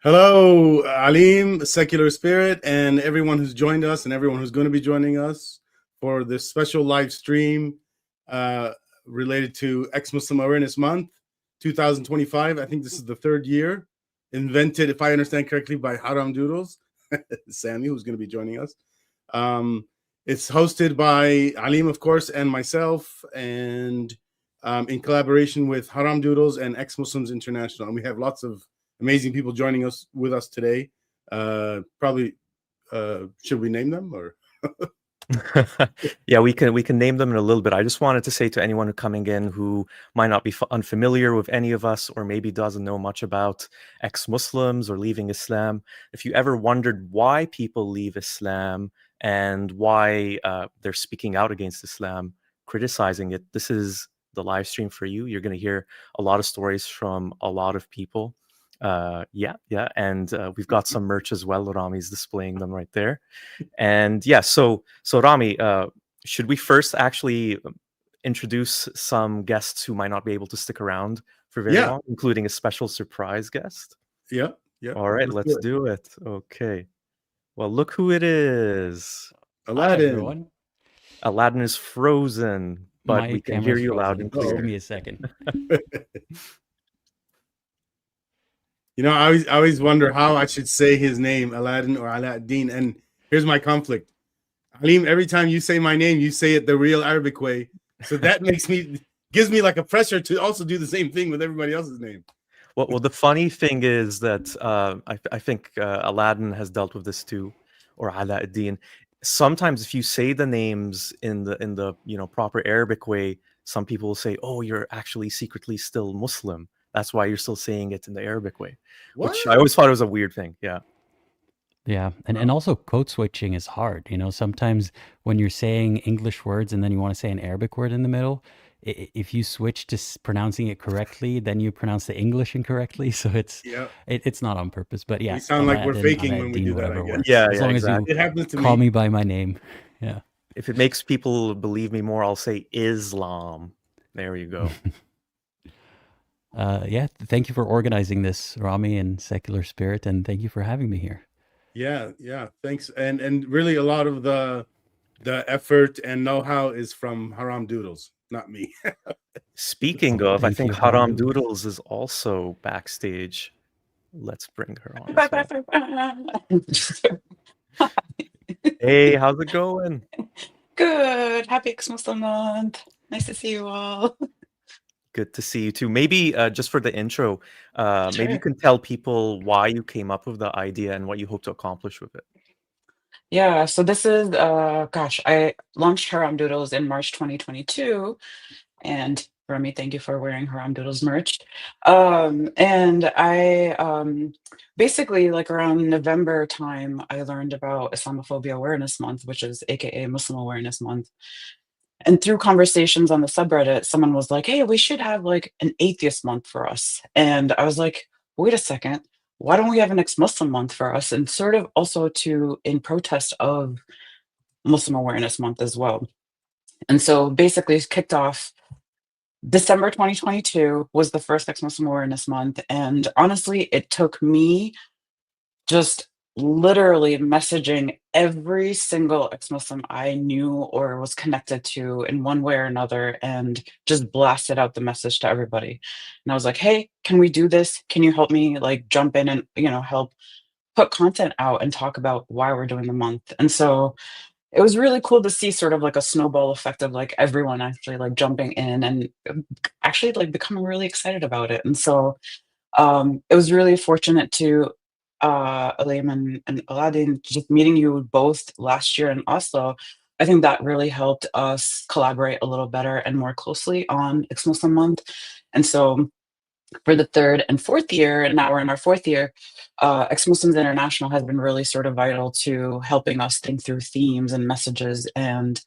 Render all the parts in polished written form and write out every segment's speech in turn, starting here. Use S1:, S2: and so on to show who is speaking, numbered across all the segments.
S1: Hello, Alim, Secular Spirit, and everyone who's joined us and everyone who's going to be joining us for this special live stream uh, related to Ex-Muslim Awareness Month 2025. I think this is the third year, invented, if I understand correctly, by Haram Doodles, Sammy, who's going to be joining us. It's hosted by Alim, of course, and myself, and in collaboration with Haram Doodles and Ex-Muslims International. And we have lots of amazing people joining us with us today. Probably should we name them or?
S2: Yeah, we can name them in a little bit. I just wanted to say to anyone coming in who might not be unfamiliar with any of us, or maybe doesn't know much about ex-Muslims or leaving Islam, if you ever wondered why people leave Islam and why they're speaking out against Islam, criticizing it, this is the live stream for you. You're going to hear a lot of stories from a lot of people. And we've got some merch as well. Rami's displaying them right there. And yeah, so Rami, should we first actually introduce some guests who might not be able to stick around for very long, including a special surprise guest?
S1: Yeah.
S2: All right, let's do it. Okay. Well, look who it is.
S1: Aladdin.
S2: Aladdin is frozen, but we can hear you loud and clear.
S3: Just give me a second.
S1: You know, I always wonder how I should say his name, Aladdin or Aladdin. And here's my conflict. Alim, every time you say my name, you say it the real Arabic way. So that gives me like a pressure to also do the same thing with everybody else's name.
S2: Well, the funny thing is that I think Aladdin has dealt with this too, or Aladdin. Sometimes if you say the names in the proper Arabic way, some people will say, "Oh, you're actually secretly still Muslim. That's why you're still saying it in the Arabic way," which I always thought was a weird thing. Yeah.
S3: Yeah, and also code switching is hard. Sometimes when you're saying English words and then you want to say an Arabic word in the middle, if you switch to pronouncing it correctly, then you pronounce the English incorrectly. So it's not on purpose. But yeah,
S1: we sound like we're faking when we do that. I guess.
S2: Yeah,
S3: as long
S2: exactly.
S3: as you
S1: it happens to
S3: call me by my name. Yeah.
S2: If it makes people believe me more, I'll say Islam. There you go.
S3: Yeah, thank you for organizing this, Rami and Secular Spirit, and thank you for having me here.
S1: Yeah, thanks. And really a lot of the effort and know-how is from Haram Doodles, not me.
S2: Speaking of, I think Haram Doodles is also backstage. Let's bring her on. Hey, how's it going?
S4: Good. Happy Ex-Muslim Month. Nice to see you all.
S2: Good to see you too. Maybe just for the intro, maybe you can tell people why you came up with the idea and what you hope to accomplish with it.
S4: Yeah, so this is, I launched Haram Doodles in March 2022. And Remy, thank you for wearing Haram Doodles merch. And I basically, like around November time, I learned about Islamophobia Awareness Month, which is AKA Muslim Awareness Month. And through conversations on the subreddit, someone was like, hey, we should have like an atheist month for us. And I was like, wait a second, why don't we have an ex-Muslim month for us? And sort of also in protest of Muslim Awareness Month as well. And so basically it's kicked off December 2022 was the first Ex-Muslim Awareness Month. And honestly, it took me just literally messaging every single ex-Muslim I knew or was connected to in one way or another and just blasted out the message to everybody. And I was like, hey, can we do this? Can you help me like jump in and, help put content out and talk about why we're doing the month? And so it was really cool to see sort of like a snowball effect of like everyone actually like jumping in and actually like becoming really excited about it. And so it was really fortunate to Alim and Aladdin, just meeting you both last year in Oslo. I think that really helped us collaborate a little better and more closely on Ex-Muslim Month. And so for the third and fourth year, and now we're in our fourth year, Ex-Muslims International has been really sort of vital to helping us think through themes and messages and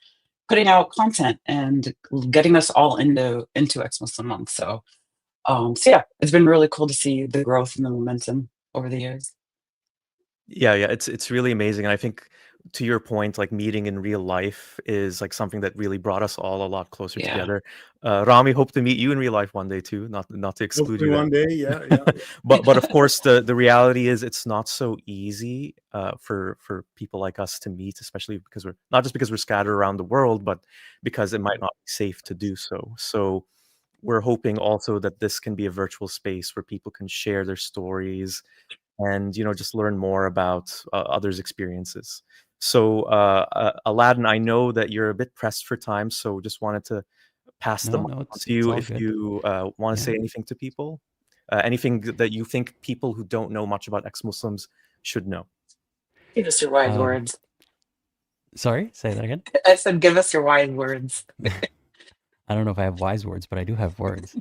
S4: putting out content and getting us all into Ex-Muslim Month. So yeah, it's been really cool to see the growth and the momentum over the years.
S2: Yeah, it's really amazing. And I think to your point, like meeting in real life is like something that really brought us all a lot closer
S4: Yeah.
S2: together. Rami, hope to meet you in real life one day too. Not to exclude
S1: Hopefully
S2: you
S1: one
S2: there.
S1: day. Yeah.
S2: But of course, the reality is it's not so easy for people like us to meet, especially because we're not just because we're scattered around the world, but because it might not be safe to do so. So we're hoping also that this can be a virtual space where people can share their stories and just learn more about others' experiences. So Aladdin, I know that you're a bit pressed for time, so just wanted to pass the
S3: No,
S2: mic
S3: no,
S2: on to
S3: it's
S2: you
S3: all
S2: if
S3: good.
S2: you want to
S3: Yeah.
S2: say anything to people, anything that you think people who don't know much about ex-Muslims should know.
S4: Give us your wise
S3: Um,
S4: words.
S3: sorry, say that again.
S4: I said, give us your wise words.
S3: I don't know if I have wise words, but I do have words.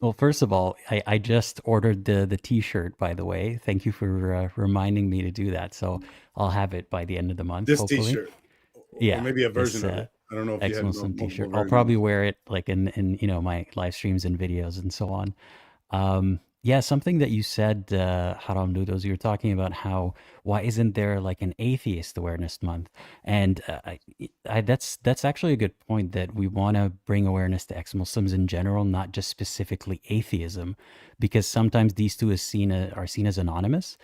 S3: Well, first of all, I just ordered the T-shirt, by the way. Thank you for reminding me to do that. So I'll have it by the end of the month,
S1: This
S3: hopefully.
S1: T-shirt, or
S3: Yeah,
S1: maybe a version
S3: this
S1: of it. I don't know if you had
S3: ex-Muslim
S1: multiple
S3: T-shirt. I'll probably
S1: versions.
S3: wear it like in my live streams and videos and so on. Yeah, something that you said, Haram Doodles, you were talking about why isn't there like an atheist awareness month? And that's actually a good point, that we want to bring awareness to ex-Muslims in general, not just specifically atheism, because sometimes these two are seen as synonymous.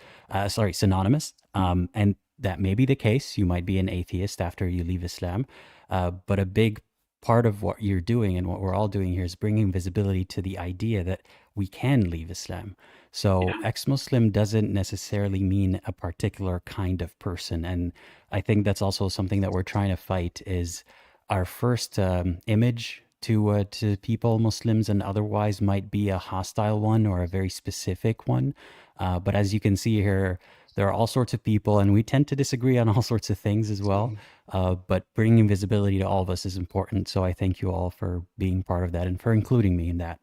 S3: And that may be the case. You might be an atheist after you leave Islam, but a big part of what you're doing and what we're all doing here is bringing visibility to the idea that we can leave Islam. So
S4: Yeah.
S3: ex-Muslim doesn't necessarily mean a particular kind of person. And I think that's also something that we're trying to fight, is our first image to people, Muslims and otherwise, might be a hostile one or a very specific one. But as you can see here, there are all sorts of people, and we tend to disagree on all sorts of things as well. But bringing visibility to all of us is important. So I thank you all for being part of that and for including me in that.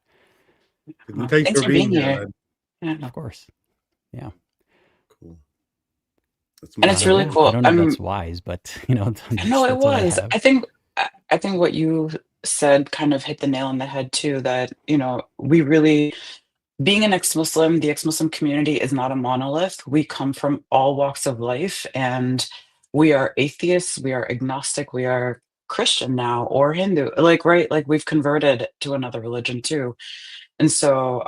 S1: And thanks
S4: Thanks
S1: for
S4: for
S1: being
S4: being
S1: here,
S4: here.
S1: lad.
S4: Yeah.
S3: Of course. Yeah.
S1: Cool. That's
S4: And it's really
S3: Yeah, I
S4: cool.
S3: don't know if that's wise, but
S4: No,
S3: that's
S4: it
S3: what I
S4: was.
S3: have.
S4: I think what you said kind of hit the nail on the head too, that, we really, being an ex-Muslim, the ex-Muslim community is not a monolith. We come from all walks of life, and we are atheists, we are agnostic, we are Christian now, or Hindu. Like, right, like we've converted to another religion too. And so,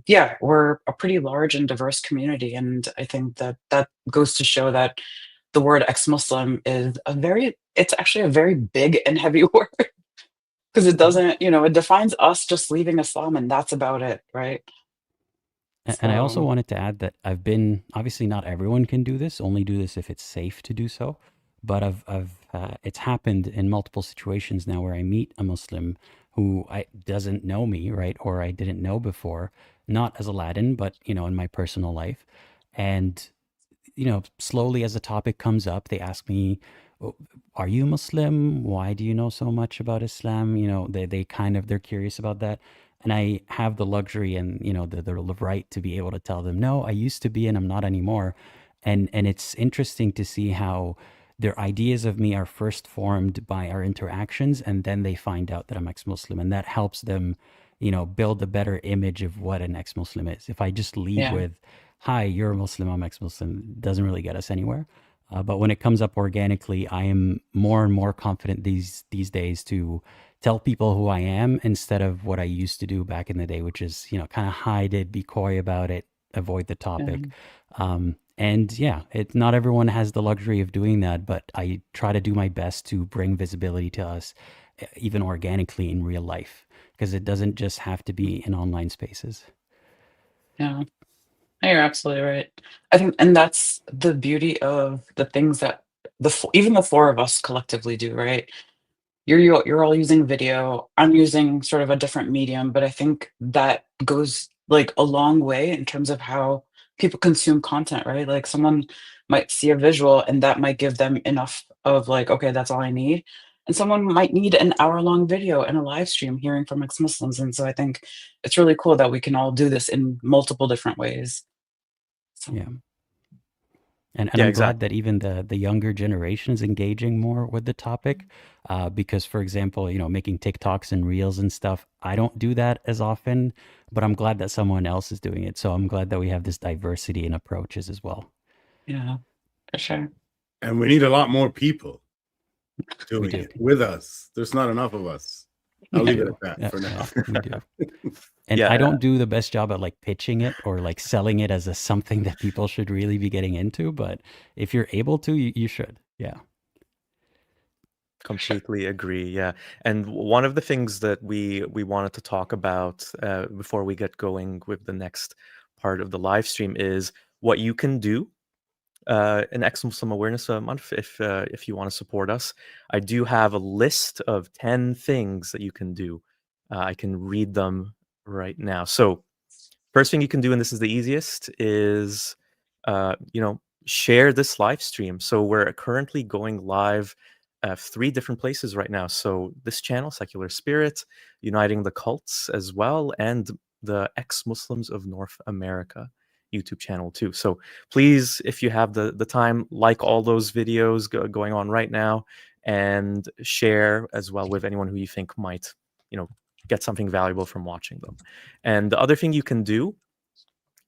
S4: yeah, we're a pretty large and diverse community. And I think that that goes to show that the word ex-Muslim is it's actually a very big and heavy word, because it doesn't, it defines us just leaving Islam, and that's about it, right?
S3: And I also
S4: So,
S3: wanted to add that I've been, obviously not everyone can do this, only do this if it's safe to do so. But it's happened in multiple situations now where I meet a Muslim who doesn't know me, right? Or I didn't know before, not as Aladdin, but, in my personal life. And slowly as the topic comes up, they ask me, "Oh, are you Muslim? Why do you know so much about Islam?" They're curious about that. And I have the luxury and, the right to be able to tell them, no, I used to be and I'm not anymore. And it's interesting to see how their ideas of me are first formed by our interactions, and then they find out that I'm ex-Muslim, and that helps them, build a better image of what an ex-Muslim is. If I just lead
S4: yeah,
S3: with, hi, you're a Muslim, I'm ex-Muslim, doesn't really get us anywhere. But when it comes up organically, I am more and more confident these days to tell people who I am, instead of what I used to do back in the day, which is, kind of hide it, be coy about it, avoid the
S4: yeah,
S3: topic. And yeah, not everyone has the luxury of doing that, but I try to do my best to bring visibility to us, even organically in real life, because it doesn't just have to be in online spaces.
S4: yeah. No, you're absolutely right. I think, and that's the beauty of the things that even the four of us collectively do, right? You're all using video. I'm using sort of a different medium, but I think that goes like a long way in terms of how people consume content, right? Like someone might see a visual and that might give them enough of like, okay, that's all I need. And someone might need an hour-long video and a live stream hearing from ex-Muslims. And so I think it's really cool that we can all do this in multiple different ways. So
S3: Yeah. And
S2: Yeah,
S3: I'm
S2: exactly.
S3: glad that even the younger generation is engaging more with the topic, because, for example, making TikToks and reels and stuff, I don't do that as often, but I'm glad that someone else is doing it. So I'm glad that we have this diversity in approaches as well.
S4: yeah, for sure.
S1: And we need a lot more people doing
S3: do.
S1: it with us. There's not enough of us. I'll leave it at that
S3: Yeah,
S1: for now.
S3: yeah, we do. And
S2: Yeah.
S3: I don't do the best job at like pitching it or like selling it as a something that people should really be getting into. But if you're able to, you should. Yeah.
S2: Completely agree. Yeah. And one of the things that we wanted to talk about before we get going with the next part of the live stream is what you can do in Ex-Muslim Awareness Month if you want to support us. I do have a list of 10 things that you can do. I can read them right now. So first thing you can do, and this is the easiest, is share this live stream. So we're currently going live 3 different places right now. So this channel, Secular Spirit, Uniting the Cults as well, and the Ex-Muslims of North America YouTube channel too. So please, if you have the time, like all those videos going on right now, and share as well with anyone who you think might, get something valuable from watching them. And the other thing you can do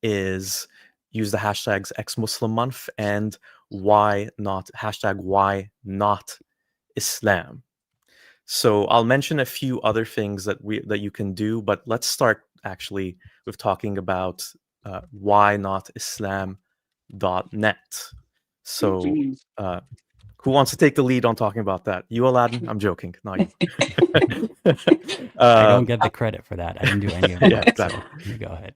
S2: is use the hashtags Ex-Muslim Month and hashtag why not Islam. So I'll mention a few other things that you can do, but let's start actually with talking about whyNOTislam.net. So who wants to take the lead on talking about that? You, Aladdin? I'm joking, not you.
S3: I don't get the credit for that. I didn't do any of that.
S2: Yeah, exactly.
S3: So you go ahead.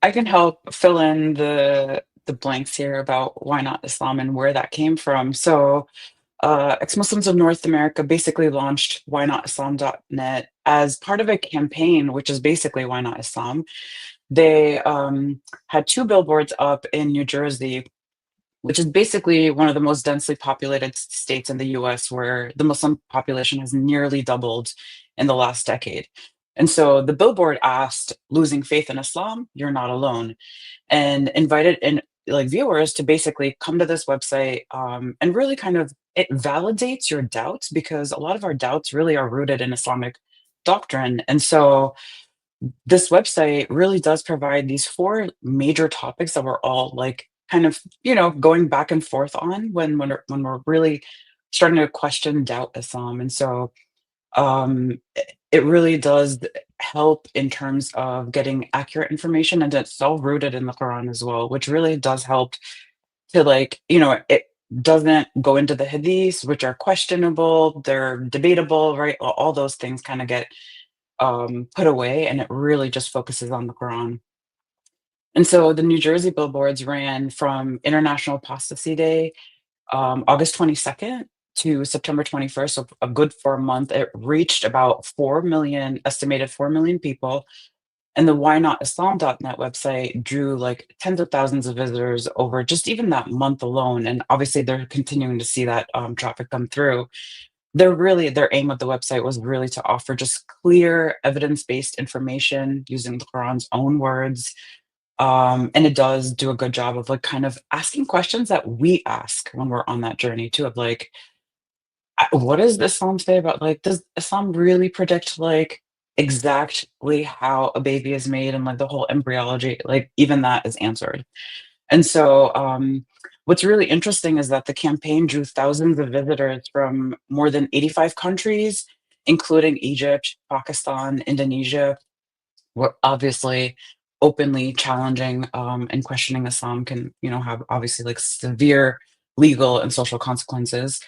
S4: I can help fill in the blanks here about why not Islam and where that came from. So Ex-Muslims of North America basically launched whyNOTislam.net as part of a campaign, which is basically Why Not Islam. They had 2 billboards up in New Jersey, which is basically one of the most densely populated states in the US, where the Muslim population has nearly doubled in the last decade. And so the billboard asked, losing faith in Islam, you're not alone, and invited in like viewers to basically come to this website and really kind of, it validates your doubts, because a lot of our doubts really are rooted in Islamic doctrine. And so this website really does provide these 4 major topics that we're all like kind of, going back and forth on when we're really starting to question, doubt Islam. And so it really does help in terms of getting accurate information, and it's all rooted in the Quran as well, which really does help to it doesn't go into the hadiths, which are questionable, they're debatable, right? All those things kind of get put away, and it really just focuses on the Quran. And so the New Jersey billboards ran from International Apostasy Day, August 22nd to September 21st, so a good for a month. It reached about 4 million, estimated 4 million people. And the whyNOTislam.net website drew like tens of thousands of visitors over just even that month alone. And obviously they're continuing to see that traffic come through. Their aim of the website was really to offer just clear evidence-based information using the Quran's own words. And it does do a good job of like kind of asking questions that we ask when we're on that journey too, of like, what does Islam say about, like, does Islam really predict like exactly how a baby is made, and like the whole embryology, like even that is answered. And so what's really interesting is that the campaign drew thousands of visitors from more than 85 countries, including Egypt, Pakistan, Indonesia, where obviously openly challenging and questioning Islam can, have obviously like severe legal and social consequences.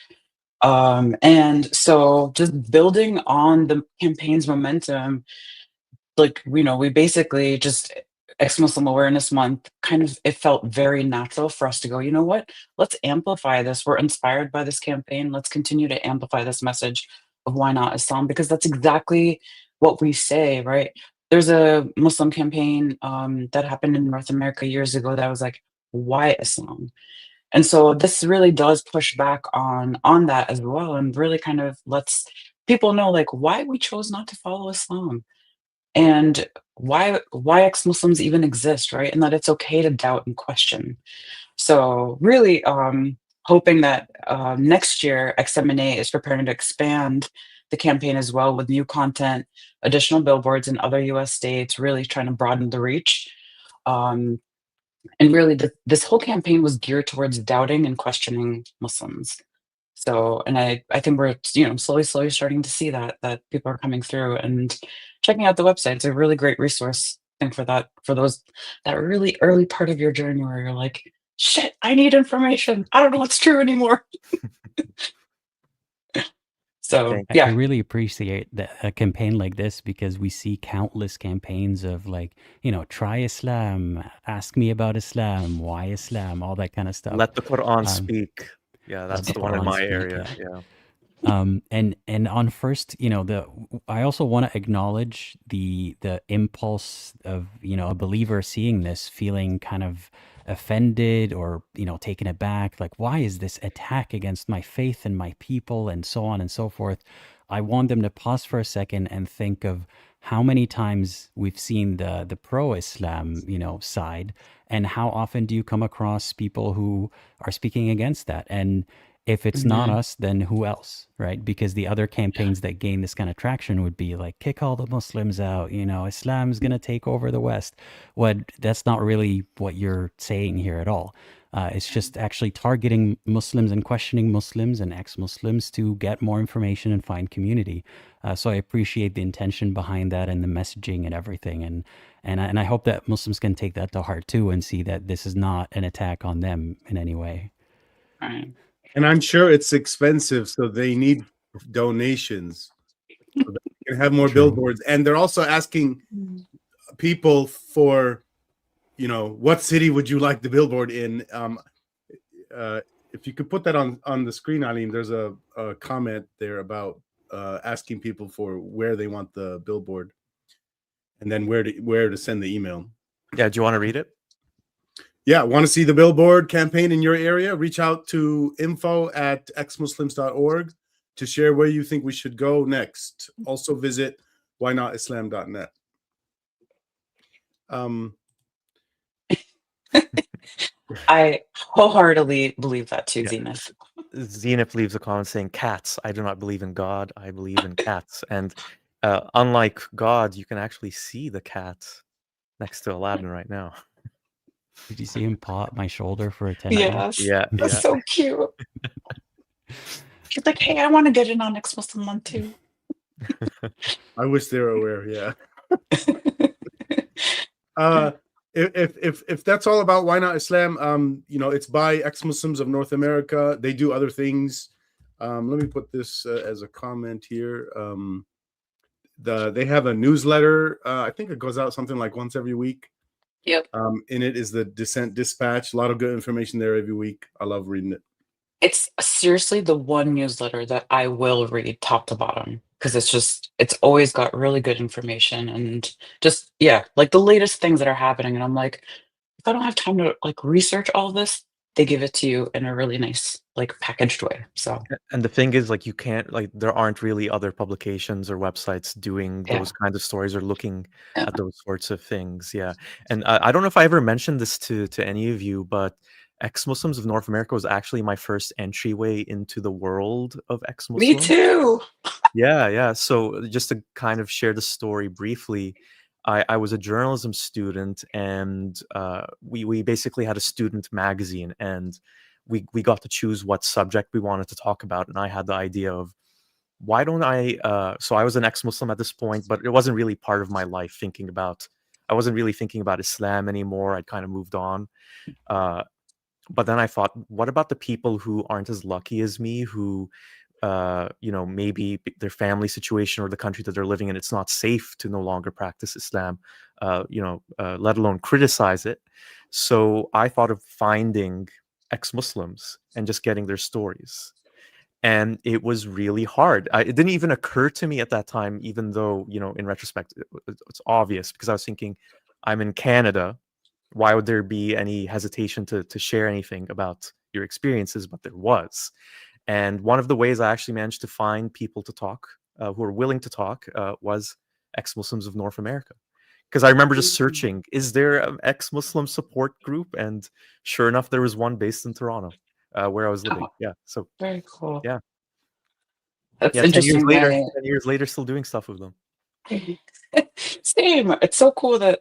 S4: And so just building on the campaign's momentum, like, we basically just, Ex-Muslim Awareness Month, kind of, it felt very natural for us to go, you know what, let's amplify this. We're inspired by this campaign. Let's continue to amplify this message of why not Islam, because that's exactly what we say, right? There's a Muslim campaign that happened in North America years ago that was like, why Islam? And so this really does push back on that as well, and really kind of lets people know like why we chose not to follow Islam, and why ex-Muslims even exist, right? And that it's okay to doubt and question. So really hoping that next year XMNA is preparing to expand the campaign as well with new content, additional billboards in other US states, really trying to broaden the reach. And really, this whole campaign was geared towards doubting and questioning Muslims. So, and I think we're, slowly starting to see that people are coming through and checking out the website. It's a really great resource. I think for those that really early part of your journey where you're like, shit, I need information. I don't know what's true anymore. So
S2: Thank
S3: I
S4: yeah.
S3: really appreciate a campaign like this because we see countless campaigns of like, try Islam, ask me about Islam, why Islam, all that kind of stuff.
S2: Let the Quran
S3: Um,
S2: speak. Yeah,
S3: let
S2: that's
S3: the
S2: the one in
S3: Quran
S2: my
S3: speak.
S2: area.
S3: Yeah.
S2: Yeah.
S3: And on first, I also want to acknowledge the impulse of a believer seeing this, feeling kind of offended or taken aback, like why is this attack against my faith and my people and so on and so forth. I want them to pause for a second and think of how many times we've seen the pro-Islam side, and how often do you come across people who are speaking against that. And if it's not
S4: Mhm.
S3: us, then who else, right? Because the other campaigns that gain this kind of traction would be like, kick all the Muslims out, Islam's going to take over the West. That's not really what you're saying here at all. It's just actually targeting Muslims and questioning Muslims and ex-Muslims to get more information and find community. So I appreciate the intention behind that and the messaging and everything. And I hope that Muslims can take that to heart too and see that this is not an attack on them in any way.
S4: Right.
S1: And I'm sure it's expensive, so they need donations so that they can have more
S3: True.
S1: billboards. And they're also asking people for, what city would you like the billboard in? If you could put that on the screen, Alim, there's a comment there about asking people for where they want the billboard, and then where to send the email.
S2: Yeah. Do you want to read it?
S1: Yeah, want to see the billboard campaign in your area? Reach out to info@exmuslims.org to share where you think we should go next. Also visit whyNOTislam.net.
S4: I wholeheartedly believe that too,
S2: Yeah.
S4: Zenith.
S2: Zenith leaves a comment saying, "Cats. I do not believe in God. I believe in cats." And unlike God, you can actually see the cat next to Aladdin right now.
S3: Did you see him paw at my shoulder for attention?
S4: Yes.
S2: Yeah,
S4: That's
S2: yeah.
S4: so cute. She's like, hey, I want to get in on next Muslim month too.
S1: I wish they were aware. Yeah. If that's all about Why Not Islam, it's by ex-Muslims of North America. They do other things. Let me put this as a comment here. They have a newsletter. I think it goes out something like once every week.
S4: Yep.
S1: In it is the Dissent Dispatch. A lot of good information there every week. I love reading it.
S4: It's seriously the one newsletter that I will read top to bottom because it's always got really good information and just, yeah, like the latest things that are happening. And I'm like, if I don't have time to like research all this, they give it to you in a really nice, like packaged way. So
S2: And the thing is, like, you can't, like, there aren't really other publications or websites doing
S4: yeah.
S2: those kinds of stories or looking
S4: Yeah.
S2: at those sorts of things. Yeah. And I don't know if I ever mentioned this to any of you, but ex-Muslims of North America was actually my first entryway into the world of
S4: Me
S2: ex-Muslim.
S4: too.
S2: Yeah, yeah. So just to kind of share the story briefly, I was a journalism student, and we basically had a student magazine, and we got to choose what subject we wanted to talk about. And I had the idea of, why don't I? So I was an ex-Muslim at this point, but it wasn't really part of my life. I wasn't really thinking about Islam anymore. I'd kind of moved on. But then I thought, what about the people who aren't as lucky as me, who maybe their family situation or the country that they're living in, it's not safe to no longer practice Islam, let alone criticize it. So I thought of finding ex-Muslims and just getting their stories. And it was really hard. It didn't even occur to me at that time, even though, in retrospect, it's obvious, because I was thinking, I'm in Canada. Why would there be any hesitation to share anything about your experiences? But there was. And one of the ways I actually managed to find people to talk, who are willing to talk, was ex-Muslims of North America. Because I remember just searching, is there an ex-Muslim support group? And sure enough, there was one based in Toronto, where I was living.
S4: Oh,
S2: Yeah. So
S4: very cool.
S2: yeah.
S4: That's
S2: Yeah, 10 years
S4: interesting.
S2: later, 10 years later, still doing stuff with them.
S4: Same. It's so cool that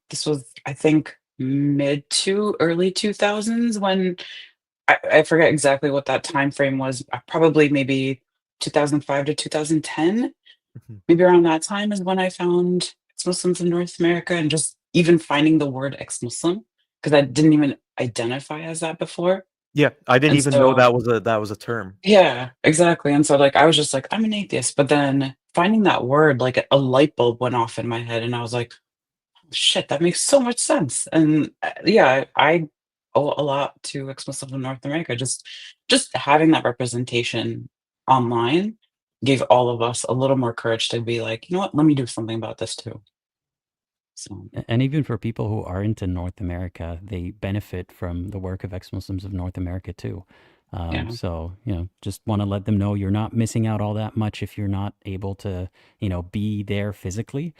S4: this was, I think, mid to early 2000s when I forget exactly what that time frame was. Probably maybe 2005 to 2010.
S2: Mhm.
S4: Maybe around that time is when I found ex-Muslims in North America, and just even finding the word ex-Muslim, because I didn't even identify as that before.
S2: Yeah, I didn't
S4: And
S2: even know
S4: so
S2: that was a term.
S4: yeah, exactly. And so like I was just like, I'm an atheist. But then finding that word, like a light bulb went off in my head, and I was like, shit, that makes so much sense. And yeah, I owe a lot to ex-Muslims in North America. Just having that representation online gave all of us a little more courage to be like, you know what, let me do something about this too. So
S3: And even for people who aren't in North America, they benefit from the work of ex-Muslims of North America too.
S4: yeah.
S3: So, just want to let them know you're not missing out all that much if you're not able to, be there physically.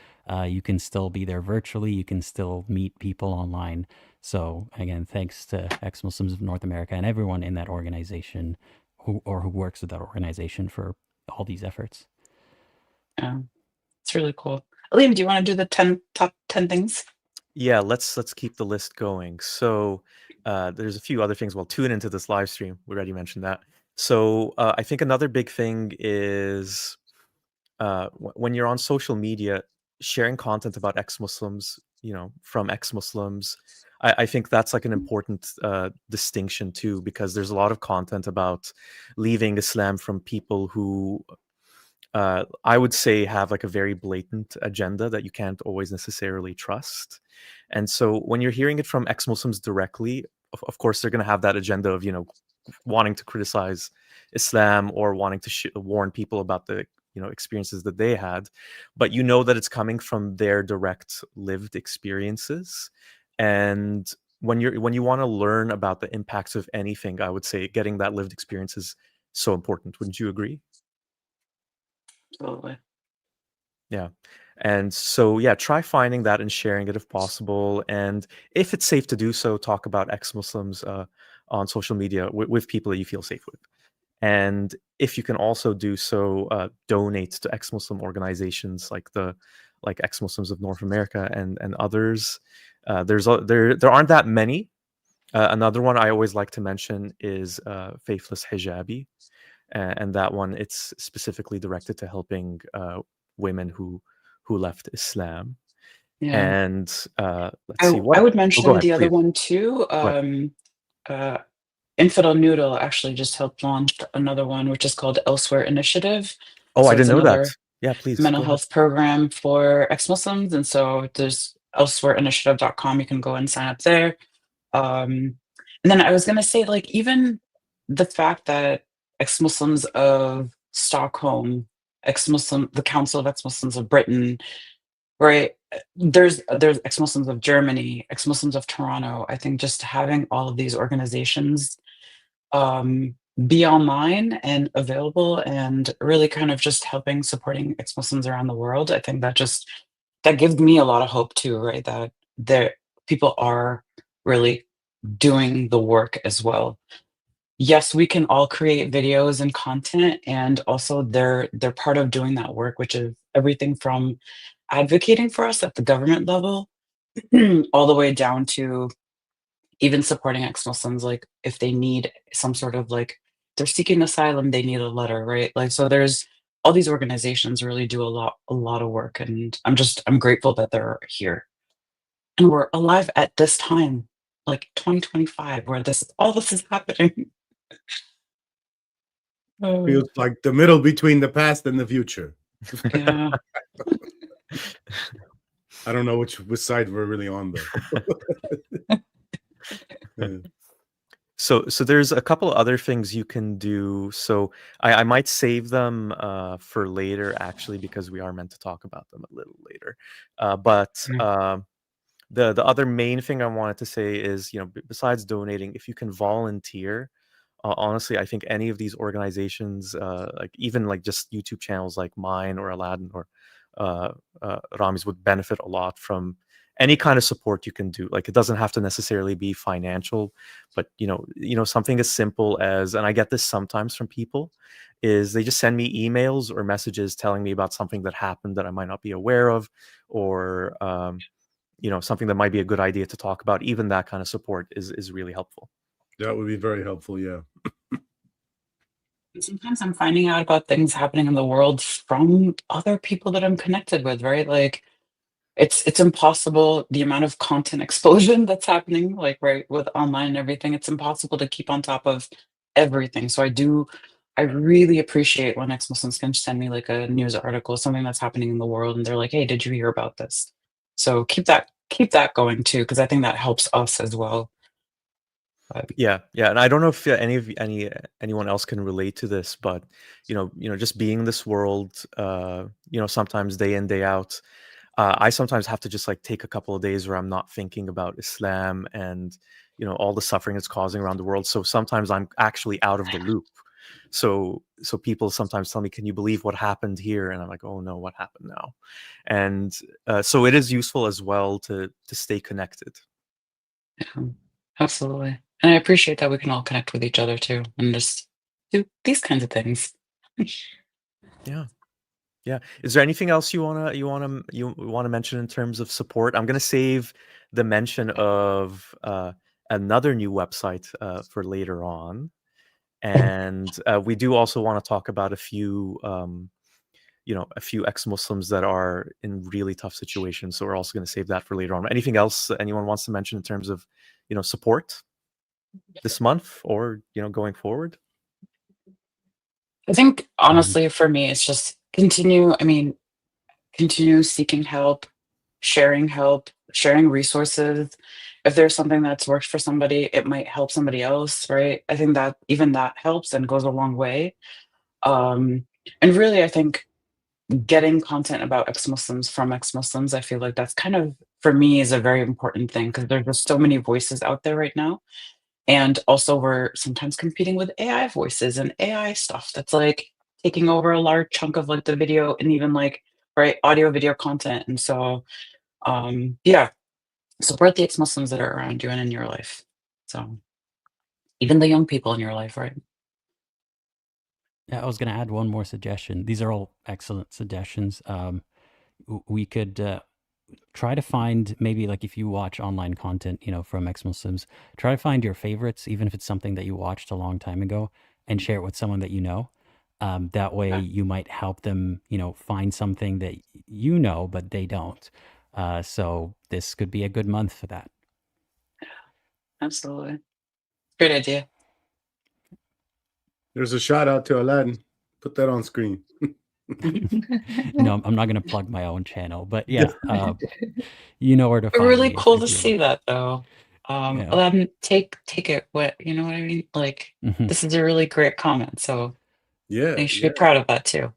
S3: You can still be there virtually. You can still meet people online. So again, thanks to ex-Muslims of North America and everyone in that organization who works with that organization for all these efforts.
S4: Yeah. It's really cool. Liam, do you want to do the top 10 things?
S2: Yeah, let's keep the list going. So there's a few other things. Well, tune into this live stream. We already mentioned that. So I think another big thing is when you're on social media, sharing content about ex-Muslims, from ex-Muslims. I think that's like an important distinction too, because there's a lot of content about leaving Islam from people who I would say have like a very blatant agenda that you can't always necessarily trust. And so when you're hearing it from ex-Muslims directly, of course they're going to have that agenda of wanting to criticize Islam or wanting to warn people about the experiences that they had, but that it's coming from their direct lived experiences. And when you want to learn about the impacts of anything, I would say getting that lived experience is so important. Wouldn't you agree?
S4: Absolutely.
S2: Yeah. And so, yeah, try finding that and sharing it if possible. And if it's safe to do so, talk about ex-Muslims on social media with people that you feel safe with. And if you can also do so, donate to ex-Muslim organizations like ex-Muslims of North America and others. There aren't that many. Another one I always like to mention is Faithless Hijabi. And that one, it's specifically directed to helping women who left Islam.
S4: Yeah.
S2: And let's see
S4: I
S2: what.
S4: would
S2: Oh, go
S4: mention
S2: ahead,
S4: the other
S2: please.
S4: one too.
S2: Go ahead.
S4: Uh, Infidel Noodle actually just helped launch another one, which is called Elsewhere Initiative.
S2: Oh, I
S4: So it's
S2: didn't know that.
S4: another
S2: Yeah, please
S4: mental
S2: go ahead.
S4: health program for ex-Muslims. And so there's elsewhereinitiative.com. You can go and sign up there. And then I was going to say, like, even the fact that ex-Muslims of Stockholm, the Council of Ex-Muslims of Britain, right? There's ex-Muslims of Germany, ex-Muslims of Toronto. I think just having all of these organizations um, be online and available and really kind of just helping supporting ex-Muslims around the world. I think that gives me a lot of hope too, right? That there people are really doing the work as well. Yes, we can all create videos and content, and also they're part of doing that work, which is everything from advocating for us at the government level all the way down to even supporting ex-Muslims, like if they need some sort of like they're seeking asylum, they need a letter, right? Like so there's all these organizations really do a lot of work, and I'm grateful that they're here. And we're alive at this time, like 2025, where this is happening. Oh,
S1: Feels like the middle between the past and the future.
S4: yeah.
S1: I don't know which side we're really on though. Yeah.
S2: So there's a couple other things you can do. So I might save them for later, actually, because we are meant to talk about them a little later. But the other main thing I wanted to say is, besides donating, if you can volunteer, honestly, I think any of these organizations, like even like just YouTube channels like mine or Aladdin or Rami's, would benefit a lot from any kind of support you can do. Like it doesn't have to necessarily be financial, but something as simple as, and I get this sometimes from people, is they just send me emails or messages telling me about something that happened that I might not be aware of, or something that might be a good idea to talk about, even that kind of support is really helpful.
S1: That would be very helpful. Yeah.
S4: And sometimes I'm finding out about things happening in the world from other people that I'm connected with, right? Like it's impossible, the amount of content explosion that's happening, like, right, with online and everything. It's impossible to keep on top of everything. So I really appreciate when ex-Muslims can send me like a news article, something that's happening in the world, and they're like, "Hey, did you hear about this?" So keep that going too, because I think that helps us as well. But
S2: Yeah, and I don't know if anyone else can relate to this, but just being in this world, sometimes day in day out, I sometimes have to just like take a couple of days where I'm not thinking about Islam and all the suffering it's causing around the world. So sometimes I'm actually out of the loop. So people sometimes tell me, "Can you believe what happened here?" And I'm like, "Oh no, what happened now?" And so it is useful as well to stay connected.
S4: yeah, absolutely. And I appreciate that we can all connect with each other too and just do these kinds of things.
S2: Yeah. Yeah. Is there anything else you wanna mention in terms of support? I'm gonna save the mention of another new website for later on, and we do also want to talk about a few ex-Muslims that are in really tough situations. So we're also going to save that for later on. Anything else that anyone wants to mention in terms of support this month or going forward?
S4: I think
S3: Um,
S4: honestly for me it's just continue seeking help, sharing resources. If there's something that's worked for somebody, it might help somebody else, right? I think that even that helps and goes a long way. And really, I think getting content about ex-Muslims from ex-Muslims, I feel like that's kind of, for me, is a very important thing because there's just so many voices out there right now. And also, we're sometimes competing with AI voices and AI stuff that's like taking over a large chunk of like the video and even like, right, audio video content. And so, yeah, support the ex-Muslims that are around you and in your life. So even the young people in your life, right?
S3: yeah, I was going to add one more suggestion. These are all excellent suggestions. We could try to find, maybe like if you watch online content, from ex-Muslims, try to find your favorites, even if it's something that you watched a long time ago, and share it with someone that you know. That way
S4: Yeah,
S3: you might help them, find something that but they don't. So this could be a good month for that.
S4: absolutely. Great idea.
S1: There's a shout out to Aladdin. Put that on screen.
S3: No, I'm not going to plug my own channel, but yeah, you know where to find
S4: Really
S3: me
S4: cool to
S3: if you
S4: see
S3: look.
S4: that though.
S3: Yeah.
S4: Aladdin, take it. What you know what I mean? Like
S3: Mhm.
S4: this is a really great comment. So
S1: Yeah,
S4: you should
S1: yeah.
S4: be proud of that too.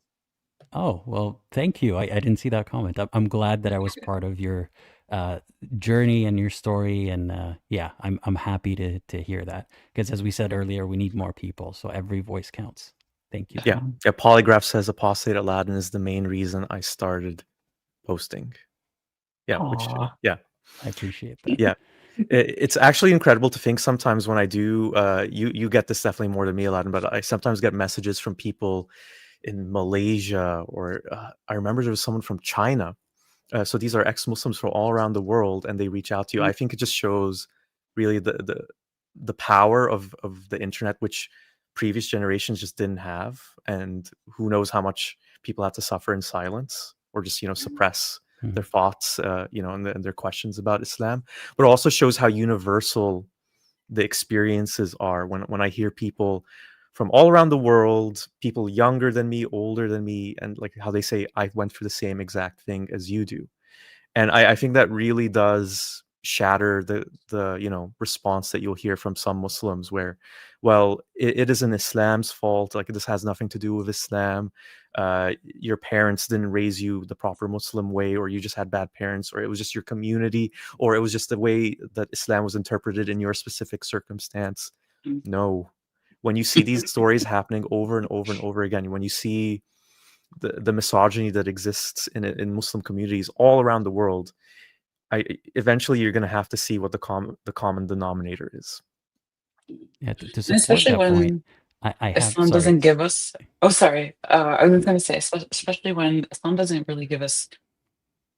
S3: Oh, well, thank you. I didn't see that comment. I'm glad that I was part of your uh, journey and your story. And yeah, I'm happy to hear that. Because as we said earlier, we need more people. So every voice counts. Thank you.
S2: Yeah. Polygraph says Apostate Aladdin is the main reason I started posting. Yeah,
S4: Aw.
S3: I appreciate that.
S2: yeah. It's actually incredible to think sometimes when I do. You get this definitely more than me, Aladdin, but I sometimes get messages from people in Malaysia, or I remember there was someone from China. So these are ex-Muslims from all around the world, and they reach out to you. I think it just shows really the power of the internet, which previous generations just didn't have, and who knows how much people have to suffer in silence or just suppress their
S3: Mhm.
S2: thoughts, and their questions about Islam. But it also shows how universal the experiences are. When I hear people from all around the world, people younger than me, older than me, and like how they say, "I went through the same exact thing as you do." And I think that really does shatter the response that you'll hear from some Muslims, where, well, it isn't Islam's fault, like this has nothing to do with Islam. Your parents didn't raise you the proper Muslim way, or you just had bad parents, or it was just your community, or it was just the way that Islam was interpreted in your specific circumstance. No. When you see these stories happening over and over and over again, when you see the misogyny that exists in Muslim communities all around the world, eventually you're going to have to see what the common denominator is.
S3: Yeah, to
S4: And
S3: support
S4: especially
S3: that point,
S4: when
S3: I have,
S4: Islam
S3: sorry.
S4: doesn't give us. Oh, sorry. I was going to say, especially when Islam doesn't really give us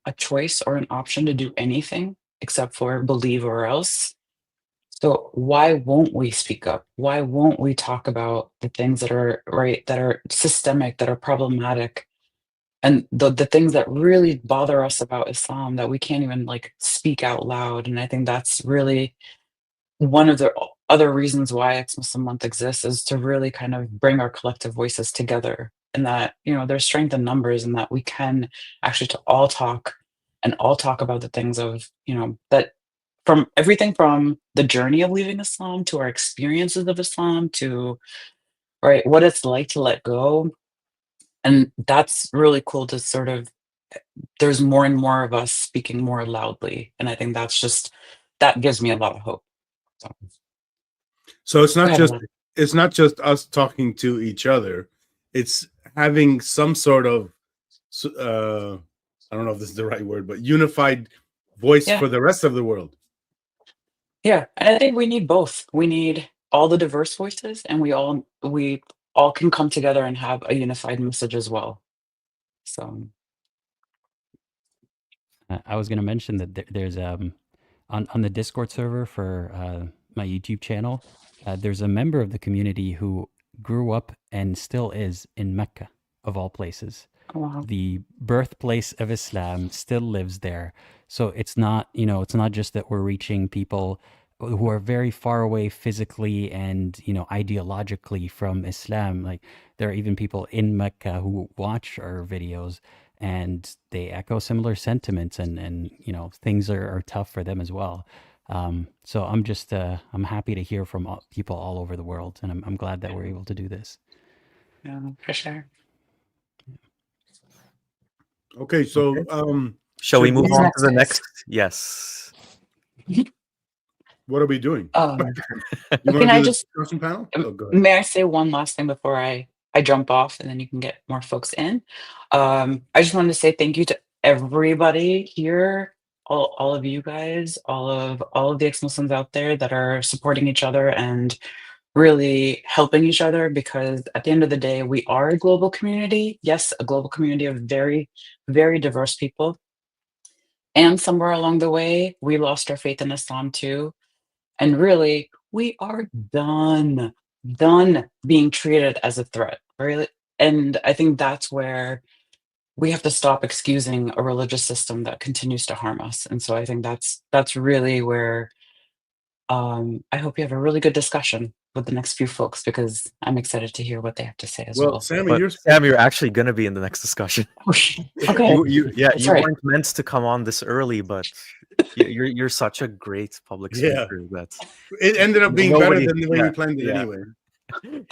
S4: a choice or an option to do anything. except for believe or else. So why won't we speak up? Why won't we talk about the things that are right, that are systemic, that are problematic, and the things that really bother us about Islam that we can't even like speak out loud? And I think that's really one of the other reasons why Ex-Muslim Month exists, is to really kind of bring our collective voices together, and that, you know, there's strength in numbers, and that we can actually to all talk and all talk about the things of, you know, that from everything from the journey of leaving Islam to our experiences of Islam to right what it's like to let go. And that's really cool to sort of, there's more and more of us speaking more loudly. And I think that's just, that gives me a lot of hope.
S1: So it's
S4: Go
S1: not
S4: ahead,
S1: just
S4: Alon.
S1: it's not just us talking to each other. It's having some sort of I don't know if this is the right word, but unified voice
S4: Yeah.
S1: for the rest of the world.
S4: Yeah. And I think we need both. We need all the diverse voices, and we all can come together and have a unified message as well. So
S3: I was going to mention that there's on the Discord server for my YouTube channel, there's a member of the community who grew up and still is in Mecca, of all places.
S4: wow.
S3: The birthplace of Islam still lives there. So it's not, you know, it's not just that we're reaching people who are very far away physically and, you know, ideologically from Islam. Like there are even people in Mecca who watch our videos and they echo similar sentiments, and you know, things are tough for them as well. So I'm just I'm happy to hear from people all over the world, and I'm glad that we're able to do this.
S4: Yeah, for sure.
S1: Okay, so
S2: Shall we
S1: should
S2: move
S4: What's
S2: on
S4: next,
S2: to the
S4: guys?
S2: next? Yes.
S1: what are we doing?
S4: You
S1: You want
S4: can
S1: to
S4: I
S1: do the
S4: just
S1: discussion panel? Oh, go ahead.
S4: may I say one last thing before I jump off, and then you can get more folks in. I just wanted to say thank you to everybody here, all of you guys, all of the ex-Muslims out there that are supporting each other and really helping each other, because at the end of the day, we are a global community. Yes, a global community of very, very diverse people. And somewhere along the way, we lost our faith in Islam too. And really, we are done being treated as a threat, really. And I think that's where we have to stop excusing a religious system that continues to harm us. And so I think that's really where I hope you have a really good discussion with the next few folks, because I'm excited to hear what they have to say as
S1: Well,
S4: well.
S1: Sammy,
S2: But
S1: you're
S2: Sam, you're actually going to be in the next discussion.
S4: Okay, that's
S2: You
S4: right.
S2: weren't meant to come on this early, but you're such a great public
S1: Yeah.
S2: speaker that
S1: it ended up being better
S2: nobody.
S1: than the way
S2: Yeah,
S1: we planned it
S2: yeah,
S1: anyway.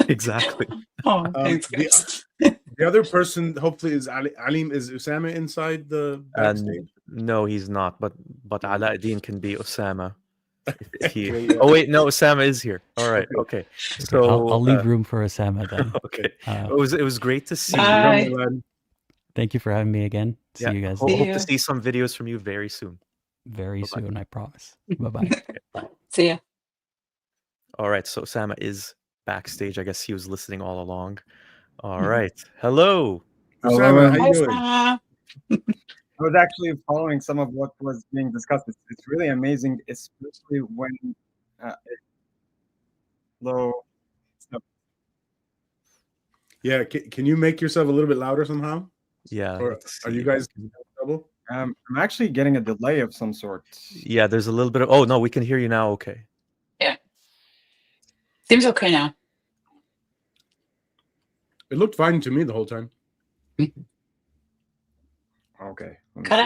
S2: exactly.
S4: Oh, thanks, guys.
S1: The other person, hopefully, is Alim. Is Usama inside the backstage?
S2: No, he's not. But Alauddin can be Osama. If he...
S1: Okay, yeah.
S2: Oh wait, no, Osama is here. All right, okay. So
S3: I'll leave room for Osama then.
S2: okay, it was great to see
S4: Bye.
S2: you.
S3: Thank you for having me again. See you guys.
S4: See
S2: Hope
S4: you.
S2: to see some videos from you very soon.
S3: Very
S2: Bye-bye.
S3: soon, I promise. Bye-bye.
S4: See ya.
S2: All right, so Osama is backstage. I guess he was listening all along. All right, hello.
S1: Usama, how
S4: Bye,
S1: you doing?
S4: Sama.
S5: I was actually following some of what was being discussed. It's really amazing, especially when low.
S1: Yeah, can you make yourself a little bit louder somehow?
S2: Yeah.
S1: Or are you guys in trouble?
S5: I'm actually getting a delay of some sort.
S2: Yeah, there's a little bit of. Oh no, we can hear you now. Okay.
S4: Yeah. Seems okay now.
S1: It looked fine to me the whole time.
S5: Okay.
S4: You gotta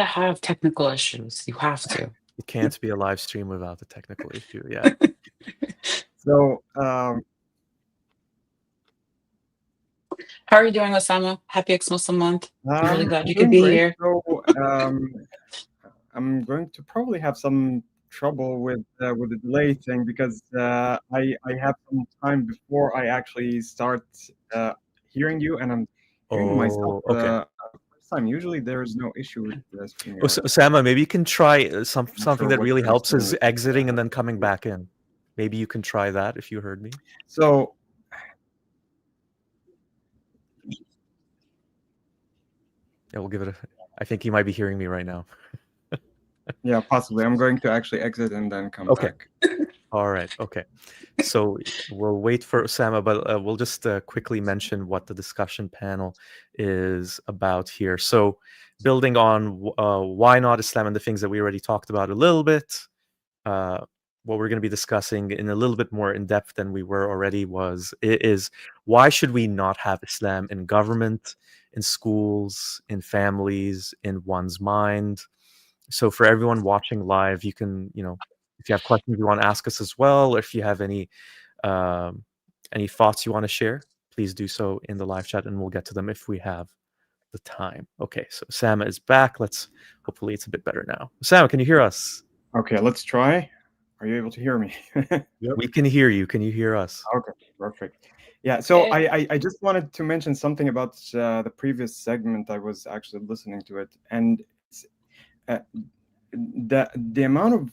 S4: have technical issues. You have to.
S2: It can't be a live stream without the technical issue. Yeah.
S5: So,
S4: How are you doing, Osama? Happy Ex-Muslim Month. I'm really glad you could
S5: doing
S4: be
S5: great.
S4: here.
S5: So, I'm going to probably have some trouble with the delay thing, because I have some time before I actually start hearing you, and I'm hearing myself
S2: okay.
S5: first time. Usually there is no issue with this.
S2: Osama, maybe you can try something
S5: sure
S2: that
S5: what
S2: really
S5: you're
S2: helps
S5: saying
S2: is
S5: with
S2: exiting and then coming back in. Maybe you can try that if you heard me.
S5: So,
S2: Yeah, we'll give it a. I think he might be hearing me right now.
S5: Yeah, possibly. I'm going to actually exit and then come
S2: Okay.
S5: back.
S2: All right. Okay. So we'll wait for Osama, but we'll just quickly mention what the discussion panel is about here. So building on why not Islam and the things that we already talked about a little bit, what we're going to be discussing in a little bit more in depth than we were already is why should we not have Islam in government, in schools, in families, in one's mind? So for everyone watching live, you can, if you have questions you want to ask us as well, or if you have any thoughts you want to share, please do so in the live chat and we'll get to them if we have the time. Okay, so Osama is back. Hopefully it's a bit better now. Osama, can you hear us?
S5: Okay, let's try. Are you able to hear me?
S2: We can hear you. Can you hear us?
S5: Okay, perfect. Yeah, so
S4: Hey.
S5: I just wanted to mention something about the previous segment. I was actually listening to it, and the amount of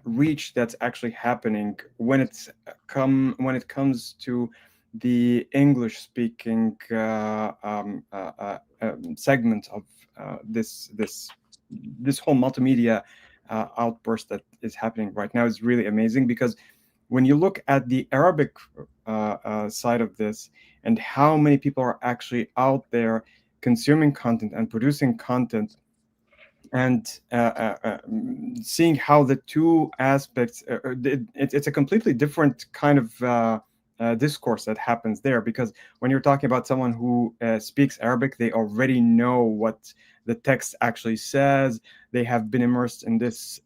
S5: reach that's actually happening when it comes to the English speaking segment of this whole multimedia outburst that is happening right now is really amazing, because when you look at the Arabic side of this and how many people are actually out there consuming content and producing content, and seeing how the two aspects, it's a completely different kind of discourse that happens there, because when you're talking about someone who speaks Arabic, they already know what the text actually says. They have been immersed in this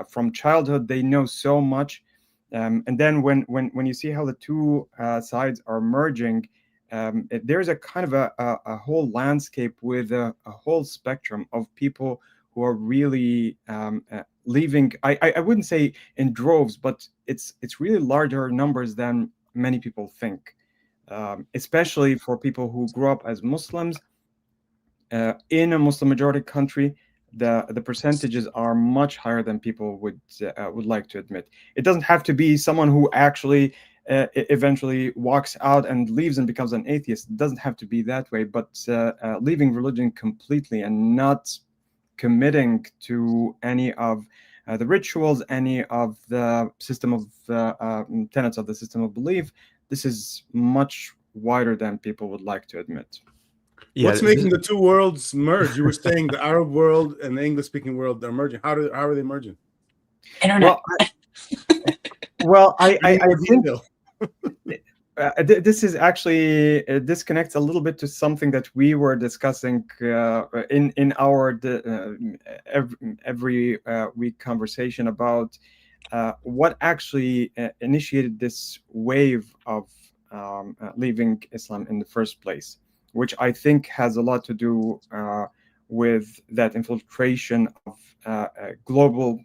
S5: from childhood. They know so much. And then when you see how the two sides are merging, there's a kind of a whole landscape with a whole spectrum of people who are really leaving. I wouldn't say in droves, but it's really larger numbers than many people think, especially for people who grew up as Muslims in a Muslim majority country. The percentages are much higher than people would like to admit. It doesn't have to be someone who actually eventually walks out and leaves and becomes an atheist. It doesn't have to be that way, but leaving religion completely and not committing to any of the rituals, any of the system of tenets of the system of belief. This is much wider than people would like to admit.
S2: Yeah,
S1: What's making the two worlds merge? You were saying the Arab world and the English-speaking world are merging. How are they merging?
S4: Internet.
S5: Well, I think
S1: Deal.
S5: this is actually this connects a little bit to something that we were discussing in our every week conversation about what actually initiated this wave of leaving Islam in the first place, which I think has a lot to do with that infiltration of global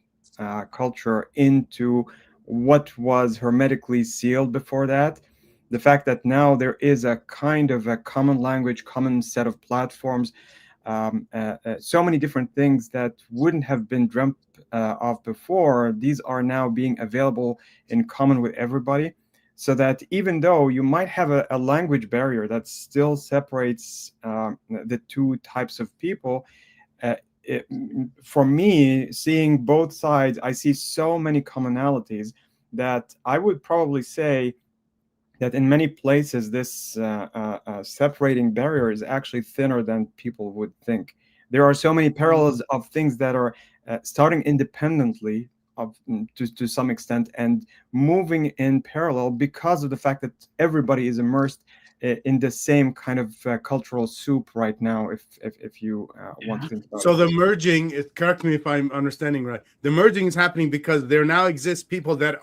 S5: culture into what was hermetically sealed before that. The fact that now there is a kind of a common language, common set of platforms, so many different things that wouldn't have been dreamt of before, these are now being available in common with everybody. So that even though you might have a language barrier that still separates the two types of people, for me, seeing both sides, I see so many commonalities that I would probably say that in many places this separating barrier is actually thinner than people would think. There are so many parallels of things that are starting independently to some extent and moving in parallel because of the fact that everybody is immersed in the same kind of cultural soup right now, if you want to think about
S1: So
S5: it.
S1: the merging, correct me if I'm understanding right, the merging is happening because there now exist people that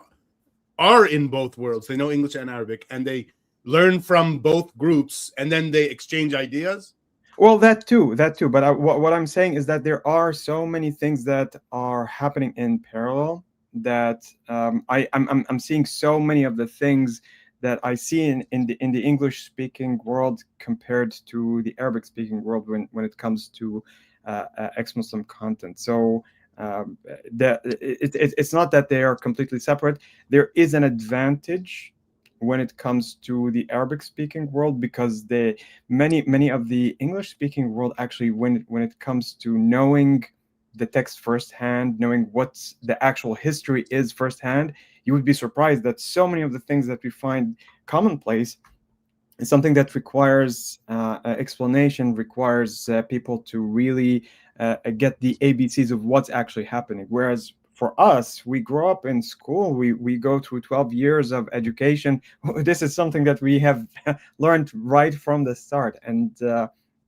S1: are in both worlds. They know English and Arabic, and they learn from both groups, and then they exchange ideas.
S5: Well, that too. But what I'm saying is that there are so many things that are happening in parallel that I'm seeing so many of the things that I see in the English speaking world compared to the Arabic speaking world when it comes to ex-Muslim content. So it's not that they are completely separate. There is an advantage when it comes to the Arabic speaking world, because many of the English speaking world actually, when it comes to knowing the text firsthand, knowing what the actual history is firsthand, you would be surprised that so many of the things that we find commonplace is something that requires explanation, requires people to really get the ABCs of what's actually happening. Whereas for us, we grow up in school, we go through 12 years of education. This is something that we have learned right from the start. And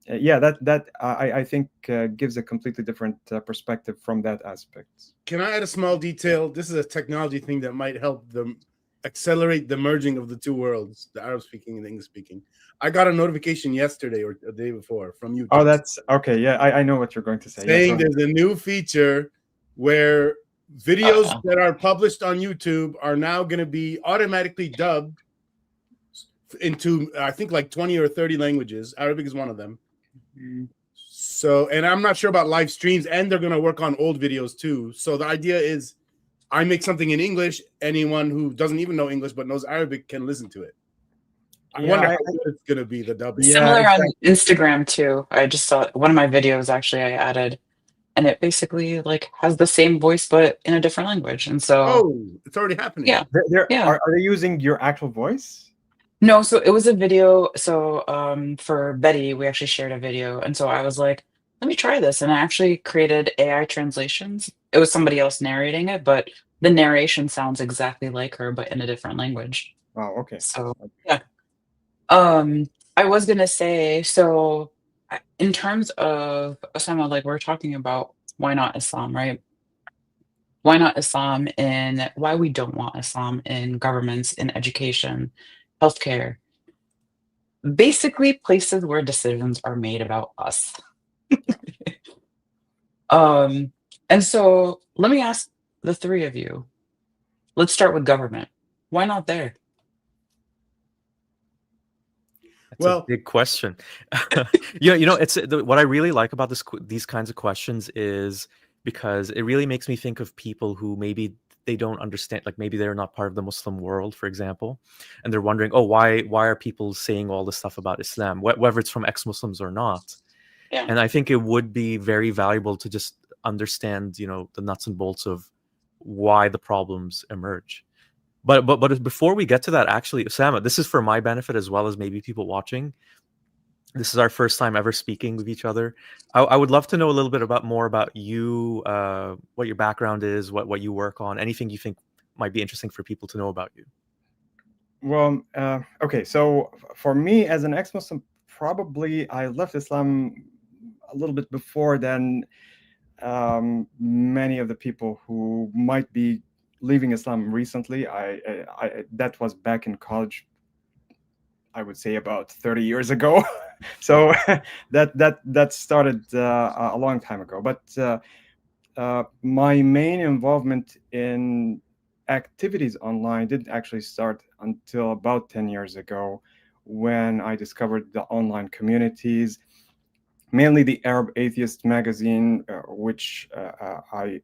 S5: yeah, that I think gives a completely different perspective from that aspect.
S1: Can I add a small detail? This is a technology thing that might help them accelerate the merging of the two worlds, the Arab speaking and the English speaking. I got a notification yesterday or the day before from YouTube.
S5: Oh, that's okay. Yeah, I know what you're going to say.
S1: Saying there's a new feature where videos that are published on YouTube are now going to be automatically dubbed into, I think, like 20 or 30 languages. Arabic is one of them. So, and I'm not sure about live streams, and they're going to work on old videos too. So the idea is I make something in English, anyone who doesn't even know English but knows Arabic can listen to it. I wonder how good it's going to be, the dubbing.
S4: Similar on Instagram too. I just saw one of my videos actually I added, and it basically like has the same voice but in a different language. And so
S1: it's already happening.
S4: Yeah.
S5: Are they using your actual voice?
S4: No, so it was a video. So for Betty, we actually shared a video. And so I was like, let me try this. And I actually created AI translations. It was somebody else narrating it, but the narration sounds exactly like her, but in a different language.
S5: Oh, okay.
S4: So yeah. I was gonna say, so in terms of Osama, like we're talking about why not Islam, right? Why not Islam and why we don't want Islam in governments, in education, healthcare, basically places where decisions are made about us. And so let me ask the three of you. Let's start with government. Why not there?
S2: That's a big question. It's what I really like about these kinds of questions is because it really makes me think of people who maybe they don't understand, like maybe they're not part of the Muslim world, for example, and they're wondering, oh, why are people saying all this stuff about Islam, whether it's from ex-Muslims or not?
S4: Yeah.
S2: And I think it would be very valuable to just understand, the nuts and bolts of why the problems emerge. But before we get to that, actually, Osama, this is for my benefit as well as maybe people watching. This is our first time ever speaking with each other. I would love to know a little bit more about you, what your background is, what you work on, anything you think might be interesting for people to know about you.
S5: Well, okay. So for me, as an ex-Muslim, probably I left Islam a little bit before than many of the people who might be leaving Islam recently. I that was back in college, I would say about 30 years ago. So that started a long time ago. But my main involvement in activities online didn't actually start until about 10 years ago, when I discovered the online communities, mainly the Arab Atheist magazine, which I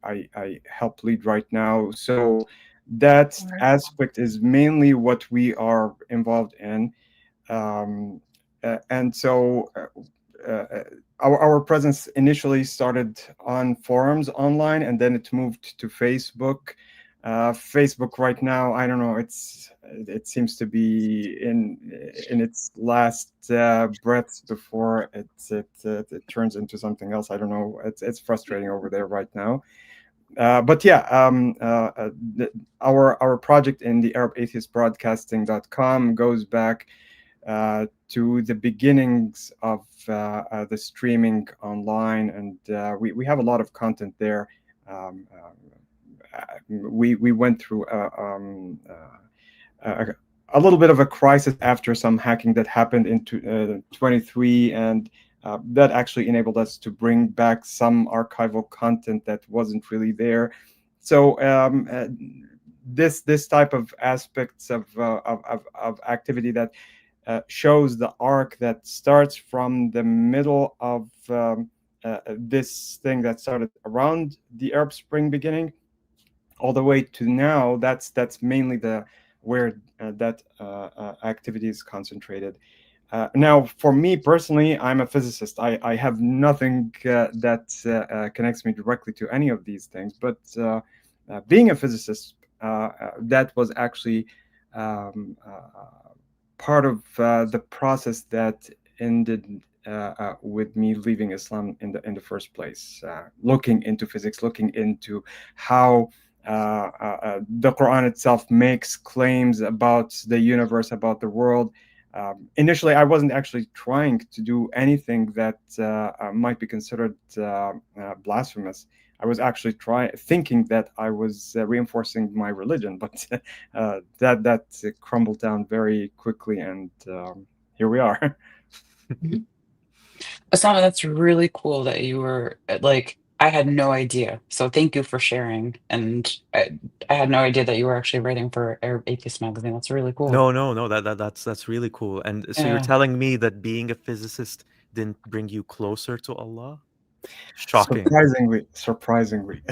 S5: help lead right now. So that aspect is mainly what we are involved in. And so our presence initially started on forums online, and then it moved to Facebook. Facebook right now, I don't know, it seems to be in its last breaths before it turns into something else. I don't know. It's frustrating over there right now. But yeah, our project in the ArabAtheistBroadcasting.com goes back to the beginnings of the streaming online, and we have a lot of content there. We went through a little bit of a crisis after some hacking that happened in 23, and that actually enabled us to bring back some archival content that wasn't really there. So this type of aspects of activity that shows the arc that starts from the middle of this thing that started around the Arab Spring beginning, all the way to now. That's mainly where that activity is concentrated. Now, for me personally, I'm a physicist. I have nothing that connects me directly to any of these things. But being a physicist, that was actually part of the process that ended with me leaving Islam in the first place. Looking into physics, looking into how the Quran itself makes claims about the universe, about the world. Initially, I wasn't actually trying to do anything that might be considered blasphemous. I was actually thinking that I was reinforcing my religion, but that crumbled down very quickly, and here we are.
S4: Asama, that's really cool that you were like, I had no idea. So thank you for sharing. And I had no idea that you were actually writing for Arab Atheist magazine. That's really cool.
S2: No. That's really cool. And so you're
S4: Yeah.
S2: telling me that being a physicist didn't bring you closer to Allah? Shocking.
S5: Surprisingly.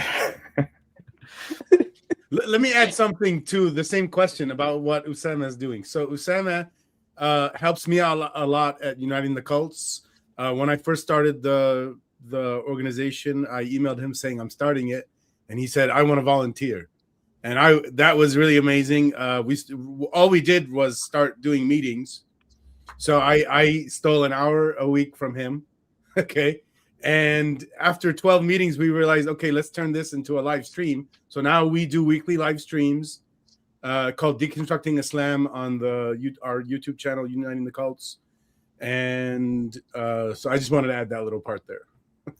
S1: Let me add something to the same question about what Usama is doing. So Usama helps me out a lot at Uniting the Cults. When I first started the organization, I emailed him saying I'm starting it, and he said I want to volunteer, and that was really amazing. All we did was start doing meetings. So I stole an hour a week from him. Okay. And after 12 meetings, we realized, okay, let's turn this into a live stream. So now we do weekly live streams called Deconstructing Islam on our YouTube channel, Uniting the Cults. And so I just wanted to add that little part there.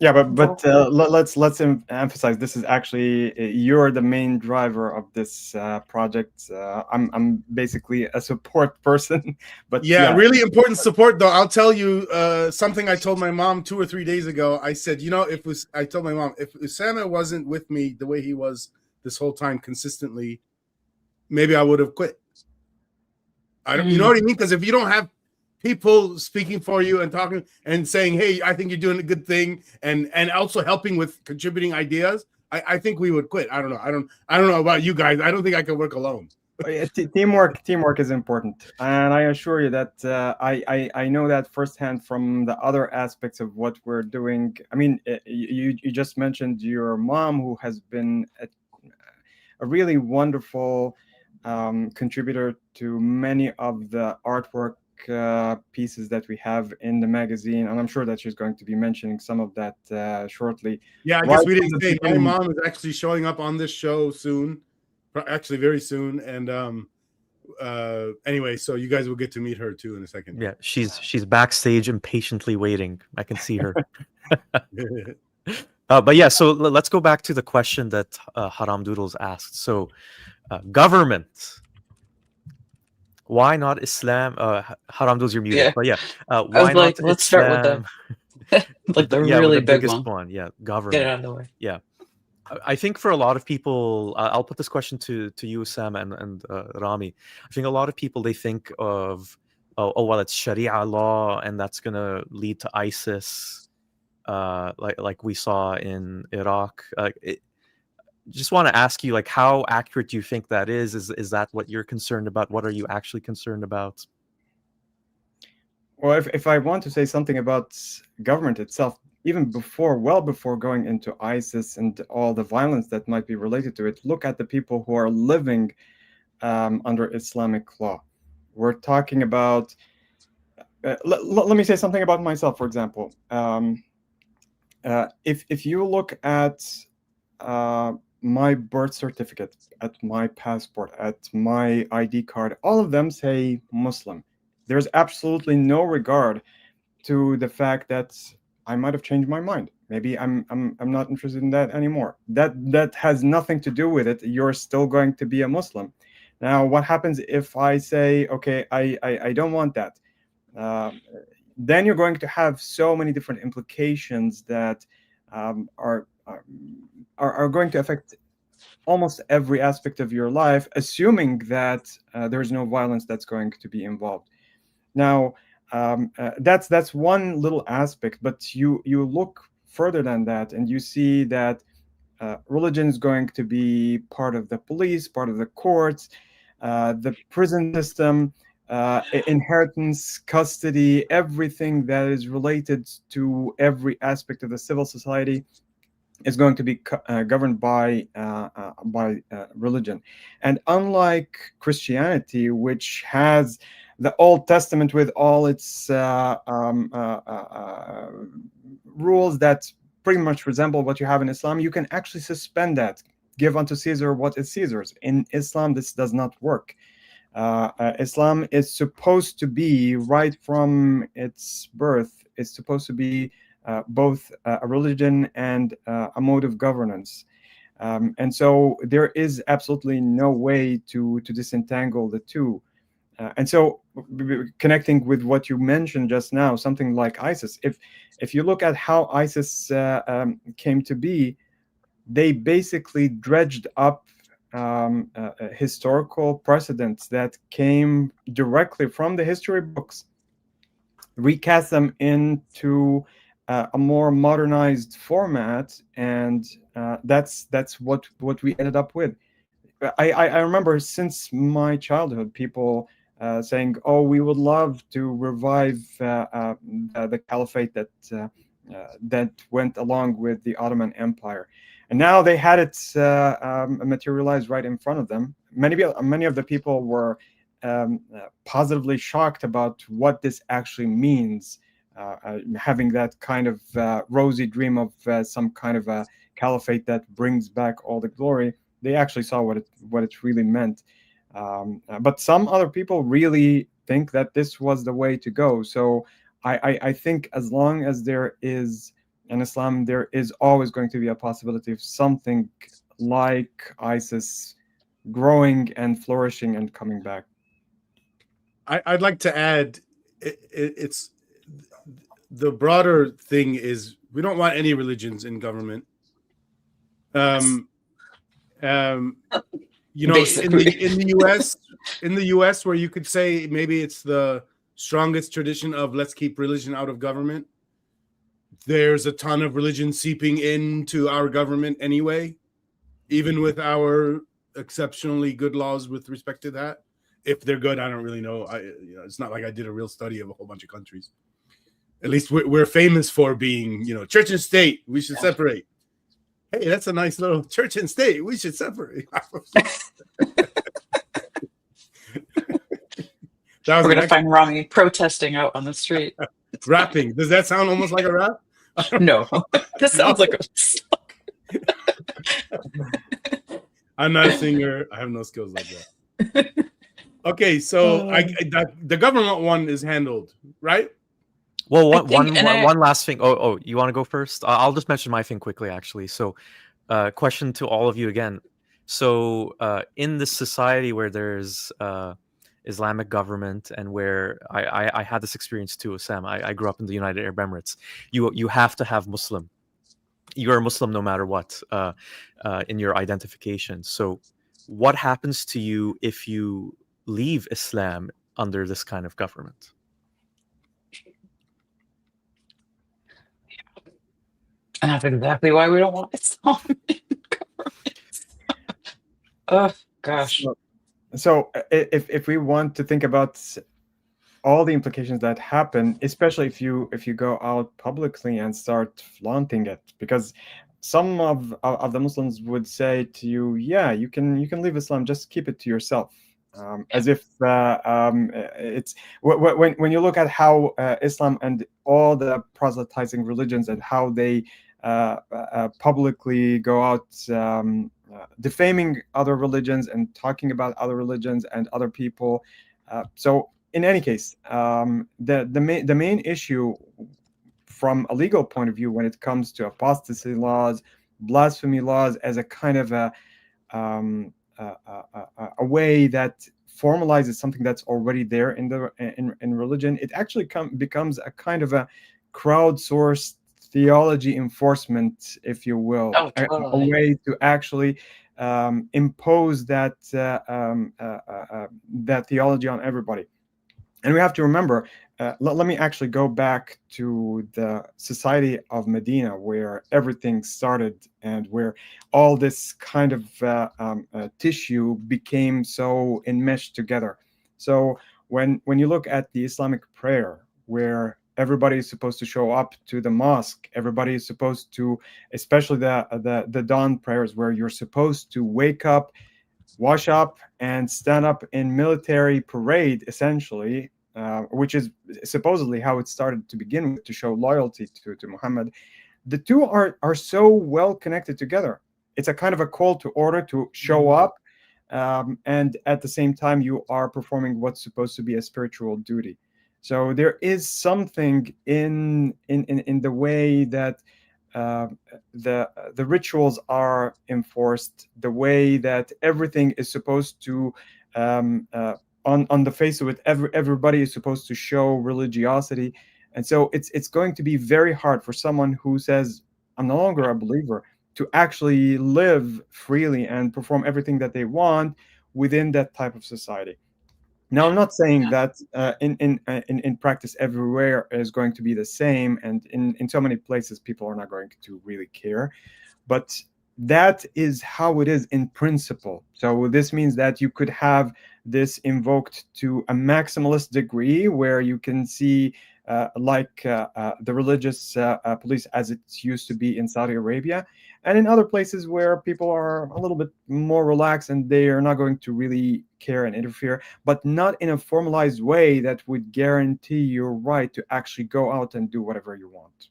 S5: Yeah, but let's emphasize this is actually you're the main driver of this project. I'm basically a support person, but
S1: yeah, really important support though. I'll tell you something I told my mom 2 or 3 days ago. I said, I told my mom, if Usama wasn't with me the way he was this whole time consistently, maybe I would have quit. You know what I mean? Because if you don't have people speaking for you and talking and saying, hey, I think you're doing a good thing, and also helping with contributing ideas, I think we would quit. I don't know. I don't know about you guys. I don't think I can work alone.
S5: Teamwork is important, and I assure you that I know that firsthand from the other aspects of what we're doing. I mean, you just mentioned your mom, who has been a really wonderful contributor to many of the artwork pieces that we have in the magazine, and I'm sure that she's going to be mentioning some of that shortly.
S1: Yeah, I guess we didn't say my mom is actually showing up on this show soon, actually very soon, and anyway, so you guys will get to meet her too in a second.
S2: Yeah, she's backstage impatiently waiting. I can see her. But yeah, so let's go back to the question that Haram Doodles asked. So government, why not Islam? Haram Doodles, you're muted.
S4: Yeah.
S2: But yeah,
S4: I was like, let's start with the like the really big
S2: biggest
S4: one.
S2: Yeah, government.
S4: Get it out of the way.
S2: Yeah. I think for a lot of people, I'll put this question to you, Sam, and Rami. I think a lot of people, they think of, well, it's Sharia law, and that's going to lead to ISIS, like we saw in Iraq. Just want to ask you, like, how accurate do you think that is? Is that what you're concerned about? What are you actually concerned about?
S5: Well, if I want to say something about government itself, even well before going into ISIS and all the violence that might be related to it, look at the people who are living under Islamic law. We're talking about, let me say something about myself, for example. If you look at my birth certificate, at my passport, at my ID card, all of them say Muslim. There's absolutely no regard to the fact that I might have changed my mind. Maybe I'm not interested in that anymore. That has nothing to do with it. You're still going to be a Muslim. Now, what happens if I say, okay, I don't want that? Then you're going to have so many different implications that are going to affect almost every aspect of your life, assuming that there's no violence that's going to be involved. Now, that's one little aspect, but you look further than that, and you see that religion is going to be part of the police, part of the courts, the prison system, inheritance, custody, everything that is related to every aspect of the civil society is going to be governed by religion. And unlike Christianity, which has the Old Testament with all its rules that pretty much resemble what you have in Islam, you can actually suspend that. Give unto Caesar what is Caesar's. In Islam, this does not work. Islam is supposed to be, right from its birth, it's supposed to be both a religion and a mode of governance. And so there is absolutely no way to disentangle the two. And so connecting with what you mentioned just now, something like ISIS, if you look at how ISIS came to be, they basically dredged up historical precedents that came directly from the history books, recast them into a more modernized format, and that's what we ended up with. I remember since my childhood, people saying, "Oh, we would love to revive the caliphate that went along with the Ottoman Empire." And now they had it materialized right in front of them. Many of the people were positively shocked about what this actually means, having that kind of rosy dream of some kind of a caliphate that brings back all the glory. They actually saw what it really meant. But some other people really think that this was the way to go. So I think as long as there is in Islam, there is always going to be a possibility of something like ISIS growing and flourishing and coming back.
S1: I'd like to add, it's the broader thing is we don't want any religions in government. You know, in the US, where you could say maybe it's the strongest tradition of let's keep religion out of government. There's a ton of religion seeping into our government anyway, even with our exceptionally good laws with respect to that. If they're good, I don't really know. It's not like I did a real study of a whole bunch of countries. At least we're famous for being, church and state. We should separate. Hey, that's a nice little church and state. We should separate.
S4: We're going to find Rami protesting out on the street.
S1: Rapping. Does that sound almost like a rap?
S4: No. This sounds like a song.
S1: I'm not a singer. I have no skills like that. Okay, so the government one is handled, right?
S2: Well, one last thing. Oh, you want to go first? I'll just mention my thing quickly, actually. So, question to all of you again. So, in this society where there's Islamic government and where I had this experience too, Sam. I grew up in the United Arab Emirates. You have to have Muslim. You're a Muslim no matter what in your identification. So, what happens to you if you leave Islam under this kind of government?
S4: And that's exactly why we don't want Islam in government. Oh gosh.
S5: So if we want to think about all the implications that happen, especially if you go out publicly and start flaunting it, because some of the Muslims would say to you, yeah, you can leave Islam, just keep it to yourself. As if it's when you look at how Islam and all the proselytizing religions and how they publicly go out defaming other religions and talking about other religions and other people. So in any case, the main issue from a legal point of view when it comes to apostasy laws, blasphemy laws, as a kind of a way that formalizes something that's already there in religion, it actually becomes a kind of a crowdsourced theology enforcement, if you will.
S4: Oh, totally.
S5: A way to actually impose that theology on everybody. And we have to remember, let me actually go back to the society of Medina, where everything started and where all this kind of tissue became so enmeshed together. So When you look at the Islamic prayer, where everybody is supposed to show up to the mosque, everybody is supposed to, especially the dawn prayers, where you're supposed to wake up, wash up, and stand up in military parade, essentially, which is supposedly how it started to begin with, to show loyalty to Muhammad. The two are so well connected together. It's a kind of a call to order to show up, and at the same time you are performing what's supposed to be a spiritual duty. So there is something in the way that the rituals are enforced, the way that everything is supposed to on the face of it, everybody is supposed to show religiosity. And so it's going to be very hard for someone who says, I'm no longer a believer, to actually live freely and perform everything that they want within that type of society. Now, I'm not saying that in practice everywhere is going to be the same, and in so many places people are not going to really care, but that is how it is in principle. So this means that you could have this invoked to a maximalist degree, where you can see the religious police as it used to be in Saudi Arabia, and in other places where people are a little bit more relaxed and they are not going to really care and interfere, but not in a formalized way that would guarantee your right to actually go out and do whatever you want.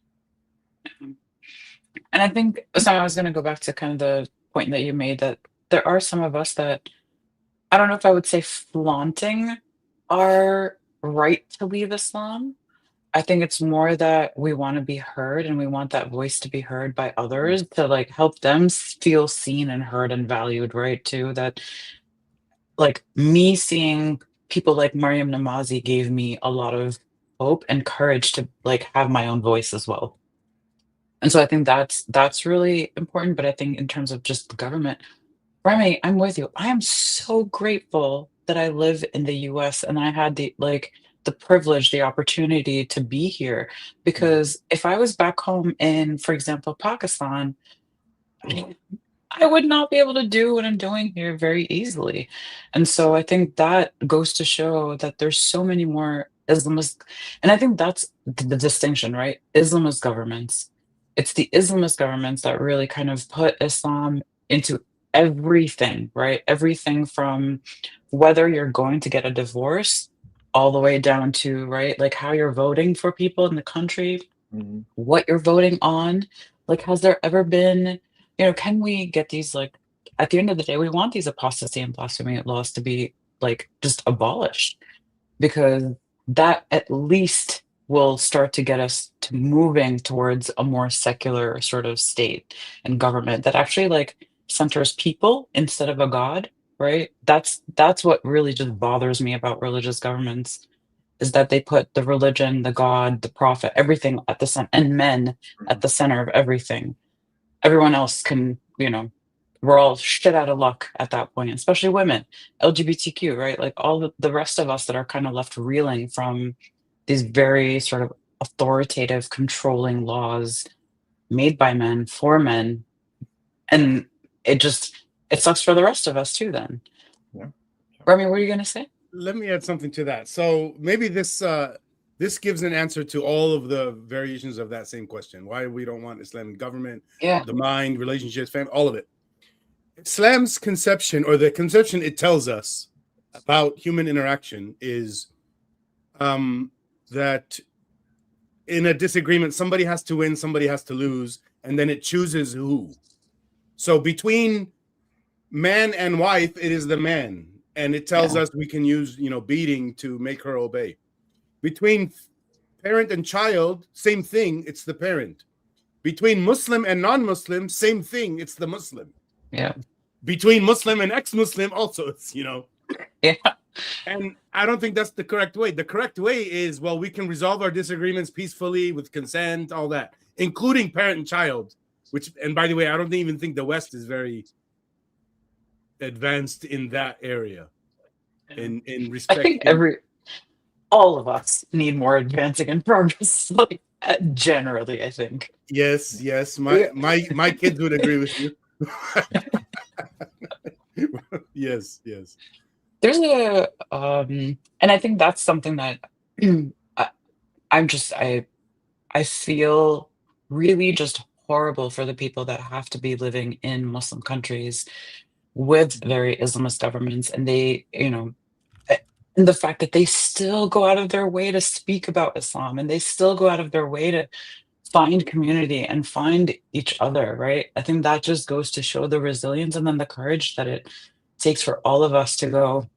S4: And I think, so I was going to go back to kind of the point that you made, that there are some of us that, I don't know if I would say flaunting our right to leave Islam. I think it's more that we want to be heard, and we want that voice to be heard by others, to like help them feel seen and heard and valued, right? Too, that like me seeing people like Mariam Namazi gave me a lot of hope and courage to like have my own voice as well. And so I think that's really important. But I think in terms of just the government, Remy, I'm with you. I am so grateful that I live in the US and I had the privilege, the opportunity to be here. Because if I was back home in, for example, Pakistan, I would not be able to do what I'm doing here very easily. And so I think that goes to show that there's so many more Islamist, and I think that's the distinction, right? Islamist governments. It's the Islamist governments that really kind of put Islam into everything, right? Everything from whether you're going to get a divorce all the way down to, right, like how you're voting for people in the country, what you're voting on. Like, has there ever been, can we get these, like, at the end of the day, we want these apostasy and blasphemy laws to be like just abolished, because that at least will start to get us to moving towards a more secular sort of state and government that actually like centers people instead of a god, right? That's what really just bothers me about religious governments, is that they put the religion, the god, the prophet, everything at the center, and men at the center of everything. Everyone else can, we're all shit out of luck at that point, especially women, LGBTQ, right? Like all the rest of us that are kind of left reeling from these very sort of authoritative, controlling laws made by men for men. And it sucks for the rest of us too then.
S5: Yeah.
S4: Remy, what are you going to say?
S1: Let me add something to that. So maybe this gives an answer to all of the variations of that same question. Why we don't want Islamic government, the mind, relationships, family, all of it. Islam's conception, or the conception it tells us about human interaction, is that in a disagreement, somebody has to win, somebody has to lose, and then it chooses who. So between man and wife, it is the man. And it tells us we can use, beating to make her obey. Between parent and child, same thing, it's the parent. Between Muslim and non-Muslim, same thing, it's the Muslim.
S4: Yeah.
S1: Between Muslim and ex-Muslim, also, it's,
S4: Yeah.
S1: And I don't think that's the correct way. The correct way is, well, we can resolve our disagreements peacefully with consent, all that, including parent and child, which, and by the way, I don't even think the West is very advanced in that area. In respect,
S4: I think all of us need more advancing and progress, like, generally, I think.
S1: Yes, my kids would agree with you. Yes.
S4: There's a and I think that's something that I, I'm just I feel really just horrible for the people that have to be living in Muslim countries with very Islamist governments, and they, eh, and the fact that they still go out of their way to speak about Islam, and they still go out of their way to find community and find each other, right? I think that just goes to show the resilience and then the courage that it takes for all of us to go,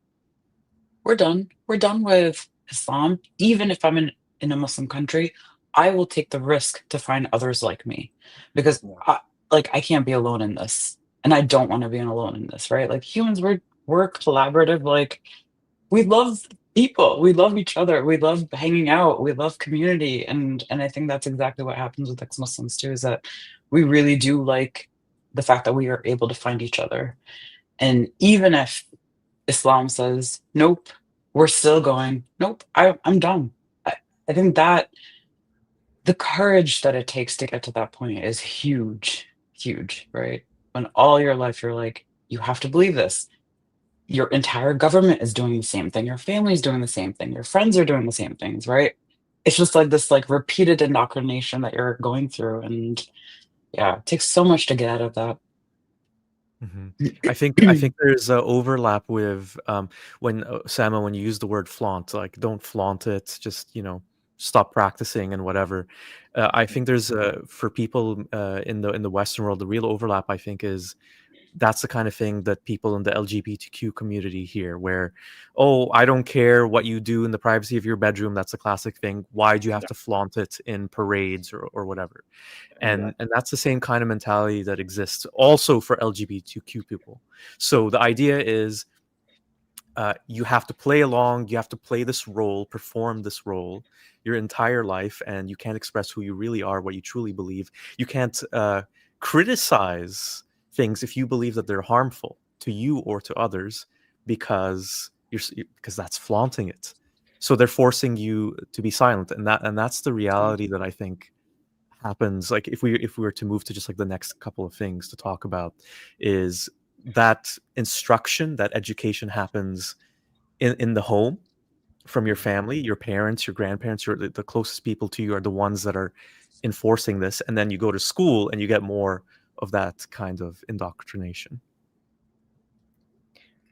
S4: we're done. We're done with Islam. Even if I'm in a Muslim country, I will take the risk to find others like me because
S5: Yeah.
S4: I can't be alone in this. And I don't want to be alone in this, right? Like humans, we're collaborative. Like we love people. We love each other. We love hanging out. We love community. And I think that's exactly what happens with ex-Muslims too, is that we really do like the fact that we are able to find each other. And even if Islam says, nope, we're still going, nope, I'm done. I think that the courage that it takes to get to that point is huge, huge, right? When all your life you're like, you have to believe this. Your entire government is doing the same thing. Your family's doing the same thing. Your friends are doing the same things, right? It's just like this like repeated indoctrination that you're going through. And yeah, it takes so much to get out of that.
S2: I think there's a overlap with when Sama, when you use the word flaunt, like don't flaunt it, just stop practicing and whatever. I think there's for people in the Western world, the real overlap I think is that's the kind of thing that people in the LGBTQ community hear, where, oh, I don't care what you do in the privacy of your bedroom. That's a classic thing. Why do you have to flaunt it in parades or whatever? And that's the same kind of mentality that exists also for LGBTQ people. So the idea is you have to play along, you have to play this role, perform this role your entire life, and you can't express who you really are, what you truly believe. You can't criticize things if you believe that they're harmful to you or to others, because that's flaunting it. So they're forcing you to be silent, and that's the reality that I think happens. Like if we were to move to just like the next couple of things to talk about, is that instruction, that education happens in the home, from your family, your parents, your grandparents, the closest people to you are the ones that are enforcing this, and then you go to school and you get more of that kind of indoctrination.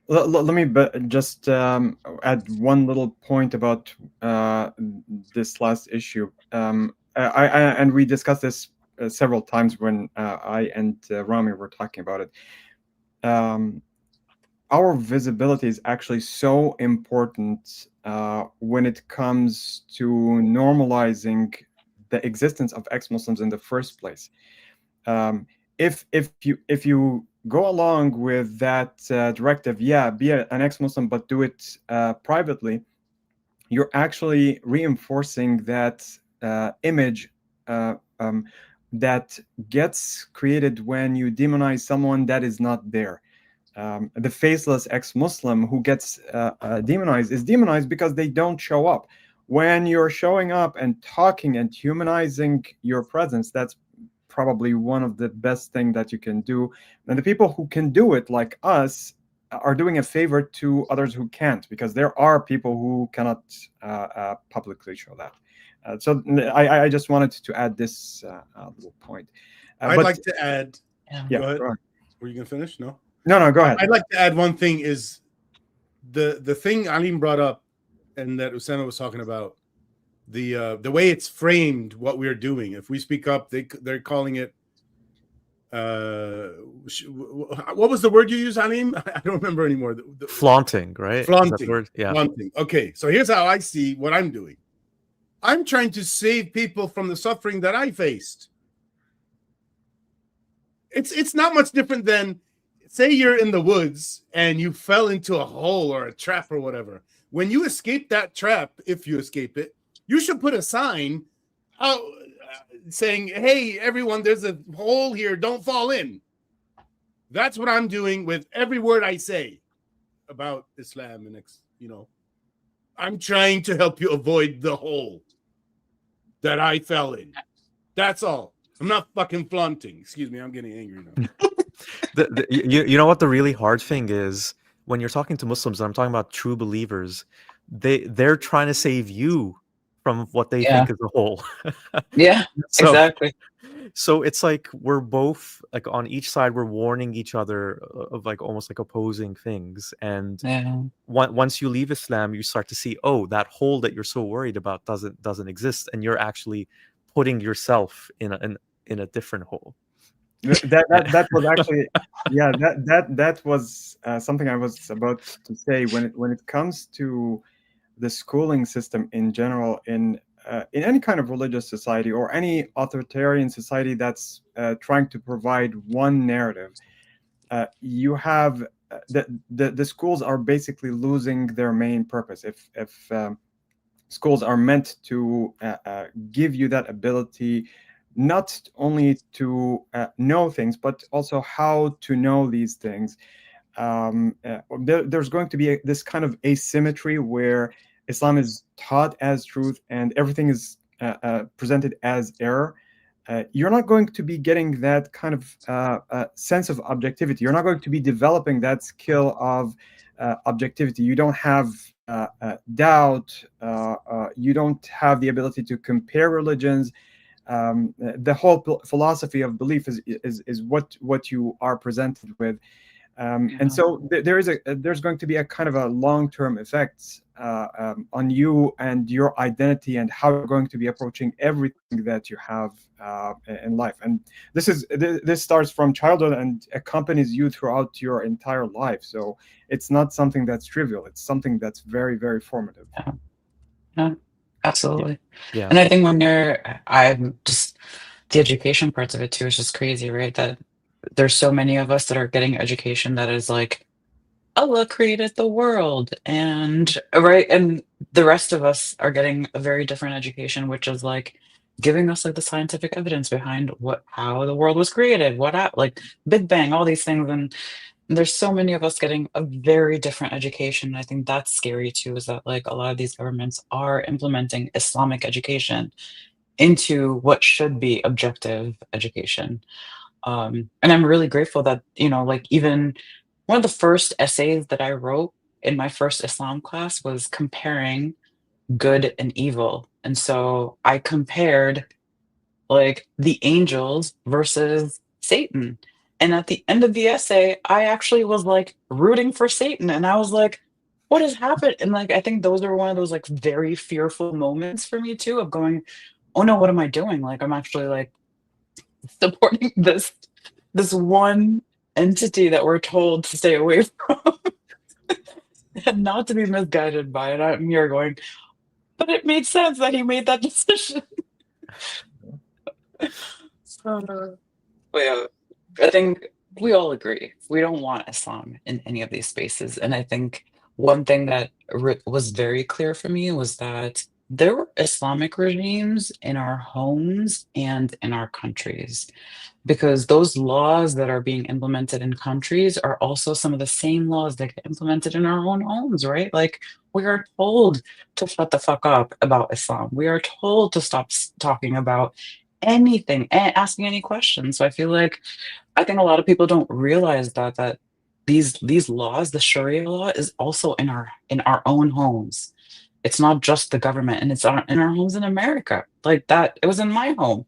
S5: Let me just add one little point about this last issue. And we discussed this several times when I and Rami were talking about it. Our visibility is actually so important when it comes to normalizing the existence of ex-Muslims in the first place. If you go along with that directive, be an ex-Muslim, but do it privately, you're actually reinforcing that image that gets created when you demonize someone that is not there. The faceless ex-Muslim who gets demonized is demonized because they don't show up. When you're showing up and talking and humanizing your presence, that's probably one of the best things that you can do. And the people who can do it, like us, are doing a favor to others who can't, because there are people who cannot publicly show that. So I just wanted to add this little point.
S1: I'd like to add.
S5: Yeah,
S1: go ahead.
S5: go ahead.
S1: Were you going to finish? No,
S5: go ahead.
S1: I'd like to add one thing is the thing Alim brought up and that Usama was talking about, the way it's framed, what we're doing. If we speak up, they're calling it. What was the word you used, Alim? I don't remember anymore.
S2: Flaunting, right?
S1: Flaunting.
S2: Word? Yeah.
S1: Flaunting. Okay, so here's how I see what I'm doing. I'm trying to save people from the suffering that I faced. It's not much different than, say you're in the woods and you fell into a hole or a trap or whatever. When you escape that trap, if you escape it, you should put a sign out saying, hey, everyone, there's a hole here. Don't fall in. That's what I'm doing with every word I say about Islam. And, I'm trying to help you avoid the hole that I fell in. That's all. I'm not fucking flaunting. Excuse me, I'm getting angry now.
S2: You know what the really hard thing is? when you're talking to Muslims, and I'm talking about true believers, they're trying to save you from what they
S4: Yeah.
S2: think is a hole.
S4: Yeah,
S2: So
S4: exactly.
S2: so it's like we're both like on each side, we're warning each other of like almost like opposing things. And
S4: Yeah.
S2: once you leave Islam, you start to see, oh, that hole that you're so worried about doesn't exist, and you're actually putting yourself in a different hole.
S5: That was actually, yeah, that was something I was about to say. When it comes to the schooling system in general, in any kind of religious society or any authoritarian society that's trying to provide one narrative, you have the schools are basically losing their main purpose. If schools are meant to give you that ability not only to know things, but also how to know these things. There's going to be this kind of asymmetry where Islam is taught as truth and everything is presented as error. You're not going to be getting that kind of sense of objectivity. You're not going to be developing that skill of objectivity. You don't have doubt. You don't have the ability to compare religions. The whole philosophy of belief is what you are presented with. And so there's going to be a kind of a long-term effect on you and your identity and how you're going to be approaching everything that you have in life. And this starts from childhood and accompanies you throughout your entire life. So it's not something that's trivial. It's something that's very, very formative.
S4: Yeah, absolutely.
S2: Yeah.
S4: And I think I'm just, the education parts of it too is just crazy, right? That there's so many of us that are getting education that is like, Allah created the world, and right, and the rest of us are getting a very different education, which is like giving us like the scientific evidence behind how the world was created, like Big Bang, all these things. And there's so many of us getting a very different education. I think that's scary too, is that like a lot of these governments are implementing Islamic education into what should be objective education. And I'm really grateful that, like even one of the first essays that I wrote in my first Islam class was comparing good and evil. And so I compared like the angels versus Satan. And at the end of the essay, I actually was like rooting for Satan. And I was like, what has happened? And like, I think those are one of those like very fearful moments for me too, of going, oh no, what am I doing? Like, I'm actually like supporting this one entity that we're told to stay away from and not to be misguided by it. I'm here going, but it made sense that he made that decision. But yeah, I think we all agree we don't want Islam in any of these spaces. And I think one thing that was very clear for me was that there were Islamic regimes in our homes and in our countries, because those laws that are being implemented in countries are also some of the same laws that get implemented in our own homes, right? Like we are told to shut the fuck up about Islam. We are told to stop talking about anything and asking any questions. So I think a lot of people don't realize that these laws, the Sharia law, is also in our own homes. It's not just the government, and it's in our homes in America. Like that, it was in my home.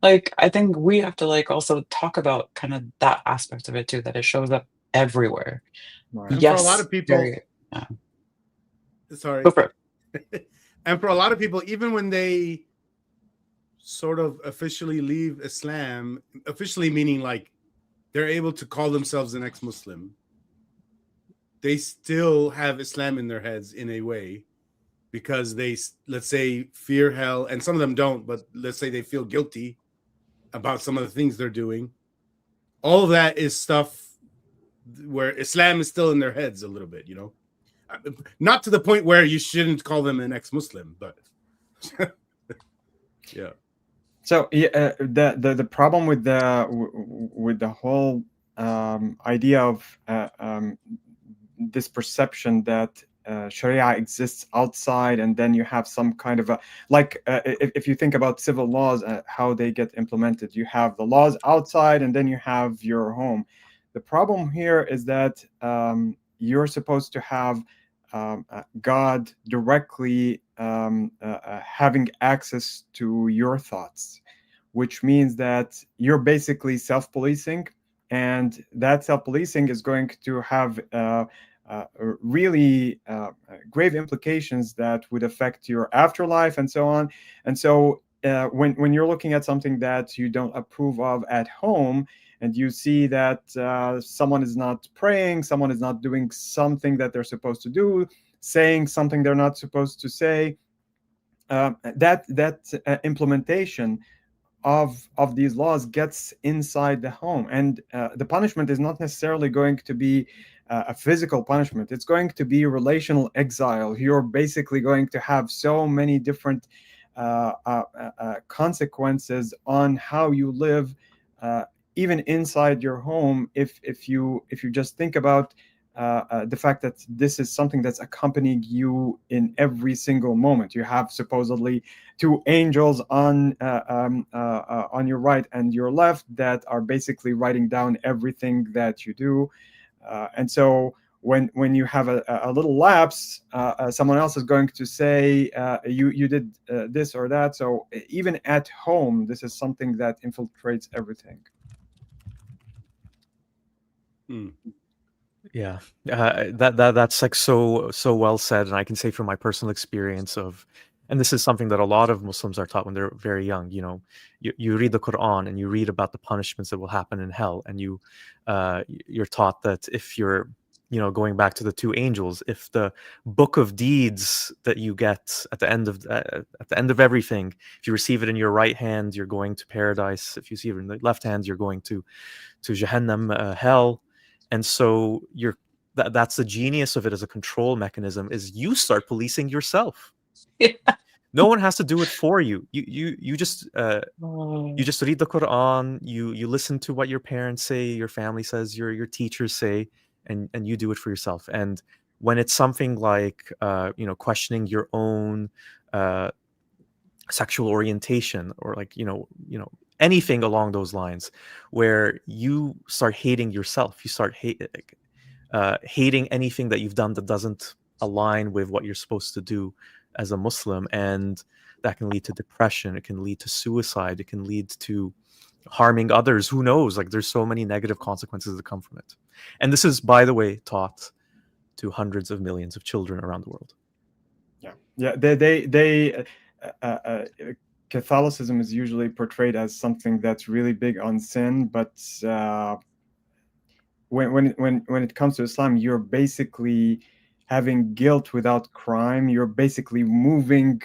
S4: Like, I think we have to like also talk about kind of that aspect of it too, that it shows up everywhere.
S5: Right.
S1: And
S4: Yes,
S1: for a lot of people, sorry.
S4: Go for it.
S1: And for a lot of people, even when they sort of officially leave Islam, officially meaning like they're able to call themselves an ex-Muslim, they still have Islam in their heads in a way, because they, let's say, fear hell, and some of them don't, but let's say they feel guilty about some of the things they're doing. All of that is stuff where Islam is still in their heads a little bit, not to the point where you shouldn't call them an ex-Muslim, but yeah.
S5: So the problem with the whole idea of this perception that Sharia exists outside, and then you have some kind of if you think about civil laws, how they get implemented, you have the laws outside, and then you have your home. The problem here is that you're supposed to have God directly having access to your thoughts, which means that you're basically self-policing, and that self-policing is going to have really grave implications that would affect your afterlife and so on. And so when you're looking at something that you don't approve of at home, and you see that someone is not praying, someone is not doing something that they're supposed to do, saying something they're not supposed to say, that implementation of these laws gets inside the home, and the punishment is not necessarily going to be a physical punishment. It's going to be relational exile. You're basically going to have so many different consequences on how you live, even inside your home. If you just think about the fact that this is something that's accompanying you in every single moment. You have supposedly two angels on your right and your left that are basically writing down everything that you do, and so when you have a little lapse, someone else is going to say you did this or that. So even at home, this is something that infiltrates everything.
S2: Yeah, that's like so well said, and I can say from my personal experience of, and this is something that a lot of Muslims are taught when they're very young. You know, you read the Quran and you read about the punishments that will happen in hell, and you're taught that if you're, you know, going back to the two angels, if the book of deeds that you get at the end of everything, if you receive it in your right hand, you're going to paradise. If you receive it in the left hand, you're going to Jahannam, hell. And so that's the genius of it as a control mechanism, is you start policing yourself.
S4: Yeah.
S2: No one has to do it for you. You just read the Quran, you listen to what your parents say, your family says, your teachers say, and you do it for yourself. And when it's something like questioning your own sexual orientation, or like anything along those lines, where you start hating yourself, you start hating anything that you've done that doesn't align with what you're supposed to do as a Muslim, and that can lead to depression, it can lead to suicide, it can lead to harming others. Who knows? Like, there's so many negative consequences that come from it. And this is, by the way, taught to hundreds of millions of children around the world.
S5: Yeah. They Catholicism is usually portrayed as something that's really big on sin, but when it comes to Islam, you're basically having guilt without crime. You're basically moving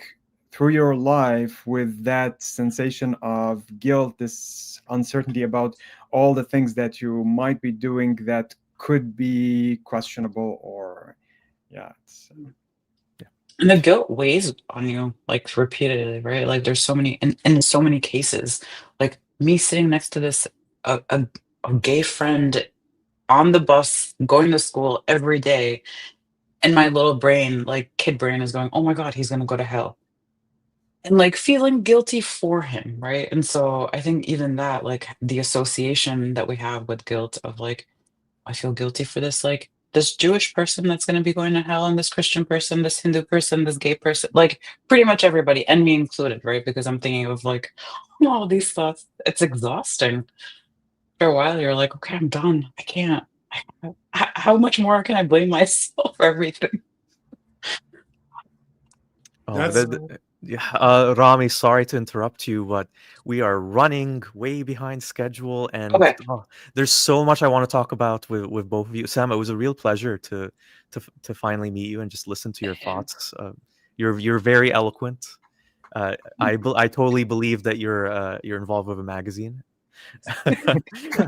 S5: through your life with that sensation of guilt, this uncertainty about all the things that you might be doing that could be questionable, or
S4: And the guilt weighs on you, like, repeatedly, right? Like, there's so many, in so many cases, like me sitting next to this a gay friend on the bus going to school every day, and my little brain, like kid brain, is going, "Oh my God, he's gonna go to hell," and like feeling guilty for him, right? And so I think even that, like the association that we have with guilt of like, I feel guilty for this, like this Jewish person that's going to be going to hell, and this Christian person, this Hindu person, this gay person, like pretty much everybody, and me included, right? Because I'm thinking of like all these thoughts. It's exhausting. For a while, you're like, okay, I'm done. I can't. How much more can I blame myself for everything?
S2: Rami, sorry to interrupt you, but we are running way behind schedule, and
S4: Okay.
S2: there's so much I want to talk about with both of you. Sam, it was a real pleasure to finally meet you and just listen to your thoughts. You're very eloquent. I totally believe that you're involved with a magazine.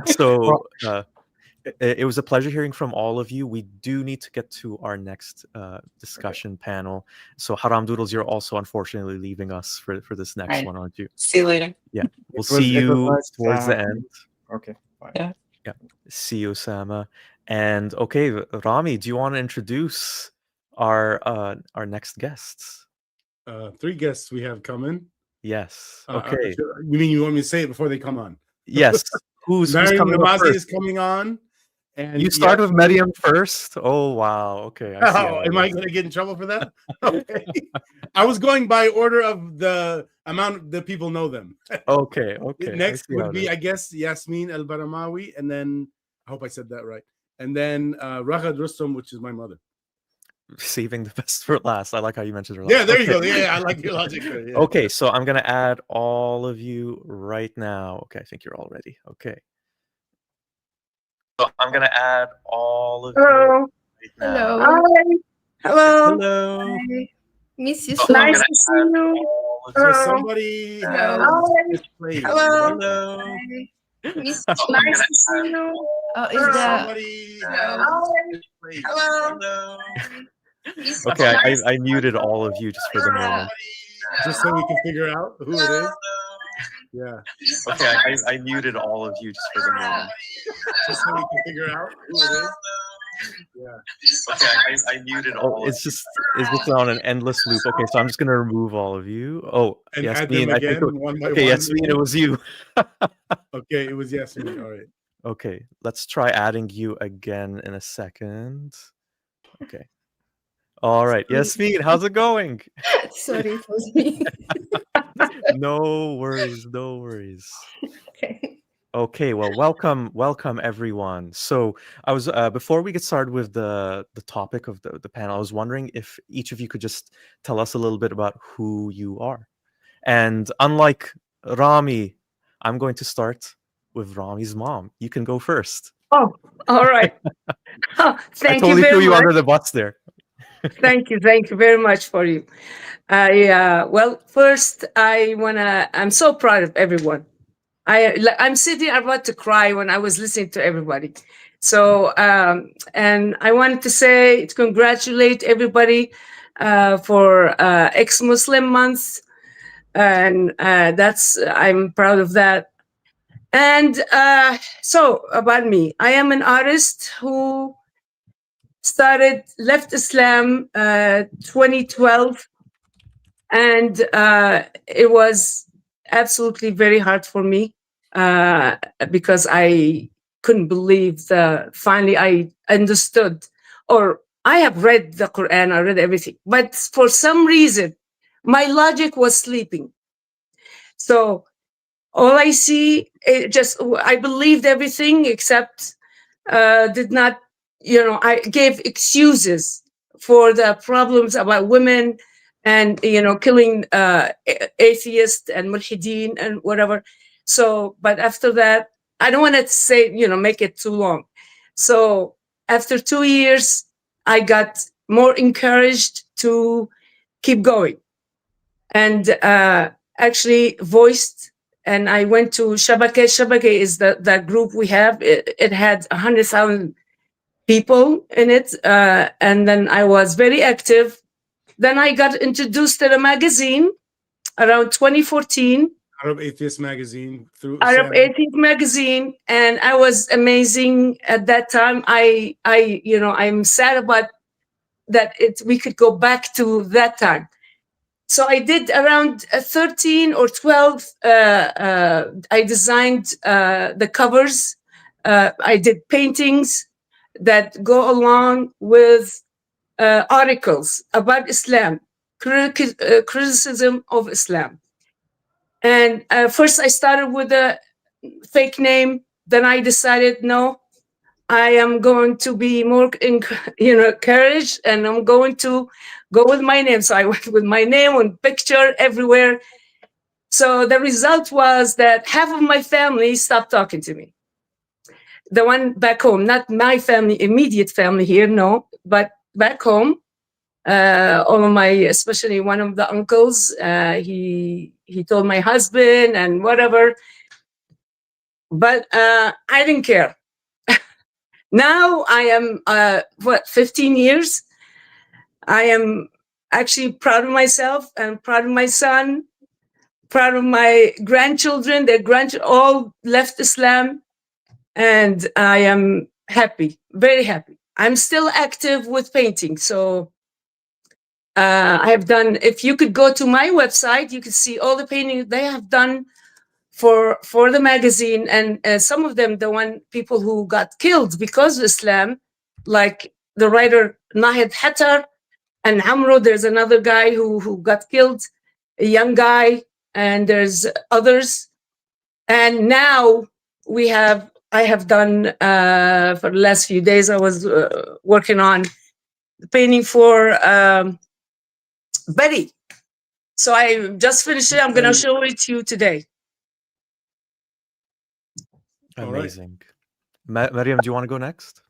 S2: So it was a pleasure hearing from all of you. We do need to get to our next discussion panel. So Haram Doodles, you're also unfortunately leaving us for this next one, aren't you?
S4: See you later.
S2: Yeah, we'll see you
S5: nice
S2: towards the end.
S5: Okay, bye.
S4: Yeah.
S2: See you, Sama. And okay, Rami, do you want to introduce our next guests?
S1: 3 guests we have coming.
S2: Yes. Okay.
S1: You mean you want me to say it before they come on?
S2: Yes. Who's
S1: Mariam
S2: coming up
S1: Namazi
S2: first?
S1: is coming on, And
S2: You start with
S1: Yasmin-
S2: Medium first? Oh, wow. Okay. I see how
S1: Oh,
S2: it
S1: am I
S2: is.
S1: going to get in trouble for that? Okay. I was going by order of the amount that people know them.
S2: Okay. Okay. I
S1: Next
S2: see how
S1: would
S2: it
S1: be,
S2: is.
S1: I guess, Yasmin Al Baramawi, and then I hope I said that right. And then Raghad Rustam, which is my mother.
S2: Saving the best for last. I like how you mentioned her last.
S1: Yeah, there you
S2: Okay.
S1: go. Yeah, I like your logic there. Yeah.
S2: Okay, so I'm gonna add all of you right now. Okay, I think you're all ready. Okay. So I'm gonna add all of you
S6: Hello.
S2: right now.
S6: Hi. Hello.
S2: Hello.
S6: Miss you
S2: So
S6: so
S2: I'm
S6: nice
S2: gonna
S6: to see
S2: add
S6: you.
S2: all of
S1: So
S2: you.
S6: Hello.
S1: somebody has
S6: Hi.
S1: displayed.
S6: Hello.
S2: Hello.
S6: Miss
S2: So I'm
S6: nice
S2: gonna
S6: to see
S2: add
S6: you.
S2: all
S6: Is
S1: So
S6: that
S1: somebody has
S6: Hi.
S1: displayed.
S6: Hello.
S2: Hello.
S6: Miss
S2: Okay,
S6: nice
S2: I muted all of you just for the moment.
S1: Just so we can figure out who it is. Yeah.
S2: Okay, I muted all of you just for the moment.
S1: Just so we can figure out who it is. Yeah.
S2: Okay, I muted all. It's just on an endless loop. Okay, so I'm just gonna remove all of you. Oh,
S1: And add them
S2: Yasmin, I think.
S1: again one by
S2: Okay,
S1: one.
S2: Yasmin, it was you.
S1: Okay, it was Yasmin. All right.
S2: Okay, let's try adding you again in a second. Okay. All right, Yasmin, how's it going?
S6: Sorry, it was me.
S2: No worries, no worries.
S6: Okay.
S2: Okay, well, welcome everyone. So I was before we get started with the topic of the panel, I was wondering if each of you could just tell us a little bit about who you are. And unlike Rami, I'm going to start with Rami's mom. You can go first.
S6: Oh, all right. Oh,
S2: I
S6: thank
S2: totally
S6: you
S2: threw
S6: very
S2: you
S6: much.
S2: under the bus there.
S6: Thank you very much for you. Well, first I'm so proud of everyone. I'm sitting about to cry when I was listening to everybody. So and I wanted to say congratulate everybody for ex-Muslim month, and I'm proud of that. And so about me, I am an artist who left Islam 2012, and it was absolutely very hard for me because I couldn't believe finally I understood, or I have read the Quran, I read everything, but for some reason my logic was sleeping. So all I see, I believed everything except did not, I gave excuses for the problems about women and, killing atheists and mulhideen and whatever. So, but after that, I don't want to say, make it too long. So after 2 years, I got more encouraged to keep going, and actually voiced. And I went to Shabake. Shabake is the group we have. It had 100,000 people in it. And then I was very active. Then I got introduced to the magazine around 2014.
S1: Arab Atheist Magazine through
S6: Arab
S1: Usama.
S6: Atheist Magazine, and I was amazing at that time. I'm sad about that. We could go back to that time. So I did around 13 or 12. I designed the covers. I did paintings that go along with articles about Islam, criticism of Islam. And first I started with a fake name. Then I decided, no, I am going to be more, encouraged, and I'm going to go with my name. So I went with my name and picture everywhere. So the result was that half of my family stopped talking to me. The one back home, not my family, immediate family here, no, but back home, all of my, especially one of the uncles, he told my husband and whatever. But I didn't care. Now I am 15 years. I am actually proud of myself and proud of my son, proud of my grandchildren. Their grandchildren all left Islam, and I am happy, very happy. I'm still active with painting. So I have done, if you could go to my website, you could see all the paintings they have done for the magazine, and some of them, the people who got killed because of Islam, like the writer Nahid Hattar and Amro. There's another guy who got killed, a young guy, and there's others. And now I have done for the last few days, I was working on the painting for Betty. So I just finished it. I'm going to show it to you today.
S1: All right.
S2: Amazing. Mariam, do you want to go next?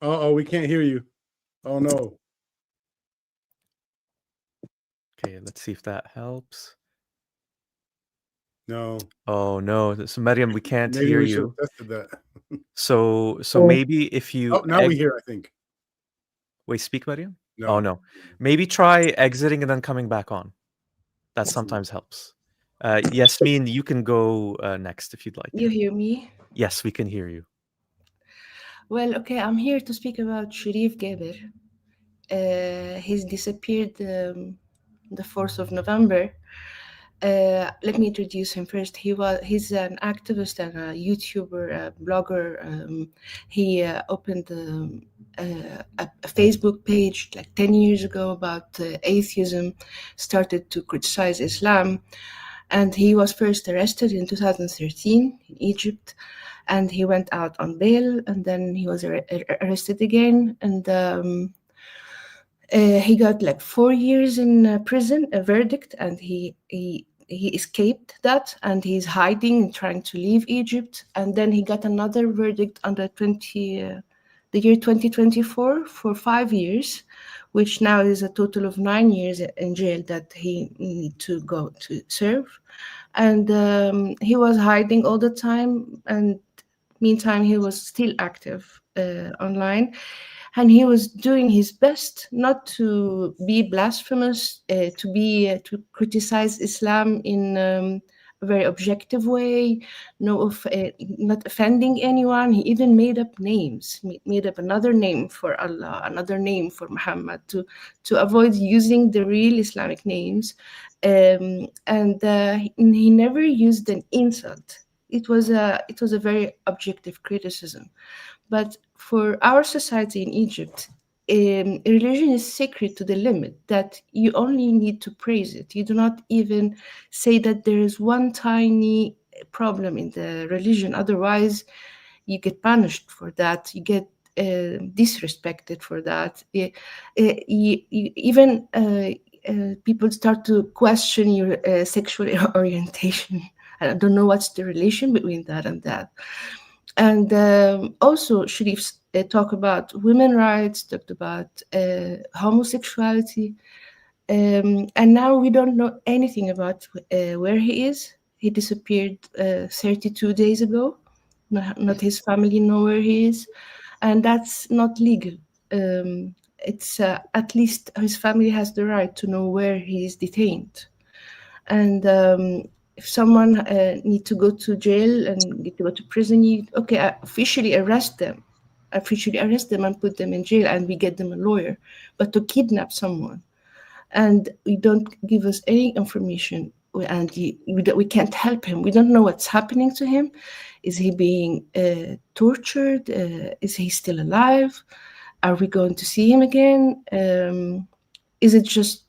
S1: Oh, we can't hear you. Oh, no.
S2: Okay, let's see if that helps.
S1: No.
S2: Oh no, so Mariam, we can't
S1: Maybe
S2: hear
S1: we should
S2: you.
S1: have tested that.
S2: So
S6: Oh.
S2: maybe if you
S1: Oh, now we hear, I think.
S2: wait, speak, Mariam?
S1: No.
S2: Oh no. Maybe try exiting and then coming back on. That sometimes helps. Yasmin, you can go next if you'd like.
S7: You hear me?
S2: Yes, we can hear you.
S7: Well, okay, I'm here to speak about Sherif Gaber. He's disappeared the 4th of November. Let me introduce him first. He's an activist and a YouTuber, a blogger. He opened a Facebook page like 10 years ago about atheism, started to criticize Islam, and he was first arrested in 2013 in Egypt, and he went out on bail, and then he was arrested again, and he got like 4 years in prison, a verdict, and he escaped that, and he's hiding and trying to leave Egypt. And then he got another verdict on the year 2024 for 5 years, which now is a total of 9 years in jail that he need to go to serve. And he was hiding all the time, and meantime he was still active online. And he was doing his best not to be blasphemous, to criticize Islam in a very objective way, not offending anyone. He even made up names, made up another name for Allah, another name for Muhammad, to avoid using the real Islamic names. And he never used an insult. It was a very objective criticism. But for our society in Egypt, religion is sacred to the limit that you only need to praise it. You do not even say that there is one tiny problem in the religion. Otherwise, you get punished for that. You get disrespected for that. Even people start to question your sexual orientation. I don't know what's the relation between that and that. And also, Sherif talked about women's rights, talked about homosexuality. And now we don't know anything about where he is. He disappeared 32 days ago. Not his family know where he is. And that's not legal. It's at least his family has the right to know where he is detained. And if someone need to go to jail and need to go to prison, officially arrest them and put them in jail, and we get them a lawyer. But to kidnap someone and you don't give us any information, and we can't help him. We don't know what's happening to him. Is he being tortured? Is he still alive? Are we going to see him again? Is it just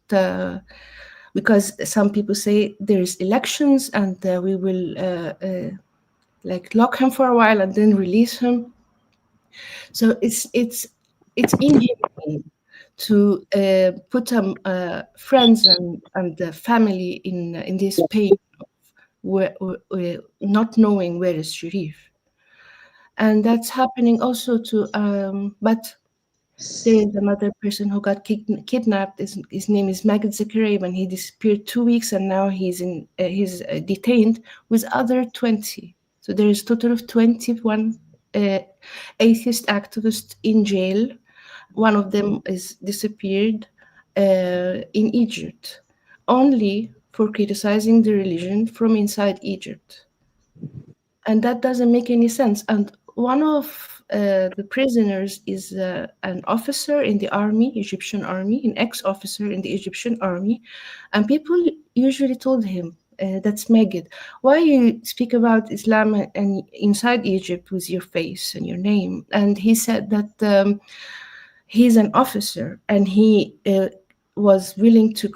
S7: because some people say there's elections and we will lock him for a while and then release him? So it's inhumane to put friends and the family in this pain of not knowing where is Sherif. And that's happening also to but there is another person who got kidnapped. His name is Magid Zakaria, and he disappeared 2 weeks, and now he's detained with other 20. So there is a total of 21 atheist activists in jail. One of them is disappeared in Egypt, only for criticizing the religion from inside Egypt. And that doesn't make any sense. And one of the prisoners is an officer in the army, Egyptian army, an ex-officer in the Egyptian army. And people usually told him, that's Magid, why you speak about Islam and inside Egypt with your face and your name? And he said that he's an officer and he was willing to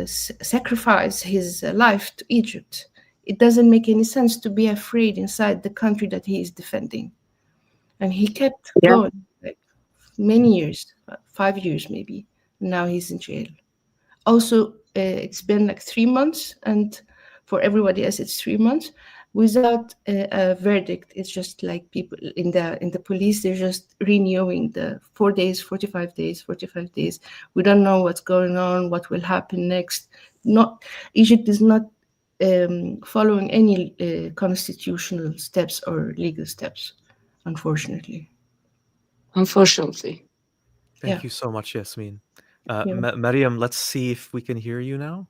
S7: sacrifice his life to Egypt. It doesn't make any sense to be afraid inside the country that he is defending. And he kept
S6: Yeah.
S7: going like many years, 5 years maybe. Now he's in jail. Also, it's been like 3 months, and for everybody else, it's 3 months without a verdict. It's just like people in the police, they're just renewing the 4 days, 45 days, 45 days. We don't know what's going on, what will happen next. Egypt is not following any constitutional steps or legal steps, unfortunately.
S6: Unfortunately.
S2: Thank
S7: Yeah.
S2: you so much, Yasmin.
S7: Yeah.
S2: Mariam, let's see if we can hear you now.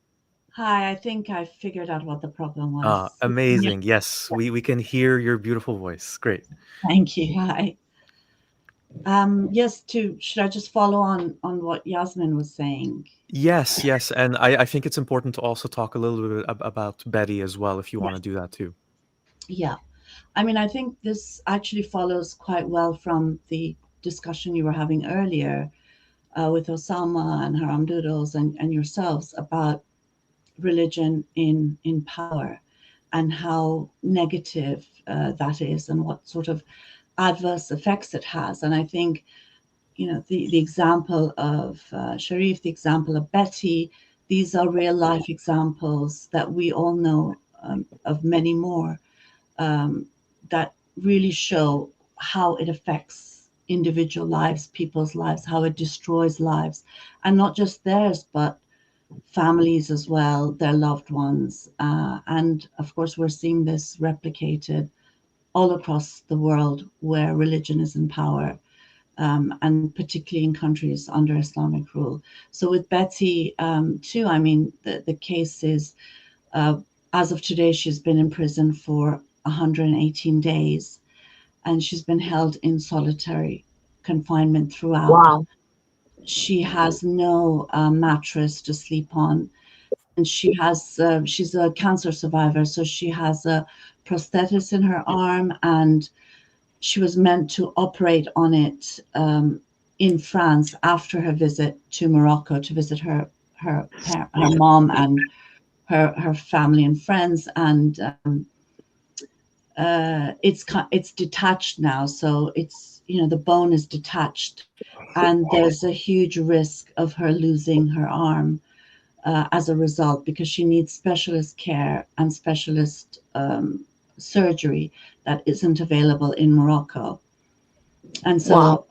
S8: Hi, I think I figured out what the problem was.
S2: Amazing. Yes, we can hear your beautiful voice. Great.
S8: Thank you. Hi. Yes, should I just follow on what Yasmin was saying?
S2: Yes, yes. And I think it's important to also talk a little bit about Betty as well, if you want to do that too.
S8: Yeah. I mean, I think this actually follows quite well from the discussion you were having earlier with Osama and Haram Doodles and yourselves about religion in power and how negative that is and what sort of adverse effects it has. And I think, you know, the example of Sherif, the example of Betty, these are real life examples that we all know of many more that really show how it affects individual lives, people's lives, how it destroys lives, and not just theirs, but families as well, their loved ones. And of course, we're seeing this replicated all across the world where religion is in power, and particularly in countries under Islamic rule. So with Betty, too, I mean, the case is, as of today, she's been in prison for 118 days, and she's been held in solitary confinement throughout.
S6: Wow.
S8: She has no mattress to sleep on, and she's a cancer survivor, so she has a prosthesis in her arm, and she was meant to operate on it in France after her visit to Morocco to visit her mom and her family and friends, and it's detached now, so it's, you know, the bone is detached, and there's a huge risk of her losing her arm as a result, because she needs specialist care and specialist surgery that isn't available in Morocco. And so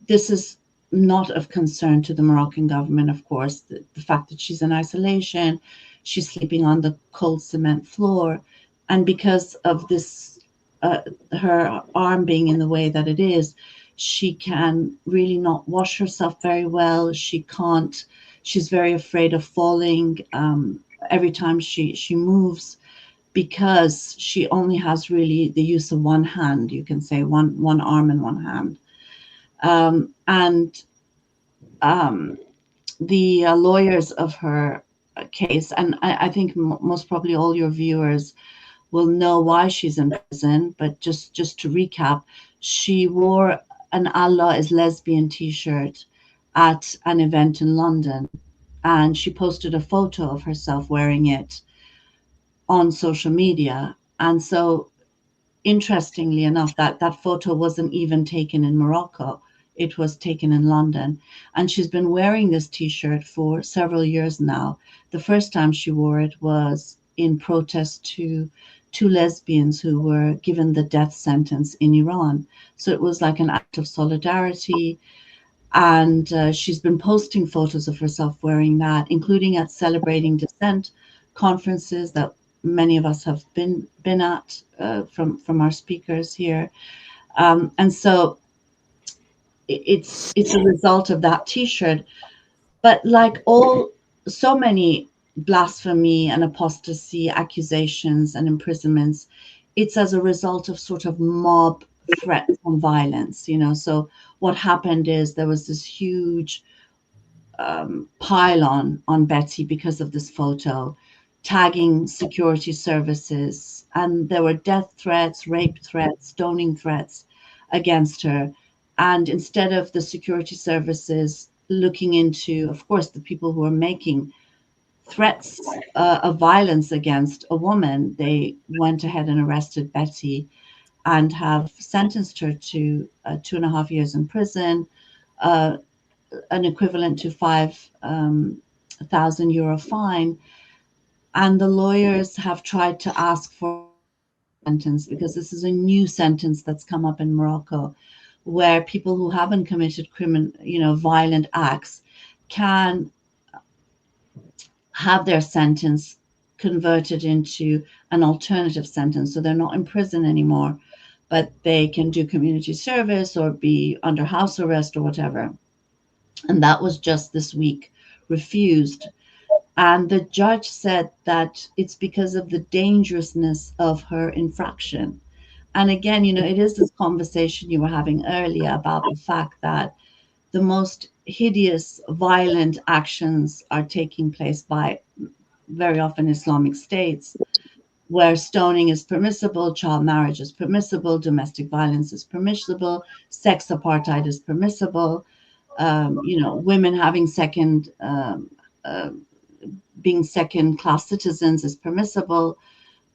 S8: this is not of concern to the Moroccan government, of course, the fact that she's in isolation, she's sleeping on the cold cement floor. And because of this, her arm being in the way that it is, she can really not wash herself very well. She's very afraid of falling every time she moves, because she only has really the use of one hand, you can say one arm and one hand. The lawyers of her case, and I think most probably all your viewers will know why she's in prison, but just to recap, she wore an Allah is lesbian t-shirt at an event in London, and she posted a photo of herself wearing it on social media. And so interestingly enough, that photo wasn't even taken in Morocco, it was taken in London. And she's been wearing this t-shirt for several years now. The first time she wore it was in protest to two lesbians who were given the death sentence in Iran. So it was like an act of solidarity. And she's been posting photos of herself wearing that, including at Celebrating Dissent conferences that many of us have been at from our speakers here. And so it's a result of that t-shirt. But like so many blasphemy and apostasy accusations and imprisonments, it's as a result of sort of mob threats and violence, you know. So what happened is there was this huge pile on Betsy because of this photo, tagging security services, and there were death threats, rape threats, stoning threats against her. And instead of the security services looking into, of course, the people who are making threats of violence against a woman, they went ahead and arrested Betsy and have sentenced her to 2.5 years in prison, an equivalent to 5,000 euro fine. And the lawyers have tried to ask for a sentence, because this is a new sentence that's come up in Morocco, where people who haven't committed violent acts can have their sentence converted into an alternative sentence. So they're not in prison anymore, but they can do community service or be under house arrest or whatever. And that was just this week refused. And the judge said that it's because of the dangerousness of her infraction. And again, it is this conversation you were having earlier about the fact that the most hideous, violent actions are taking place by very often Islamic states, where stoning is permissible, child marriage is permissible, domestic violence is permissible, sex apartheid is permissible, women having being second-class citizens is permissible,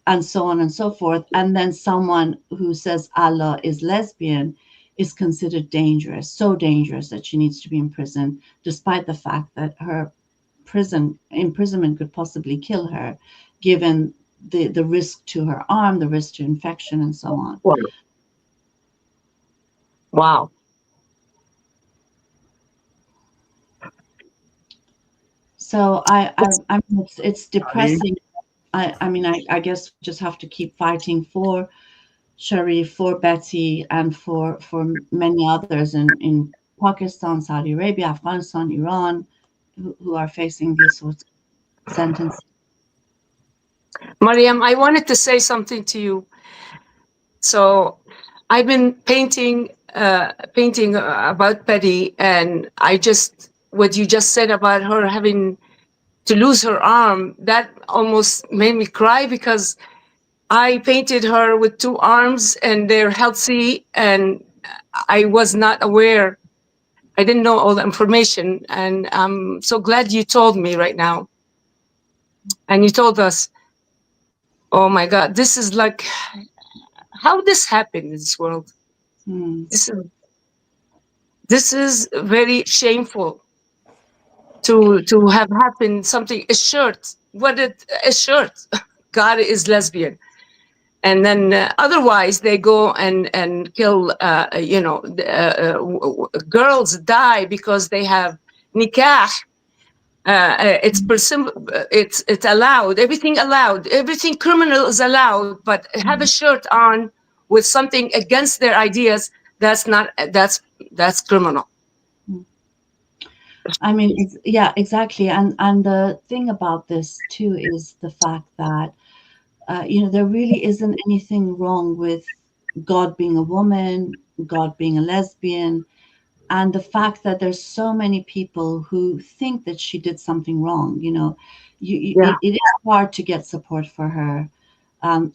S8: and so on and so forth. And then someone who says Allah is lesbian is considered dangerous, so dangerous that she needs to be in prison, despite the fact that her imprisonment could possibly kill her, given the risk to her arm, the risk to infection, and so on.
S6: Wow.
S8: So it's depressing. I guess we just have to keep fighting for Sherif, for Betsy, and for many others in Pakistan, Saudi Arabia, Afghanistan, Iran, who are facing these sorts of sentences.
S6: Mariam, I wanted to say something to you. So I've been painting about Betty, and what you just said about her having to lose her arm, that almost made me cry, because I painted her with 2 arms and they're healthy, and I was not aware. I didn't know all the information, and I'm so glad you told me right now. And you told us, oh my God, this is like, how this happened in this world. This is very shameful to have happened something. A shirt, a shirt. God is lesbian. And then otherwise they go and kill, girls die because they have nikah. It's allowed. Everything criminal is allowed, but have a shirt on with something against their ideas, that's criminal.
S8: I mean, yeah, exactly. And the thing about this too is the fact that there really isn't anything wrong with God being a woman, God being a lesbian, and the fact that there's so many people who think that she did something wrong. It is hard to get support for her,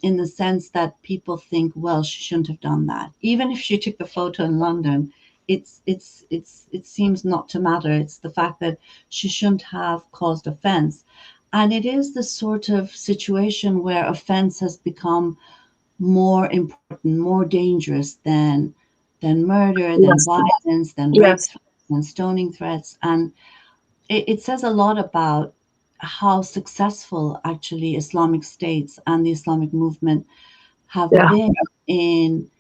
S8: in the sense that people think, well, she shouldn't have done that. Even if she took the photo in London, it seems not to matter. It's the fact that she shouldn't have caused offense. And it is the sort of situation where offense has become more important, more dangerous than murder, than violence, than rape threats, than stoning threats. And it says a lot about how successful actually Islamic states and the Islamic movement have been in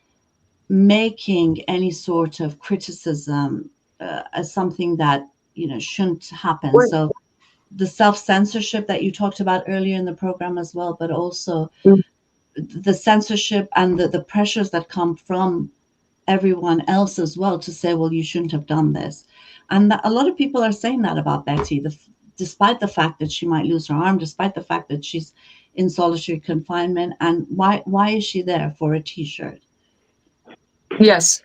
S8: making any sort of criticism as something that shouldn't happen. So the self-censorship that you talked about earlier in the program as well, but also the censorship and the pressures that come from everyone else as well to say, well, you shouldn't have done this. And a lot of people are saying that about Betty, despite the fact that she might lose her arm, despite the fact that she's in solitary confinement. And why is she there for a T-shirt?
S6: Yes.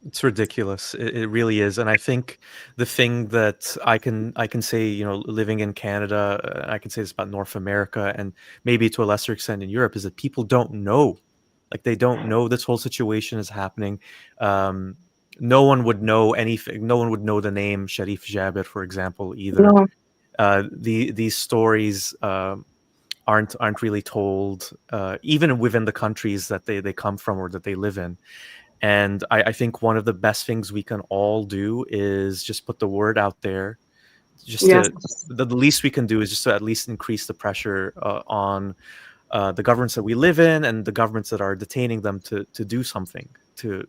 S2: It's ridiculous. It really is. And I think the thing that I can say, you know, living in Canada, I can say this about North America and maybe to a lesser extent in Europe, is that people don't know. Like they don't know this whole situation is happening. No one would know anything. No one would know the name Sherif Gaber, for example, either.
S6: No.
S2: These stories aren't really told, even within the countries that they come from or that they live in. And I think one of the best things we can all do is just put the word out there. Just
S6: Yes.
S2: the least we can do is just to at least increase the pressure on the governments that we live in and the governments that are detaining them to do something, to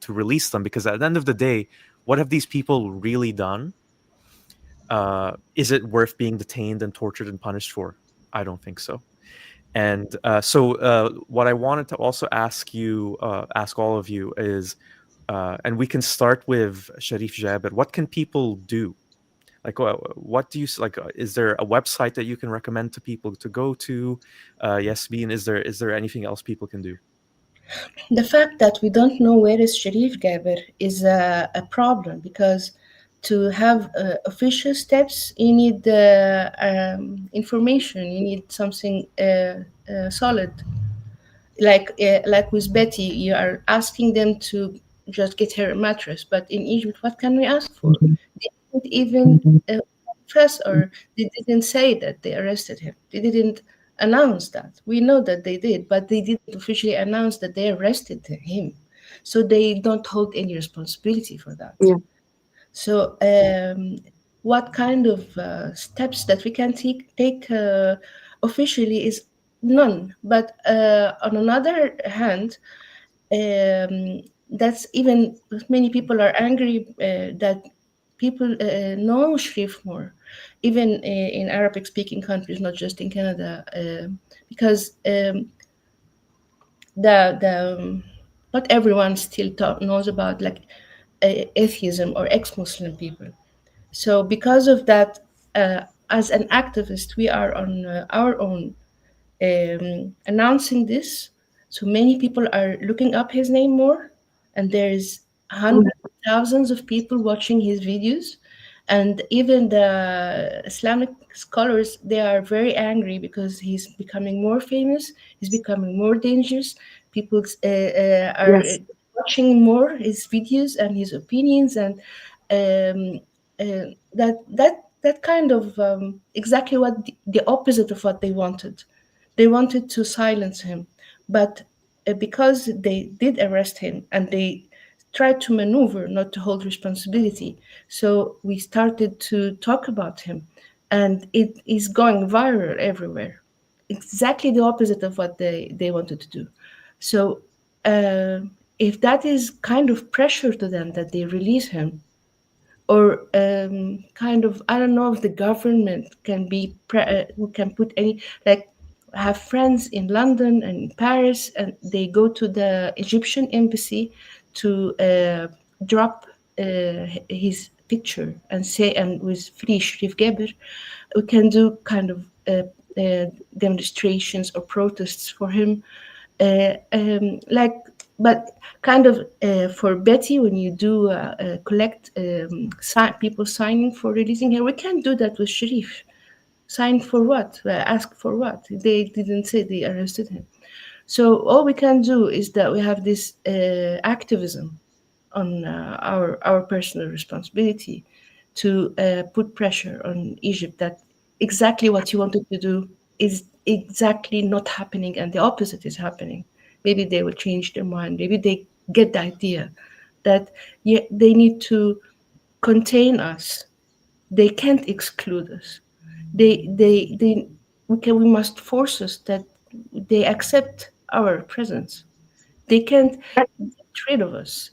S2: release them. Because at the end of the day, what have these people really done? Is it worth being detained and tortured and punished for? I don't think so. And so what I wanted to also ask you, ask all of you is, and we can start with Sherif Gaber, what can people do? Like, what do you, like, is there a website that you can recommend to people to go to? Yasmin, is there anything else people can do?
S7: The fact that we don't know where is Sherif Gaber is a problem, because to have official steps, you need information, you need something solid. Like with Betty, you are asking them to just get her a mattress, but in Egypt, what can we ask for? They didn't even press, or they didn't say that they arrested him. They didn't announce that. We know that they did, but they didn't officially announce that they arrested him. So they don't hold any responsibility for that.
S6: Yeah.
S7: So what kind of steps that we can take officially is none. But on another hand, that's even many people are angry that people know Sherif more, even in Arabic speaking countries, not just in Canada, because not everyone still knows about like atheism or ex-Muslim people. So because of that, as an activist, we are on our own announcing this. So many people are looking up his name more, and there's hundreds of thousands of people watching his videos. And even the Islamic scholars, they are very angry because he's becoming more famous, he's becoming more dangerous. People are
S6: Yes.
S7: watching more his videos and his opinions, and that kind of exactly what the opposite of what they wanted. They wanted to silence him, but because they did arrest him and they tried to maneuver not to hold responsibility, so we started to talk about him, and it is going viral everywhere. Exactly the opposite of what they wanted to do. So if that is kind of pressure to them that they release him, or kind of, I don't know if the government can be can put any, like, have friends in London and in Paris, and they go to the Egyptian embassy to drop his picture and say, and with free Sherif Gaber, we can do kind of demonstrations or protests for him, like, but kind of for Betty, when you do collect people signing for releasing her, we can't do that with Sherif. Sign for what? Ask for what? They didn't say they arrested him. So all we can do is that we have this activism on our personal responsibility to put pressure on Egypt that exactly what you wanted to do is exactly not happening, and the opposite is happening. Maybe they will change their mind. Maybe they get the idea that they need to contain us. They can't exclude us. We must force us that they accept our presence. They can't get rid of us.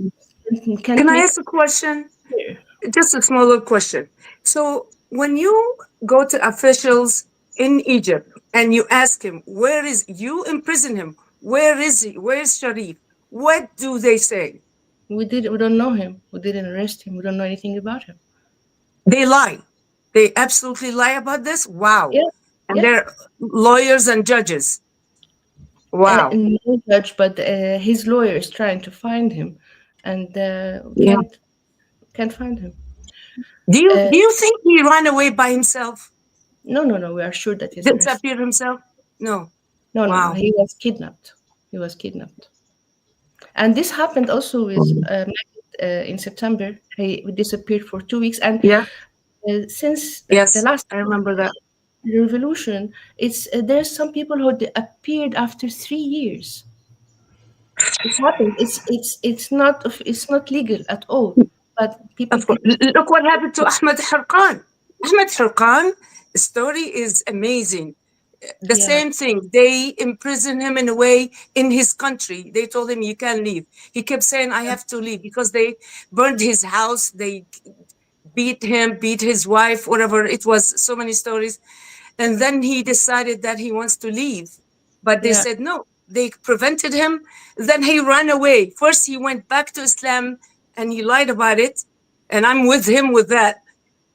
S7: Can't
S6: Can I
S7: make
S6: ask a question?
S7: clear.
S6: Just a small little question. So when you go to officials in Egypt and you ask him, where is, you imprison him, where is he? Where's Sharif? What do they say?
S7: We don't know him. We didn't arrest him. We don't know anything about him.
S6: They lie. They absolutely lie about this. Wow.
S7: Yeah,
S6: And
S7: yeah.
S6: they're lawyers and judges. Wow.
S7: And no judge, but his lawyer is trying to find him. and
S6: Yeah.
S7: can't find him.
S6: Do you think he ran away by himself?
S7: No, we are sure that he's arrested.
S6: Disappeared himself? No.
S7: No,
S6: Wow.
S7: he was kidnapped. And this happened also with in September. He disappeared for 2 weeks, and
S6: Yeah.
S7: Since
S6: Yes,
S7: the last
S6: I remember that.
S7: revolution, there's some people who appeared after 3 years. It's happened. It's not legal at all. But people
S6: Of course. Look what happened to Ahmed Harqan. Ahmed Harqan, the story is amazing. The
S7: Yeah.
S6: same thing. They imprisoned him in a way in his country. They told him, you can't leave. He kept saying, I have to leave, because they burned his house. They beat him, beat his wife, whatever. It was so many stories. And then he decided that he wants to leave. But they
S7: Yeah.
S6: said no. They prevented him. Then he ran away. First, he went back to Islam and he lied about it. And I'm with him with that.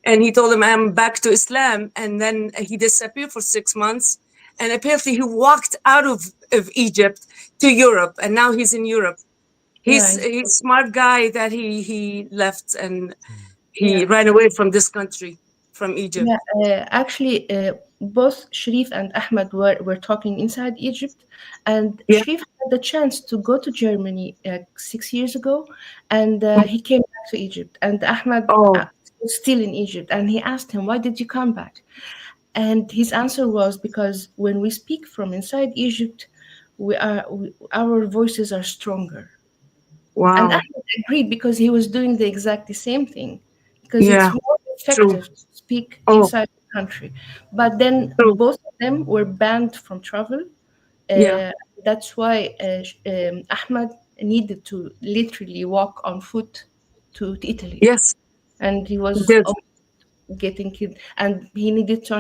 S6: And he told him, I'm back to Islam. And then he disappeared for 6 months. And apparently he walked out of Egypt to Europe. And now he's in Europe. He's
S7: Yeah.
S6: a smart guy that he left and he
S7: Yeah.
S6: ran away from this country, from Egypt.
S7: Yeah, actually, both Sherif and Ahmed were talking inside Egypt, and
S6: Yeah.
S7: Sherif had the chance to go to Germany 6 years ago, and he came back to Egypt, and Ahmed was still in Egypt, and he asked him, "Why did you come back?" And his answer was, "Because when we speak from inside Egypt, our voices are stronger."
S6: Wow.
S7: And Ahmed agreed because he was doing the exact same thing, because
S6: Yeah,
S7: it's more effective to speak inside the country. But then both of them were banned from travel.
S6: Yeah.
S7: That's why Ahmed needed to literally walk on foot to Italy.
S6: Yes.
S7: And he was
S6: Did.
S7: getting killed. And he needed to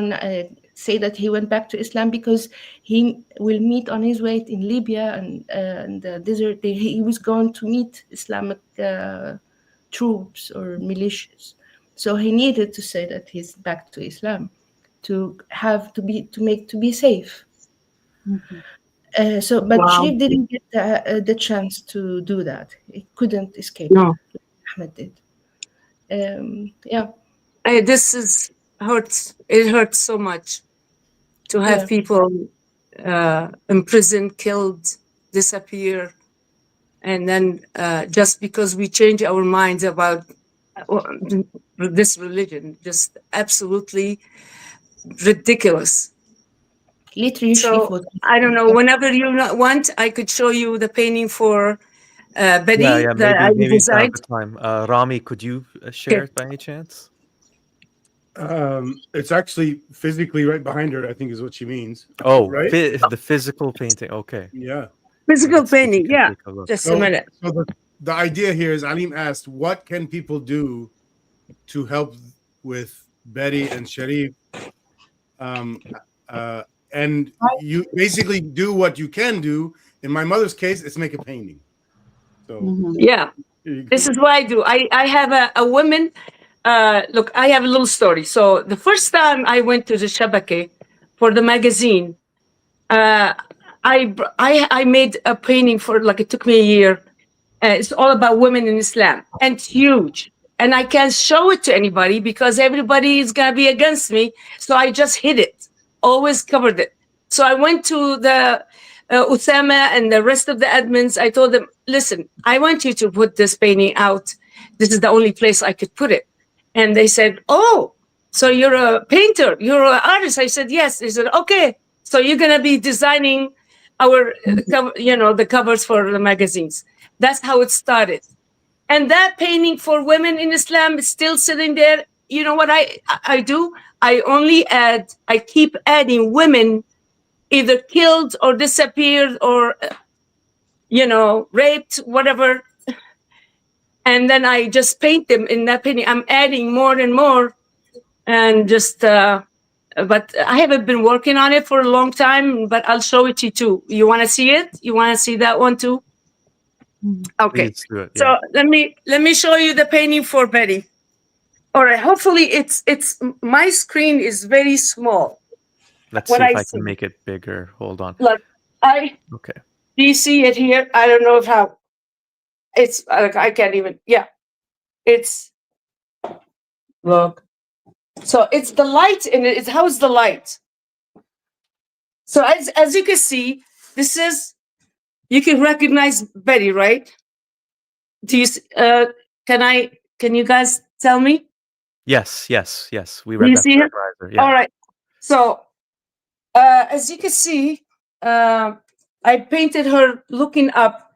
S7: say that he went back to Islam because he will meet on his way in Libya and the desert. He was going to meet Islamic troops or militias. So he needed to say that he's back to Islam to be safe.
S8: Mm-hmm.
S7: But Sherif didn't get the chance to do that. He couldn't escape.
S6: No.
S7: Ahmed did. Yeah.
S6: This hurts. It hurts so much to have people imprisoned, killed, disappear, and then just because we change our minds about this religion, just absolutely ridiculous.
S7: Literally,
S6: so I don't know. Whenever you want, I could show you the painting for Betty that I
S2: maybe
S6: designed.
S2: the time. Rami, could you share it by any chance?
S1: It's actually physically right behind her, I think is what she means.
S2: Oh,
S1: right?
S2: The physical painting. Okay.
S1: Yeah.
S6: Physical painting. Yeah. Just a minute.
S1: So the idea here is Alim asked, what can people do to help with Betty and Sherif? And you basically do what you can do. In my mother's case, it's make a painting. So
S6: yeah, this is what I do. I have a woman. Look, I have a little story. So the first time I went to the Shabake for the magazine, I made a painting for it took me a year. It's all about women in Islam, and it's huge. And I can't show it to anybody because everybody is gonna be against me. So I just hid it, always covered it. So I went to the Ibtissame and the rest of the admins. I told them, listen, I want you to put this painting out. This is the only place I could put it. And they said, oh, so you're a painter, you're an artist. I said, yes. They said, okay, so you're gonna be designing our, the covers for the magazines. That's how it started. And that painting for women in Islam is still sitting there. You know what I do? I keep adding women either killed or disappeared or, raped, whatever. And then I just paint them in that painting. I'm adding more and more. And just, but I haven't been working on it for a long time, but I'll show it to you too. You want to see it? You want to see that one too? Okay.
S2: Please do it,
S6: So let me show you the painting for Betty. All right. Hopefully it's my screen is very small.
S2: Let's see if I can make it bigger. Hold on.
S6: Look,
S2: okay.
S6: Do you see it here? I don't know how. It's like I can't even. Yeah, it's look. So it's the light in it. It's how's the light? So as you can see, this is you can recognize Betty, right? Do you? Can you guys tell me?
S2: Yes, yes, yes. We
S6: Do
S2: read
S6: you
S2: that.
S6: see it?
S2: Yeah.
S6: All right. So as you can see, I painted her looking up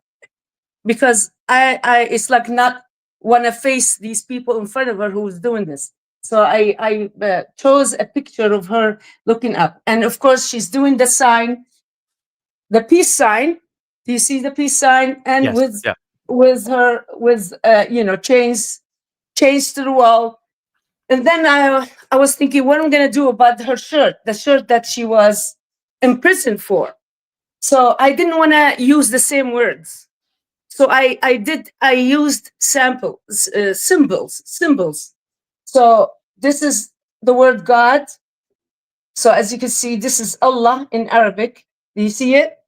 S6: because I it's like not want to face these people in front of her who's doing this. So I chose a picture of her looking up, and of course she's doing the sign, the peace sign. Do you see the peace sign? And
S2: Yes.
S6: with her chains to the wall. And then I was thinking, what am I gonna do about her shirt, the shirt that she was imprisoned for? So I didn't want to use the same words. So I used symbols. So this is the word God. So as you can see, this is Allah in Arabic. Do you see it?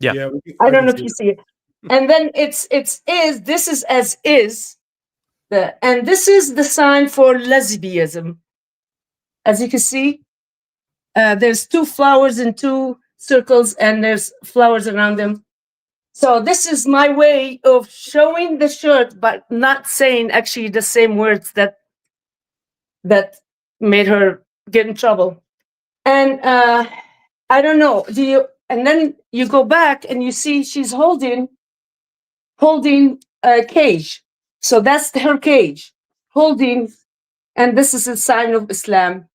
S2: Yeah.
S6: I don't know if you see it. And then it's is, this is as is. And this is the sign for lesbianism. As you can see, there's two flowers in two circles, and there's flowers around them. So this is my way of showing the shirt, but not saying actually the same words that made her get in trouble. And I don't know. And then you go back and you see she's holding a cage. So that's her cage, holding, and this is a sign of Islam.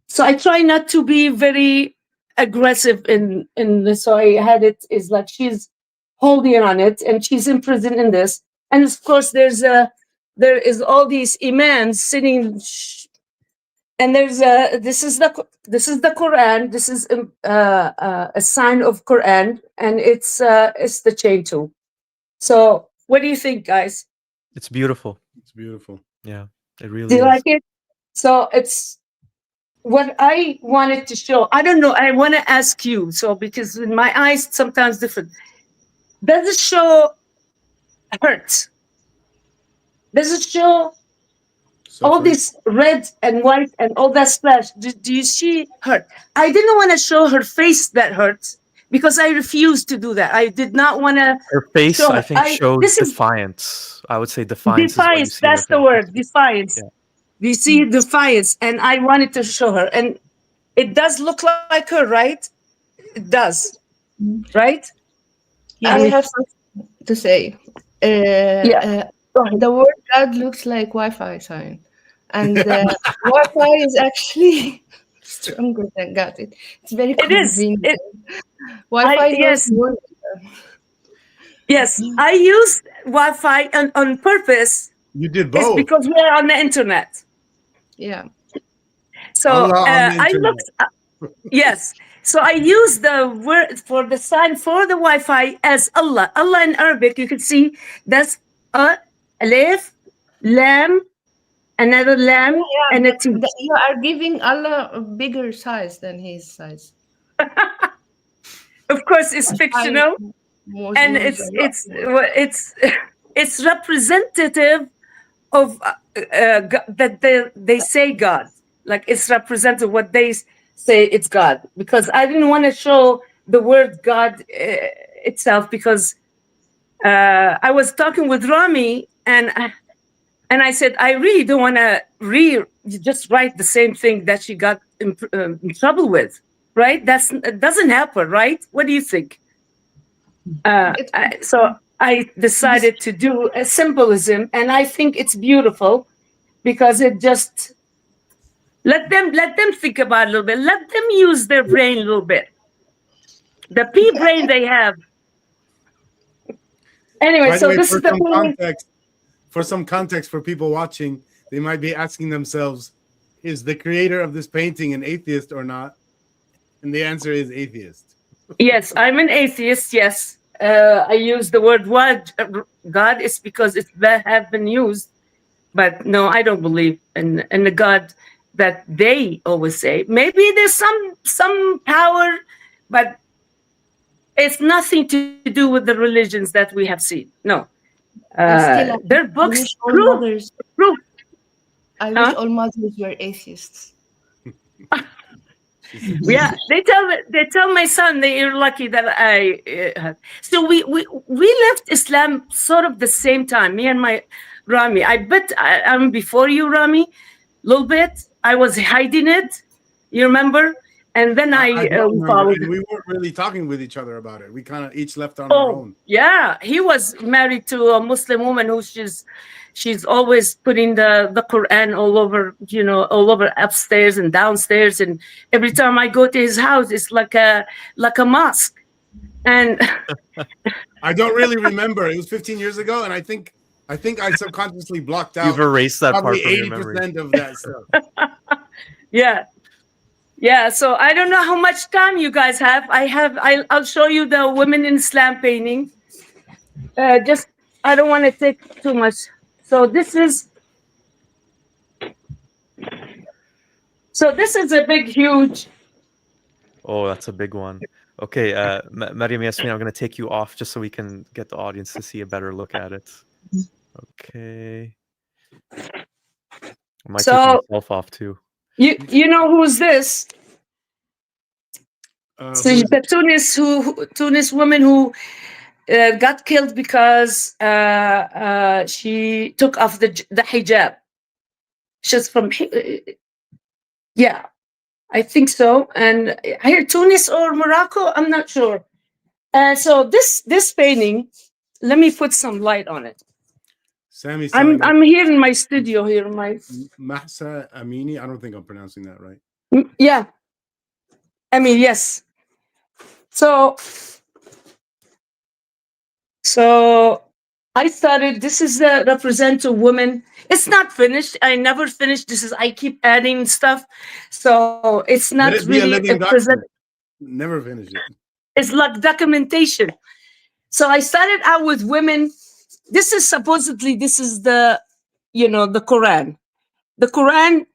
S6: So I try not to be very aggressive in this. So I had it is like she's holding on it, and she's imprisoned in this. And of course, there is all these imams sitting, and there's this is the Quran. This is a sign of Quran, and it's the chain too. So what do you think, guys?
S2: It's beautiful.
S1: It's beautiful.
S2: Yeah, it really
S6: Do you
S2: is.
S6: like it? So it's what I wanted to show. I don't know. I want to ask you. So because in my eyes, sometimes different. Does it show hurt? Does it show all this red and white and all that splash? Do you see hurt? I didn't want to show her face that hurts because I refused to do that. I did not want to.
S2: Her face,
S6: show
S2: I
S6: her.
S2: think, shows
S6: This is
S2: defiance. I would say defiance.
S6: defiance.
S2: Is what you see in
S6: That's
S2: her
S6: the
S2: face.
S6: word. Defiance.
S2: Yeah.
S6: You see defiance, and I wanted to show her, and it does look like her, right? It does, right?
S7: I have something to say. The word God looks like Wi-Fi sign, and Wi-Fi is actually stronger than God. It's very convenient. Wi-Fi
S6: Yes.
S7: knows more.
S6: Yes, I used Wi-Fi on purpose.
S1: You did
S6: It's
S1: both.
S6: because we're on the internet.
S7: Yeah.
S6: So
S1: Allah on the
S6: I
S1: internet.
S6: looked. Yes. So I used the word for the sign for the Wi-Fi as Allah. Allah in Arabic, you can see that's alif, lam, another lam, and a T.
S7: You are giving Allah a bigger size than his size.
S6: Of course, it's fictional, and it's representative of that they say God. Like it's representative what they say it's God, because I didn't want to show the word God itself, because I was talking with Rami, and I said I really don't want to just write the same thing that she got in trouble with, right? It doesn't help her, right? What do you think? So I decided to do a symbolism, and I think it's beautiful because it just let them think about it a little bit. Let them use their brain a little bit. The pea brain they have. Anyway,
S1: By the
S6: so
S1: way,
S6: this is the
S1: context. For some context for people watching, they might be asking themselves, is the creator of this painting an atheist or not? And the answer is atheist.
S6: Yes, I'm an atheist. Yes, I use the word God is because it have been used, but no, I don't believe in the God that they always say. Maybe there's some power, but it's nothing to do with the religions that we have seen. No,
S7: But still,
S6: Their
S7: I
S6: books
S7: wish all
S6: prove
S7: mothers.
S6: prove.
S7: I wish
S6: Huh?
S7: all mothers were atheists.
S6: Yeah, they tell my son that you're lucky that I. So we left Islam sort of the same time. Me and my Rami. I bet I'm before you, Rami, a little bit. I was hiding it. You remember? And then
S1: I don't remember,
S6: followed.
S1: and we weren't really talking with each other about it. We kind of each left on our
S6: Oh,
S1: own.
S6: yeah. He was married to a Muslim woman who she's always putting the Quran all over, all over upstairs and downstairs. And every time I go to his house, it's like a mosque. And
S1: I don't really remember. It was 15 years ago, and I think I subconsciously blocked out.
S2: You've erased that part
S1: probably
S2: from your memory.
S1: 80% of that stuff.
S6: yeah. So I don't know how much time you guys have. I'll show you the women in Islam painting. Just I don't want to take too much. So this is a big, huge.
S2: Oh, that's a big one. Okay, Mariam Yasmin, I'm going to take you off just so we can get the audience to see a better look at it. Okay. I might take myself off too.
S6: You know who's this? So the Tunis woman who got killed because she took off the hijab. She's from I think so, and here Tunis or Morocco, I'm not sure. So this painting, let me put some light on it.
S1: Sammy's
S6: I'm here in my studio here.
S1: Mahsa Amini. I don't think I'm pronouncing that right.
S6: Yeah, I mean yes. So I started. This is the represent a woman. It's not finished. I never finished. I keep adding stuff. So it's not
S1: Let it be
S6: really
S1: a living document. Never finish it.
S6: It's like documentation. So I started out with women. This is the, the Quran. The Quran,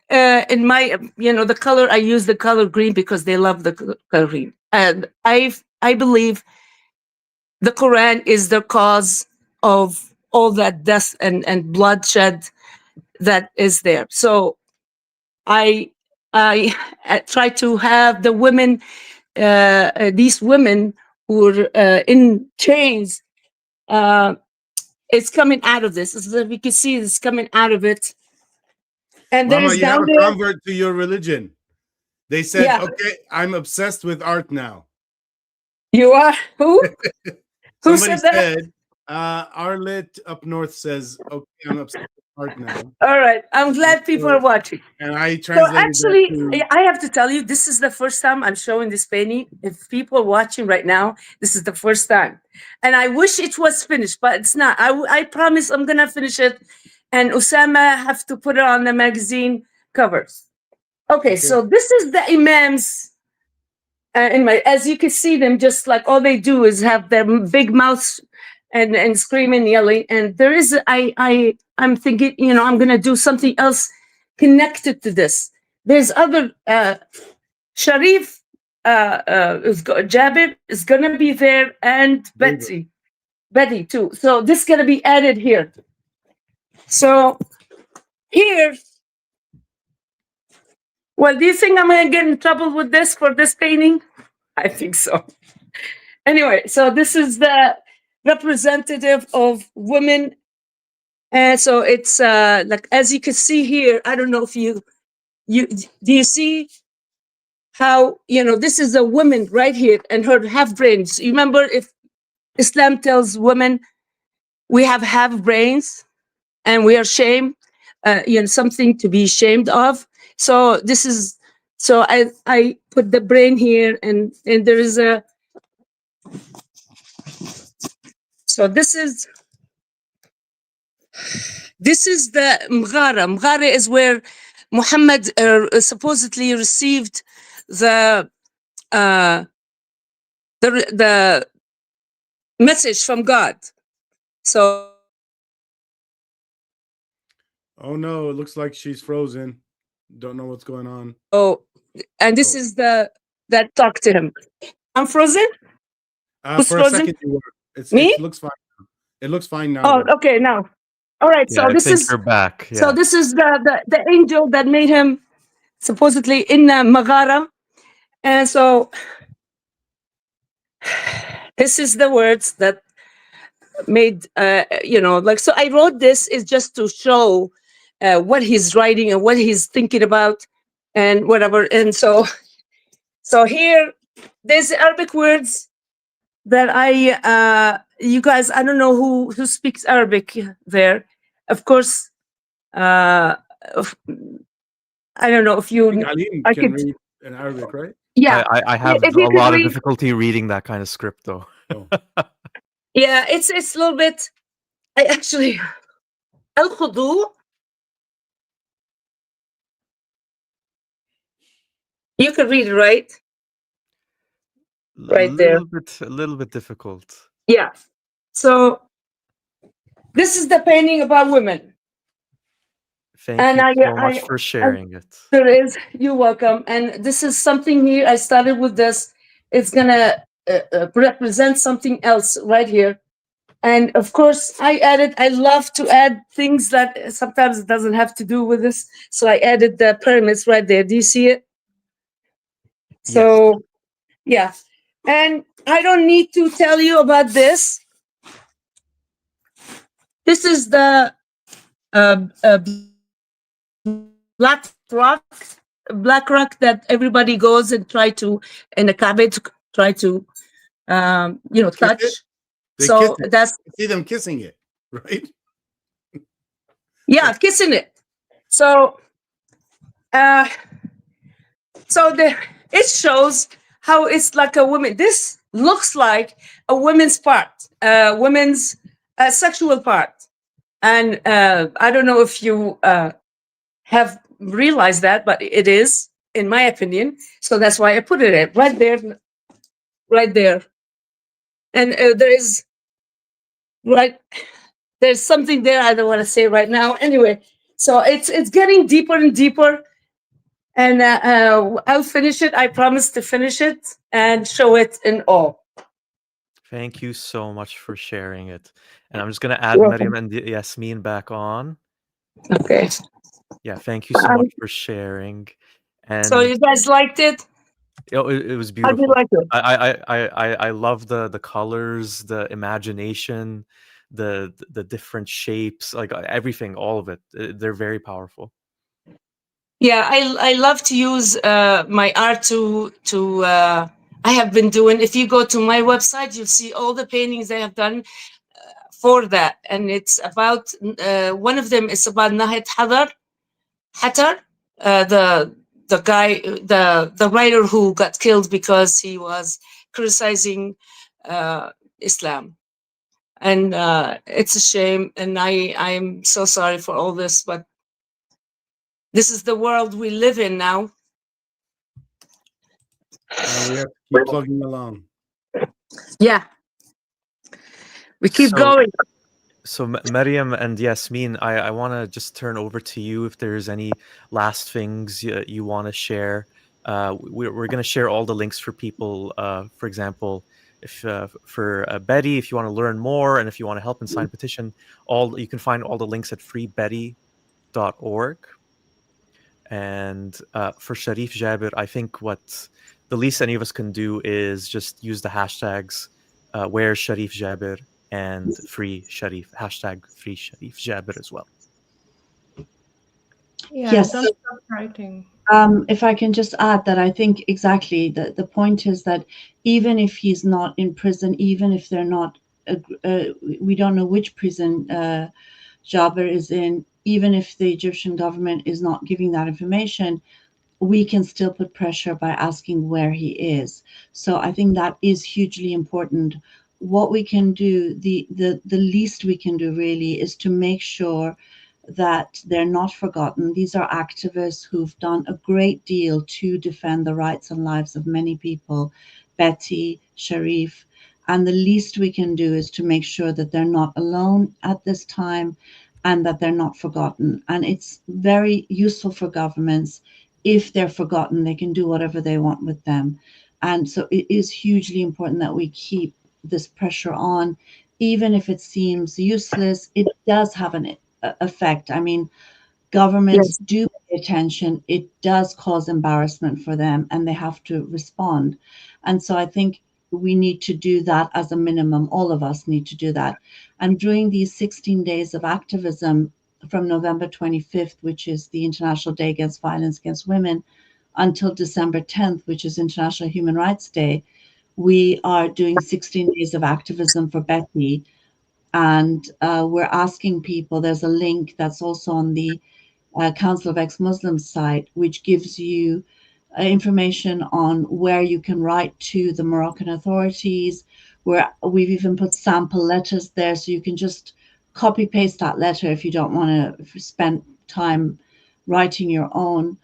S6: in my, the color, I use the color green because they love the color green. And I believe the Quran is the cause of all that death and bloodshed that is there. So I try to have the women, these women who are in chains, it's coming out of this. As you can see, it's coming out of it. And
S1: Mama,
S6: there's
S1: you have
S6: down
S1: a
S6: there.
S1: convert to your religion. They said,
S6: Yeah.
S1: okay, I'm obsessed with art now.
S6: You are who? Who
S1: Somebody
S6: said that?
S1: said, Arlet up north says, okay, I'm obsessed with art now.
S6: All right. I'm glad people are watching.
S1: And I
S6: So
S1: translated
S6: actually,
S1: that to...
S6: I have to tell you, this is the first time I'm showing this painting. If people are watching right now, this is the first time. And I wish it was finished, but it's not. I promise I'm going to finish it. And Osama have to put it on the magazine covers. Okay. So this is the imams. As you can see them, just like all they do is have their big mouths and screaming, yelling. And there is, I'm thinking, I'm going to do something else connected to this. There's other, Sherif, Gaber is going to be there, and Betty too. So this is going to be added here. So here, well, do you think I'm going to get in trouble with this for this painting? I think so. Anyway, so this is the representative of women. And so it's like, as you can see here, I don't know if do you see how, this is a woman right here and her half brains. You remember if Islam tells women we have half brains and we are shamed, something to be ashamed of. So this is, so I put the brain here and there is a, so this is the Mghara. Mghara is where Muhammad supposedly received the message from God. So.
S1: Oh no, it looks like she's frozen. Don't know what's going on.
S6: Oh, and this is that talk to him. I'm frozen? Who's
S1: For
S6: frozen?
S1: a second you were.
S6: Me?
S1: It looks fine. It looks fine now.
S6: Oh,
S1: Though.
S6: okay, now. All right,
S2: Yeah,
S6: so
S2: I
S6: this
S2: think
S6: is
S2: you're back. Yeah.
S6: so this is the angel that made him supposedly in Maghara, and so this is the words that made like. So I wrote this is just to show what he's writing and what he's thinking about and whatever. And so here there's Arabic words that you guys, I don't know who speaks Arabic there. Of course, I don't know if you.
S1: Alim
S6: I
S1: can
S6: could.
S1: read in Arabic, right?
S6: Yeah,
S2: I have
S6: if
S2: a
S6: you could
S2: lot of
S6: read.
S2: difficulty reading that kind of script, though.
S1: Oh.
S6: Yeah, it's a little bit. I actually al-khudu. You can read it, right? Right there.
S2: A little bit difficult.
S6: Yeah. So this is the painting about women.
S2: Thank
S6: And
S2: you so much for sharing it.
S6: There is. You're welcome. And this is something here. I started with this. It's gonna represent something else right here. And of course, I love to add things that sometimes it doesn't have to do with this. So I added the pyramids right there. Do you see it? So, yeah. And I don't need to tell you about this. This is the black rock that everybody goes and try to, in the Kaaba, to try to, touch. So that's,
S1: you see them kissing it, right?
S6: Yeah, kissing it. So, it shows how it's like a woman. This looks like a woman's part, women's sexual part. And I don't know if you have realized that, but it is, in my opinion. So that's why I put it right there, right there. And there's something there I don't want to say right now. Anyway, so it's getting deeper and deeper. And I'll finish it. I promise to finish it and show it in all.
S2: Thank you so much for sharing it. And I'm just going to add Mariam and Yasmin back on.
S6: Okay.
S2: Yeah, thank you so much for sharing. And
S6: so you guys liked it?
S2: It was beautiful.
S6: How did you like
S2: it? I love the colors, the imagination, the different shapes, like everything, all of it. They're very powerful.
S6: Yeah, I love to use my art to I have been doing. If you go to my website, you'll see all the paintings I have done for that, and it's about one of them is about Nahid Hatar, the guy, the writer who got killed because he was criticizing Islam, and it's a shame, and I'm so sorry for all this, but this is the world we live in now.
S1: We have to keep plugging along.
S6: Yeah, we keep going.
S2: So Mariam and Yasmin, I want to just turn over to you if there's any last things you want to share. We're going to share all the links for people. For example, if for Betty, if you want to learn more and if you want to help and sign a petition, you can find all the links at freebetty.org. And for Sherif Gaber, I think what the least any of us can do is just use the hashtags where Sherif Gaber and free Sherif, hashtag free Sherif Gaber as well.
S7: Yeah,
S8: Yes.
S7: don't stop writing.
S8: If I can just add that I think exactly the point is that even if he's not in prison, even if they're not, we don't know which prison Gaber is in, even if the Egyptian government is not giving that information, we can still put pressure by asking where he is. So I think that is hugely important. What we can do, the least we can do really is to make sure that they're not forgotten. These are activists who've done a great deal to defend the rights and lives of many people, Betty, Sherif, and the least we can do is to make sure that they're not alone at this time and that they're not forgotten. And it's very useful for governments. If they're forgotten, they can do whatever they want with them. And so it is hugely important that we keep this pressure on, even if it seems useless, it does have an effect. I mean, governments do pay attention. It does cause embarrassment for them, and they have to respond. And so I think we need to do that as a minimum. All of us need to do that. And during these 16 days of activism from November 25th, which is the International Day Against Violence Against Women, until December 10th, which is International Human Rights Day, we are doing 16 days of activism for Betty. And we're asking people, there's a link that's also on the Council of Ex-Muslims site, which gives you information on where you can write to the Moroccan authorities, where we've even put sample letters there, so you can just copy paste that letter if you don't want to spend time writing your own,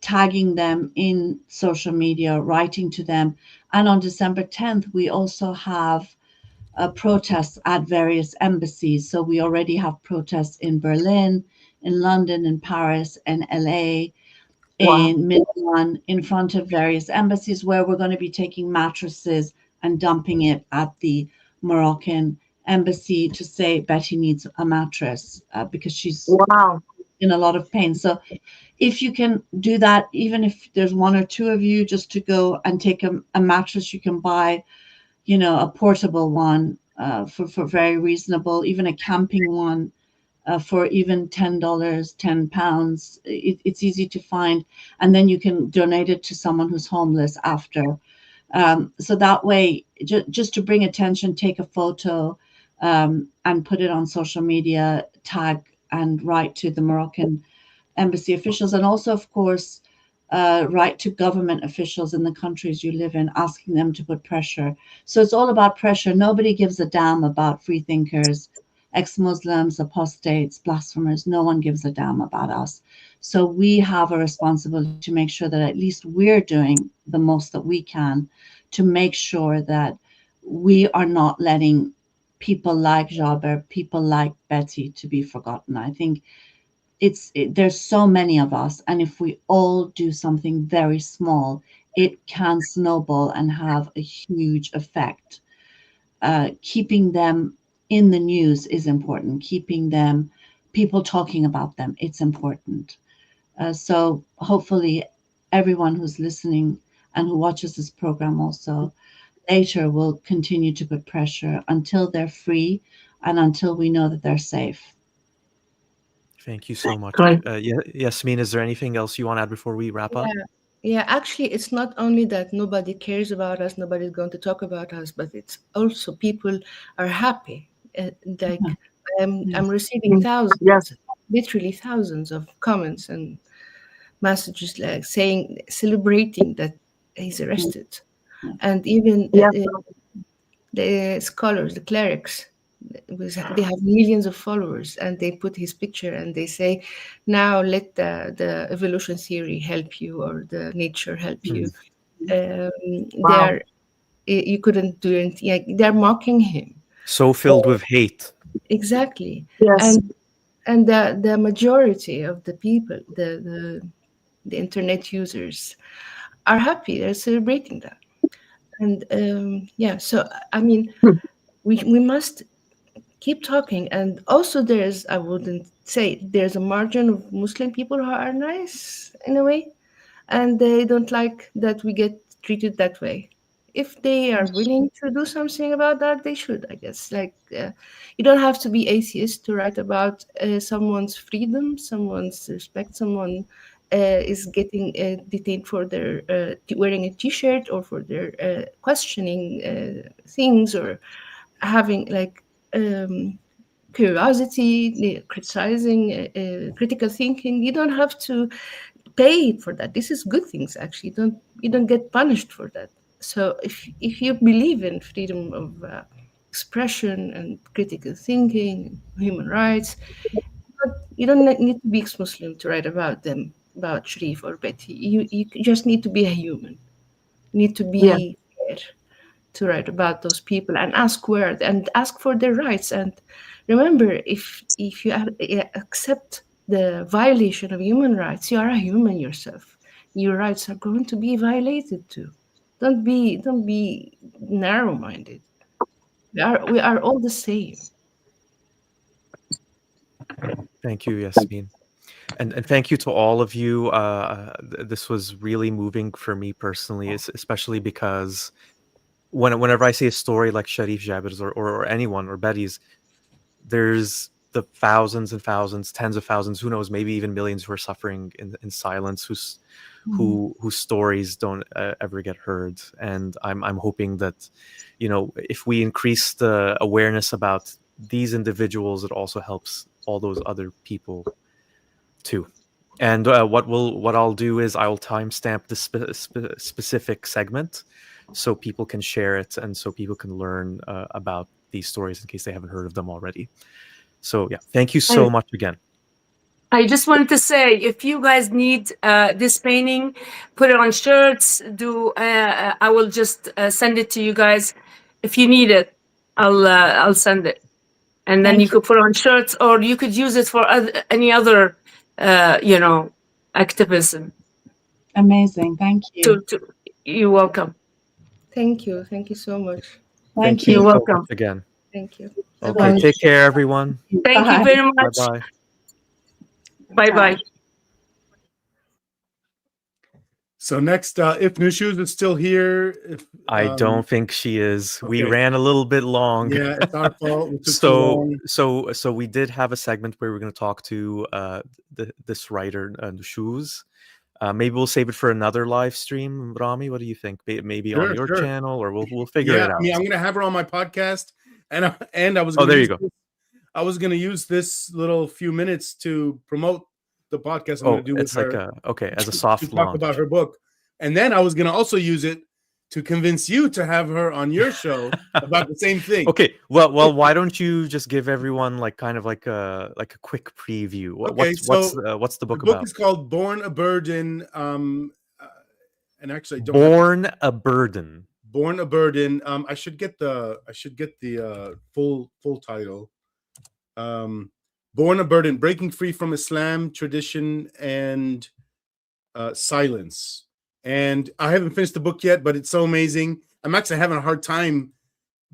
S8: tagging them in social media, writing to them. And on December 10th, we also have protests at various embassies. So we already have protests in Berlin, in London, in Paris, and LA, in Milan, in front of various embassies, where we're going to be taking mattresses and dumping it at the Moroccan embassy to say Betty needs a mattress because she's in a lot of pain. So if you can do that, even if there's one or two of you, just to go and take a mattress, you can buy, you know, a portable one for very reasonable, even a camping one for even $10, £10. It's easy to find. And then you can donate it to someone who's homeless after. So that way, just to bring attention, take a photo and put it on social media, tag and write to the Moroccan embassy officials. And also, of course, write to government officials in the countries you live in, asking them to put pressure. So it's all about pressure. Nobody gives a damn about free thinkers, ex-Muslims, apostates, blasphemers. No one gives a damn about us. So we have a responsibility to make sure that at least we're doing the most that we can to make sure that we are not letting people like Gaber, people like Betty to be forgotten. I think there's so many of us, and if we all do something very small, it can snowball and have a huge effect. Keeping them in the news is important. Keeping them, people talking about them, it's important. So hopefully everyone who's listening and who watches this program also later will continue to put pressure until they're free and until we know that they're safe.
S2: Thank you so much.
S6: Great.
S2: Yasmin, is there anything else you want to add before we wrap up?
S7: Yeah, actually, it's not only that nobody cares about us, nobody's going to talk about us, but it's also people are happy. Like I'm receiving thousands, literally thousands of comments and messages like saying, celebrating that he's arrested. And even the scholars, the clerics, they have millions of followers, and they put his picture and they say, now let the evolution theory help you, or the nature help you. You couldn't do anything. Like, they're mocking him.
S2: So filled with hate.
S7: Exactly.
S6: Yes.
S7: And the majority of the people, the internet users, are happy. They're celebrating that. And so I mean, we must keep talking. And also I wouldn't say there's a margin of Muslim people who are nice in a way, and they don't like that we get treated that way. If they are willing to do something about that, they should, I guess. Like, you don't have to be atheist to write about someone's freedom, someone's respect, someone is getting detained for their wearing a t-shirt, or for their questioning things, or having like curiosity, criticizing, critical thinking. You don't have to pay for that. This is good things, actually. You don't get punished for that. So if you believe in freedom of expression and critical thinking, human rights, you don't need to be ex-Muslim to write about them, about Sherif or Betty. You just need to be a human. You need to be fair to write about those people, and ask for their rights. And remember, if you accept the violation of human rights, you are a human yourself. Your rights are going to be violated too. Don't be narrow-minded. We are all the same.
S2: Thank you, Yasmin. And thank you to all of you. This was really moving for me personally, especially because whenever I see a story like Sherif Jaber's or anyone or Betty's, there's the thousands and thousands, tens of thousands, who knows, maybe even millions who are suffering in silence, whose stories don't ever get heard. And I'm hoping that, if we increase the awareness about these individuals, it also helps all those other people too. And what I'll do is I'll timestamp this specific segment so people can share it and so people can learn about these stories in case they haven't heard of them already. So yeah, thank you so much again.
S6: I just wanted to say, if you guys need this painting, put it on shirts. I will just send it to you guys. If you need it, I'll send it, and then you could put it on shirts, or you could use it for any other, activism.
S8: Amazing. Thank you.
S6: You're welcome.
S7: Thank you. Thank you so much.
S2: Thank you
S6: You're
S2: so
S6: welcome.
S2: much again.
S7: Thank you.
S2: Okay, take care, everyone.
S6: Thank you very much.
S2: Bye-bye.
S6: Bye-bye.
S1: So next, if Nushuz is still here,
S2: I don't think she is. We
S1: okay.
S2: ran a little bit long.
S1: Yeah, it's our fault. We took too long.
S2: So we did have a segment where we're going to talk to this writer, Nushuz. Maybe we'll save it for another live stream. Rami, what do you think? Maybe on your channel, or we'll figure it out.
S1: I mean, I'm going to have her on my podcast, and I was.
S2: There you go.
S1: I was going to use this little few minutes to promote the podcast I'm going to do with her.
S2: As a soft
S1: to talk
S2: launch
S1: about her book, and then I was going to also use it to convince you to have her on your show about the same thing.
S2: Okay, well, why don't you just give everyone like a quick preview? What's the book about?
S1: The book is called Born a Burden. And actually,
S2: Born a Burden.
S1: Born a Burden. I should get the full title. Born a Burden: Breaking Free from Islam, Tradition, and Silence. And I haven't finished the book yet, but it's so amazing. I'm actually having a hard time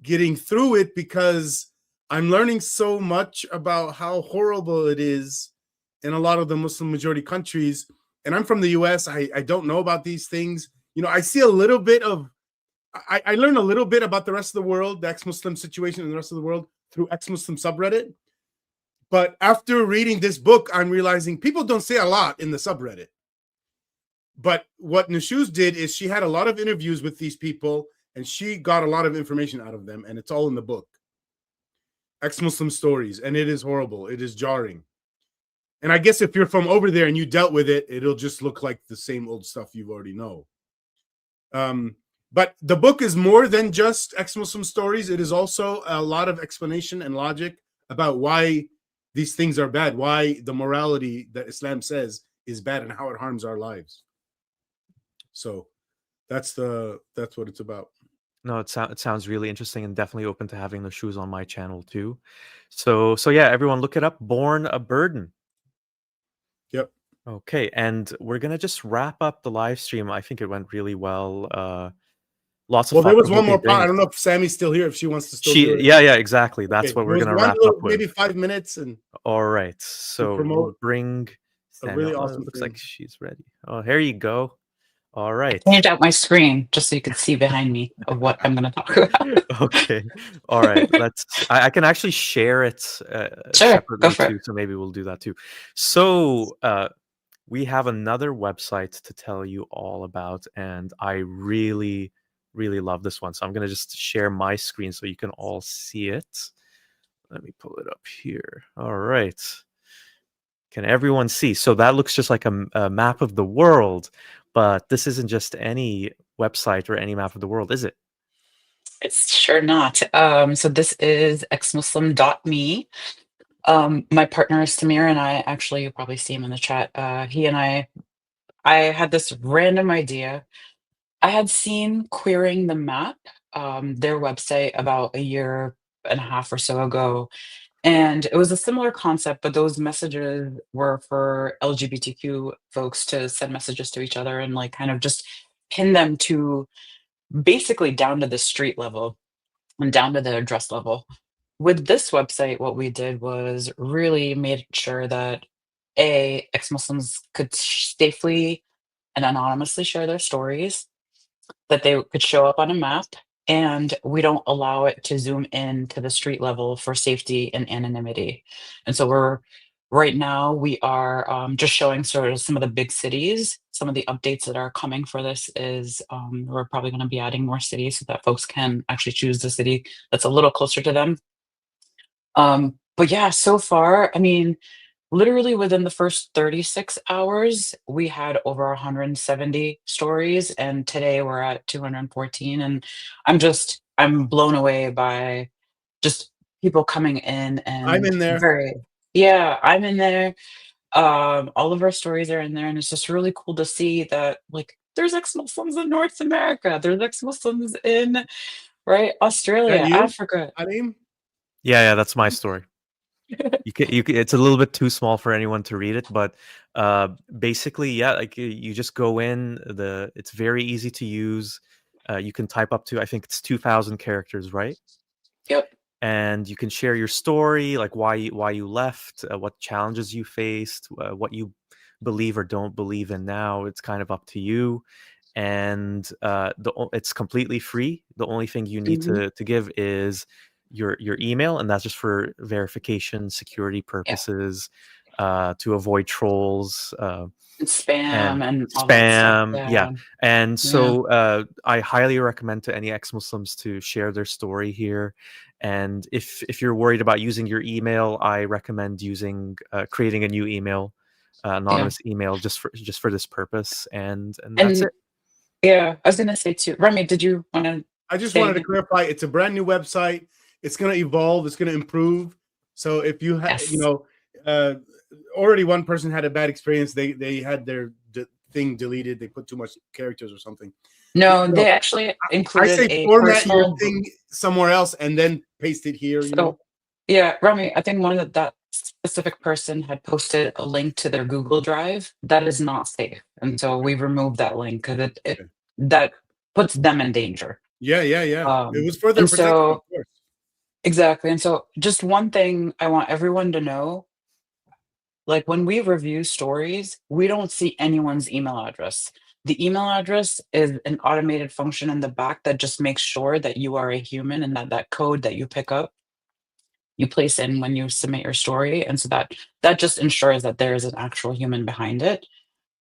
S1: getting through it because I'm learning so much about how horrible it is in a lot of the Muslim majority countries. And I'm from the US. I don't know about these things. I see a little bit of, I learn a little bit about the rest of the world, the ex-Muslim situation in the rest of the world through ex-Muslim subreddit. But after reading this book, I'm realizing people don't say a lot in the subreddit. But what Nushuz did is she had a lot of interviews with these people, and she got a lot of information out of them, and it's all in the book. Ex-Muslim stories, and it is horrible. It is jarring. And I guess if you're from over there and you dealt with it, it'll just look like the same old stuff you already know. But the book is more than just ex-Muslim stories. It is also a lot of explanation and logic about why these things are bad, why the morality that Islam says is bad, and how it harms our lives. So that's what it's about.
S2: No, it sounds really interesting, and definitely open to having the shoes on my channel too. So yeah, everyone look it up. Born a Burden.
S1: Yep.
S2: Okay, and we're gonna just wrap up the live stream. I think it went really well. Lots of.
S1: Well, there was one more part. I don't know if Sammy's still here. If she wants to still do it.
S2: Yeah, exactly. That's what we're gonna wrap up with.
S1: Maybe 5 minutes, and
S2: all right. So we'll bring.
S1: A really awesome.
S2: Looks like she's ready. Oh, here you go. All right.
S4: I changed out my screen just so you can see behind me of what I'm going to talk about.
S2: Okay. All right. I can actually share it separately too, so maybe we'll do that too. So we have another website to tell you all about, and I really, really love this one. So I'm going to just share my screen so you can all see it. Let me pull it up here. All right. Can everyone see? So that looks just like a map of the world. But this isn't just any website or any map of the world, is it?
S4: It's sure not. So this is exmuslim.me. My partner is Samir, and I actually, you'll probably see him in the chat. He and I had this random idea. I had seen Queering the Map, their website, about a year and a half or so ago. And it was a similar concept, but those messages were for LGBTQ folks to send messages to each other and like kind of just pin them to basically down to the street level. and down to the address level. With this website, what we did was really made sure that ex-Muslims could safely and anonymously share their stories, that they could show up on a map, and we don't allow it to zoom in to the street level for safety and anonymity. And so right now we are just showing sort of some of the big cities. Some of the updates that are coming for this is we're probably going to be adding more cities so that folks can actually choose the city that's a little closer to them. But yeah, so far, I mean, literally within the first 36 hours, we had over 170 stories, and today we're at 214. And I'm blown away by just people coming in
S1: I'm
S4: and
S1: in there.
S4: yeah, I'm in there. All of our stories are in there, and it's just really cool to see that like there's ex-Muslims in North America, there's ex-Muslims in
S1: That
S4: Australia,
S1: you,
S4: Africa.
S1: Alim?
S2: Yeah, that's my story. It's a little bit too small for anyone to read it, but basically, yeah, like you just go in. It's very easy to use. You can type up to, I think it's 2,000 characters, right?
S4: Yep.
S2: And you can share your story, like why you left, what challenges you faced, what you believe or don't believe in now. It's kind of up to you, and it's completely free. The only thing you need
S4: Mhm.
S2: to give is your email, and that's just for verification, security
S4: Yeah.
S2: purposes, to avoid trolls.
S4: And spam
S2: And
S4: and all that stuff.
S2: spam, yeah.
S4: Yeah.
S2: And
S4: Yeah.
S2: so I highly recommend to any ex-Muslims to share their story here. And if you're worried about using your email, I recommend creating a new email,
S4: Yeah.
S2: anonymous email, just for this purpose. And that's
S4: And
S2: it.
S4: yeah, I was gonna say too. Remy, did you want to
S1: I just
S4: say
S1: wanted to
S4: anything?
S1: clarify, it's a brand new website. It's going to evolve. It's going to improve. So if you
S4: Yes.
S1: already one person had a bad experience, they had their thing deleted. They put too much characters or something.
S4: No,
S1: No,
S4: they actually
S1: I
S4: included
S1: say
S4: a
S1: format your
S4: personal.
S1: thing somewhere else and then paste it here.
S4: So yeah, Remy, I think that specific person had posted a link to their Google Drive that is not safe, and so we removed that link because it
S1: Okay.
S4: that puts them in danger.
S1: Yeah. It was for their
S4: And
S1: protection, of
S4: so
S1: course.
S4: exactly, and so just one thing I want everyone to know. Like when we review stories, we don't see anyone's email address. The email address is an automated function in the back that just makes sure that you are a human and that code that you pick up, you place in when you submit your story. And so that just ensures that there is an actual human behind it.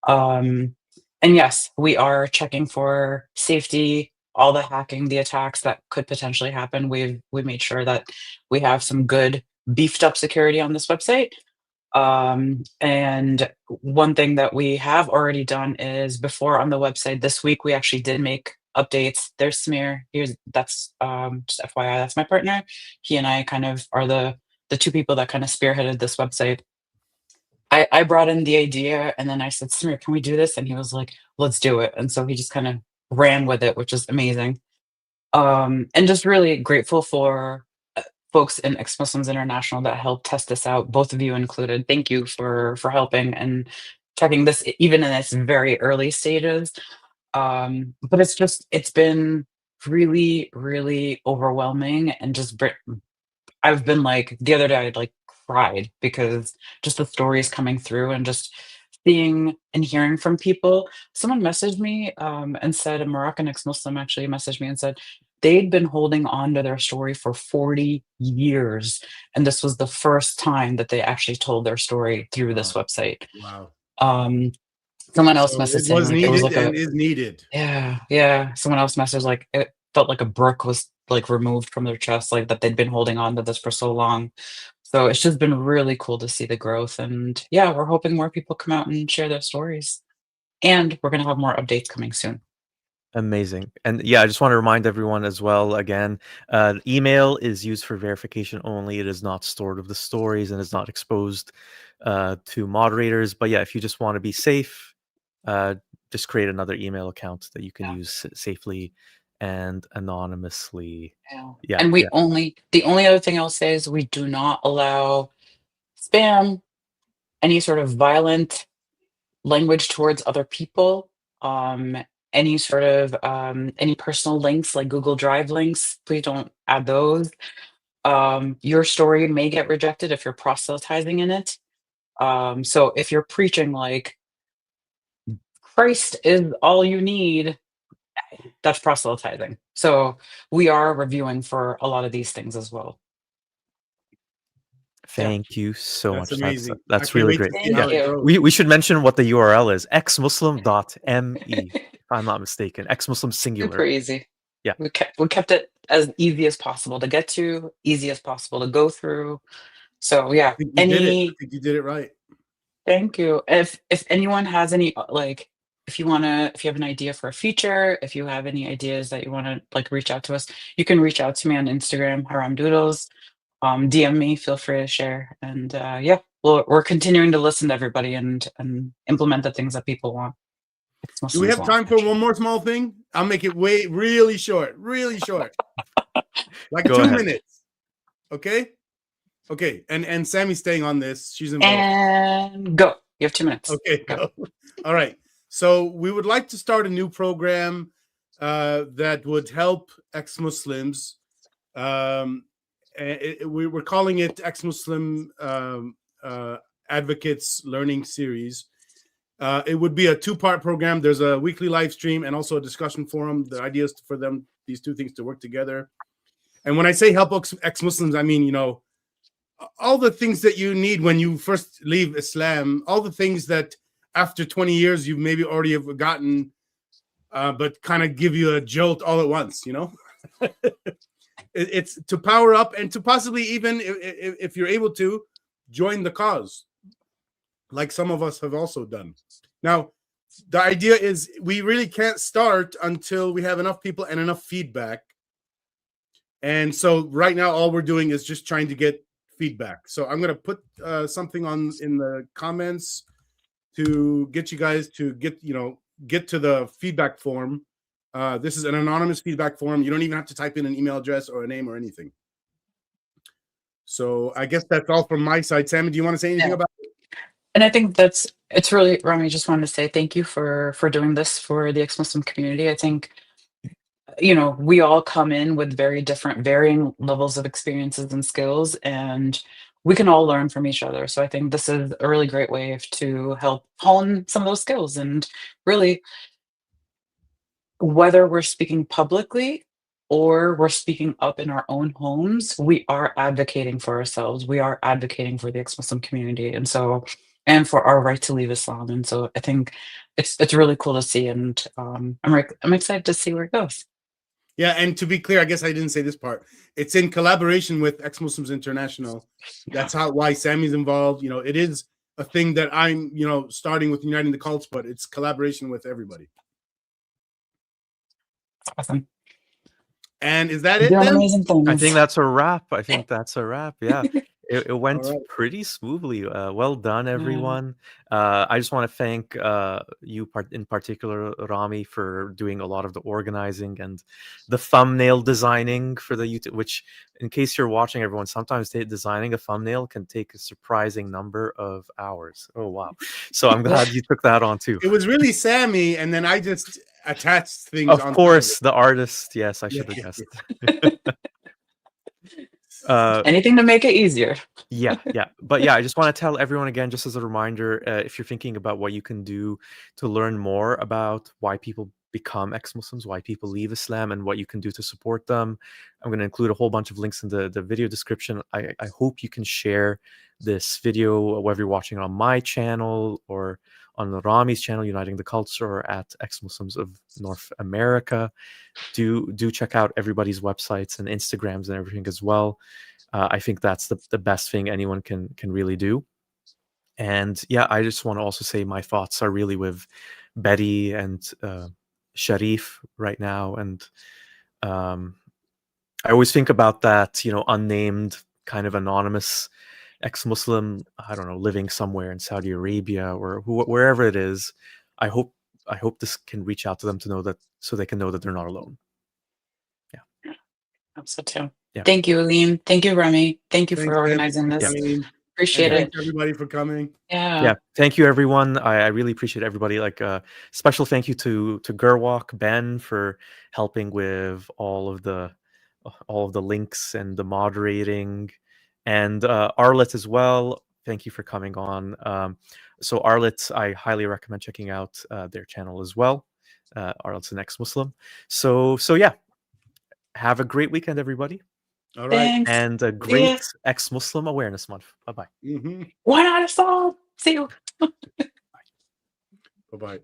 S4: Um, and yes, we are checking for safety, all the hacking, the attacks that could potentially happen. We made sure that we have some good beefed up security on this website. And one thing that we have already done is before on the website this week, we actually did make updates. There's Samir. That's just FYI, that's my partner. He and I kind of are the two people that kind of spearheaded this website. I brought in the idea and then I said, Samir, can we do this? And he was like, let's do it. And so he just kind of ran with it, which is amazing. And just really grateful for folks in Ex-Muslims International that helped test this out, both of you included. Thank you for helping and checking this even in its very early stages. But it's been really, really overwhelming and just I've been like the other day I like cried because just the stories coming through and just seeing and hearing from people. Someone messaged me and said a Moroccan ex-Muslim actually messaged me and said they'd been holding on to their story for 40 years and this was the first time that they actually told their story through this website.
S1: Wow.
S4: Someone else
S1: So
S4: messaged
S1: it
S4: saying
S1: was
S4: like it was
S1: needed
S4: like
S1: and is needed.
S4: yeah. Someone else messaged like it felt like a brick was like removed from their chest, like that they'd been holding on to this for so long. So it's just been really cool to see the growth. And yeah, we're hoping more people come out and share their stories. And we're gonna have more updates coming soon.
S2: Amazing. And yeah, I just want to remind everyone as well, again, email is used for verification only. It is not stored with the stories and is not exposed to moderators. But yeah, if you just want to be safe, just create another email account that you can
S4: Yeah.
S2: use safely and anonymously.
S4: Yeah.
S2: Yeah.
S4: And the only other thing I'll say is we do not allow spam, any sort of violent language towards other people. any sort of any personal links like Google Drive links, please don't add those. Your story may get rejected if you're proselytizing in it. So if you're preaching like Christ is all you need, that's proselytizing. So we are reviewing for a lot of these things as well.
S2: Thank you so
S1: That's
S2: much.
S1: amazing. I
S2: That's
S1: can't
S2: really
S1: wait to
S2: great.
S1: see
S4: Thank
S1: how it
S4: you.
S1: goes.
S2: We should mention what the URL is: xmuslim.me, if I'm not mistaken. Xmuslim singular.
S4: Super easy.
S2: Yeah.
S4: We kept it as easy as possible to get to, easy as possible to go through. So
S1: I
S4: yeah,
S1: think you did it. I think you did it right.
S4: thank you. If anyone has any like, if you have an idea for a feature, if you have any ideas that you want to like reach out to us, you can reach out to me on Instagram, Haram Doodles. DM me, feel free to share. And yeah, we're continuing to listen to everybody and implement the things that people want.
S1: Do we have time for one more small thing? I'll make it really short, like
S2: Go
S1: 2
S2: ahead.
S1: minutes. Okay. And Sammy's staying on this. She's involved.
S4: And go. You have 2 minutes.
S1: Okay, go. All right. So we would like to start a new program that would help ex-Muslims. We're calling it Ex-Muslim Advocates Learning Series. It would be a 2-part program. There's a weekly live stream and also a discussion forum. The idea is for them, these two things, to work together. And when I say help ex-Muslims, I mean, all the things that you need when you first leave Islam, all the things that after 20 years you maybe already have forgotten, but kind of give you a jolt all at once, It's to power up and to possibly even, if you're able to, join the cause, like some of us have also done. Now, the idea is we really can't start until we have enough people and enough feedback. And so right now, all we're doing is just trying to get feedback. So I'm going to put something in the comments to get you guys to get to the feedback form. This is an anonymous feedback form. You don't even have to type in an email address or a name or anything. So I guess that's all from my side. Sammy, do you want to say anything about it?
S4: And I think it's really, Rami, just wanted to say thank you for doing this for the ex-Muslim community. I think, we all come in with varying levels of experiences and skills, and we can all learn from each other. So I think this is a really great way to help hone some of those skills. And really, whether we're speaking publicly or we're speaking up in our own homes, we are advocating for ourselves. We are advocating for the ex-Muslim community, and for our right to leave Islam. And so I think it's really cool to see, and I'm excited to see where it goes.
S1: Yeah, and to be clear, I guess I didn't say this part. It's in collaboration with Ex-Muslims International. That's why Sammy's involved. It is a thing that I'm, starting with Uniting the Cults, but it's collaboration with everybody.
S4: Awesome.
S1: And is that it
S4: Doing
S1: then?
S4: amazing things.
S2: I think that's a wrap. Yeah. It went
S1: right.
S2: pretty smoothly. Well done, everyone. I just want to thank you in particular, Rami, for doing a lot of the organizing and the thumbnail designing for the YouTube, which, in case you're watching, everyone, sometimes designing a thumbnail can take a surprising number of hours. Oh, wow. So I'm glad you took that on too.
S1: It was really Sammy, and then I just attached things
S2: Of
S1: on
S2: course, the artist. Yes, I should have guessed.
S4: Anything to make it easier.
S2: Yeah. But yeah, I just want to tell everyone again, just as a reminder, if you're thinking about what you can do to learn more about why people become ex-Muslims, why people leave Islam, and what you can do to support them, I'm going to include a whole bunch of links in the video description. I hope you can share this video, whether you're watching on my channel or on Rami's channel, Uniting the Cults, or at Ex-Muslims of North America. Do check out everybody's websites and Instagrams and everything as well. I think that's the best thing anyone can really do. And yeah, I just want to also say my thoughts are really with Betty and Sherif right now. And I always think about that, unnamed kind of anonymous ex-Muslim, I don't know, living somewhere in Saudi Arabia or wherever it is. I hope this can reach out to them to know that, so they can know that they're not alone.
S4: I hope so too.
S2: Yeah.
S4: Thank you, Aleem. Thank you, Rami. Thank you
S1: Thanks,
S4: for organizing this.
S1: Sammy.
S4: Appreciate
S1: And
S4: it.
S1: thanks everybody for coming.
S2: Yeah, thank you everyone. I really appreciate everybody. Like special thank you to Gerwalk, Ben, for helping with all of the links and the moderating, and Arlet as well. Thank you for coming on. So Arlet, I highly recommend checking out their channel as well. Arlet's an ex-Muslim. So yeah, have a great weekend, everybody.
S1: All right.
S4: Thanks.
S2: And a
S4: See ya.
S2: great ex-Muslim awareness month. Bye-bye.
S1: Mm-hmm.
S4: whyNOTislam? See you.
S1: Bye-bye.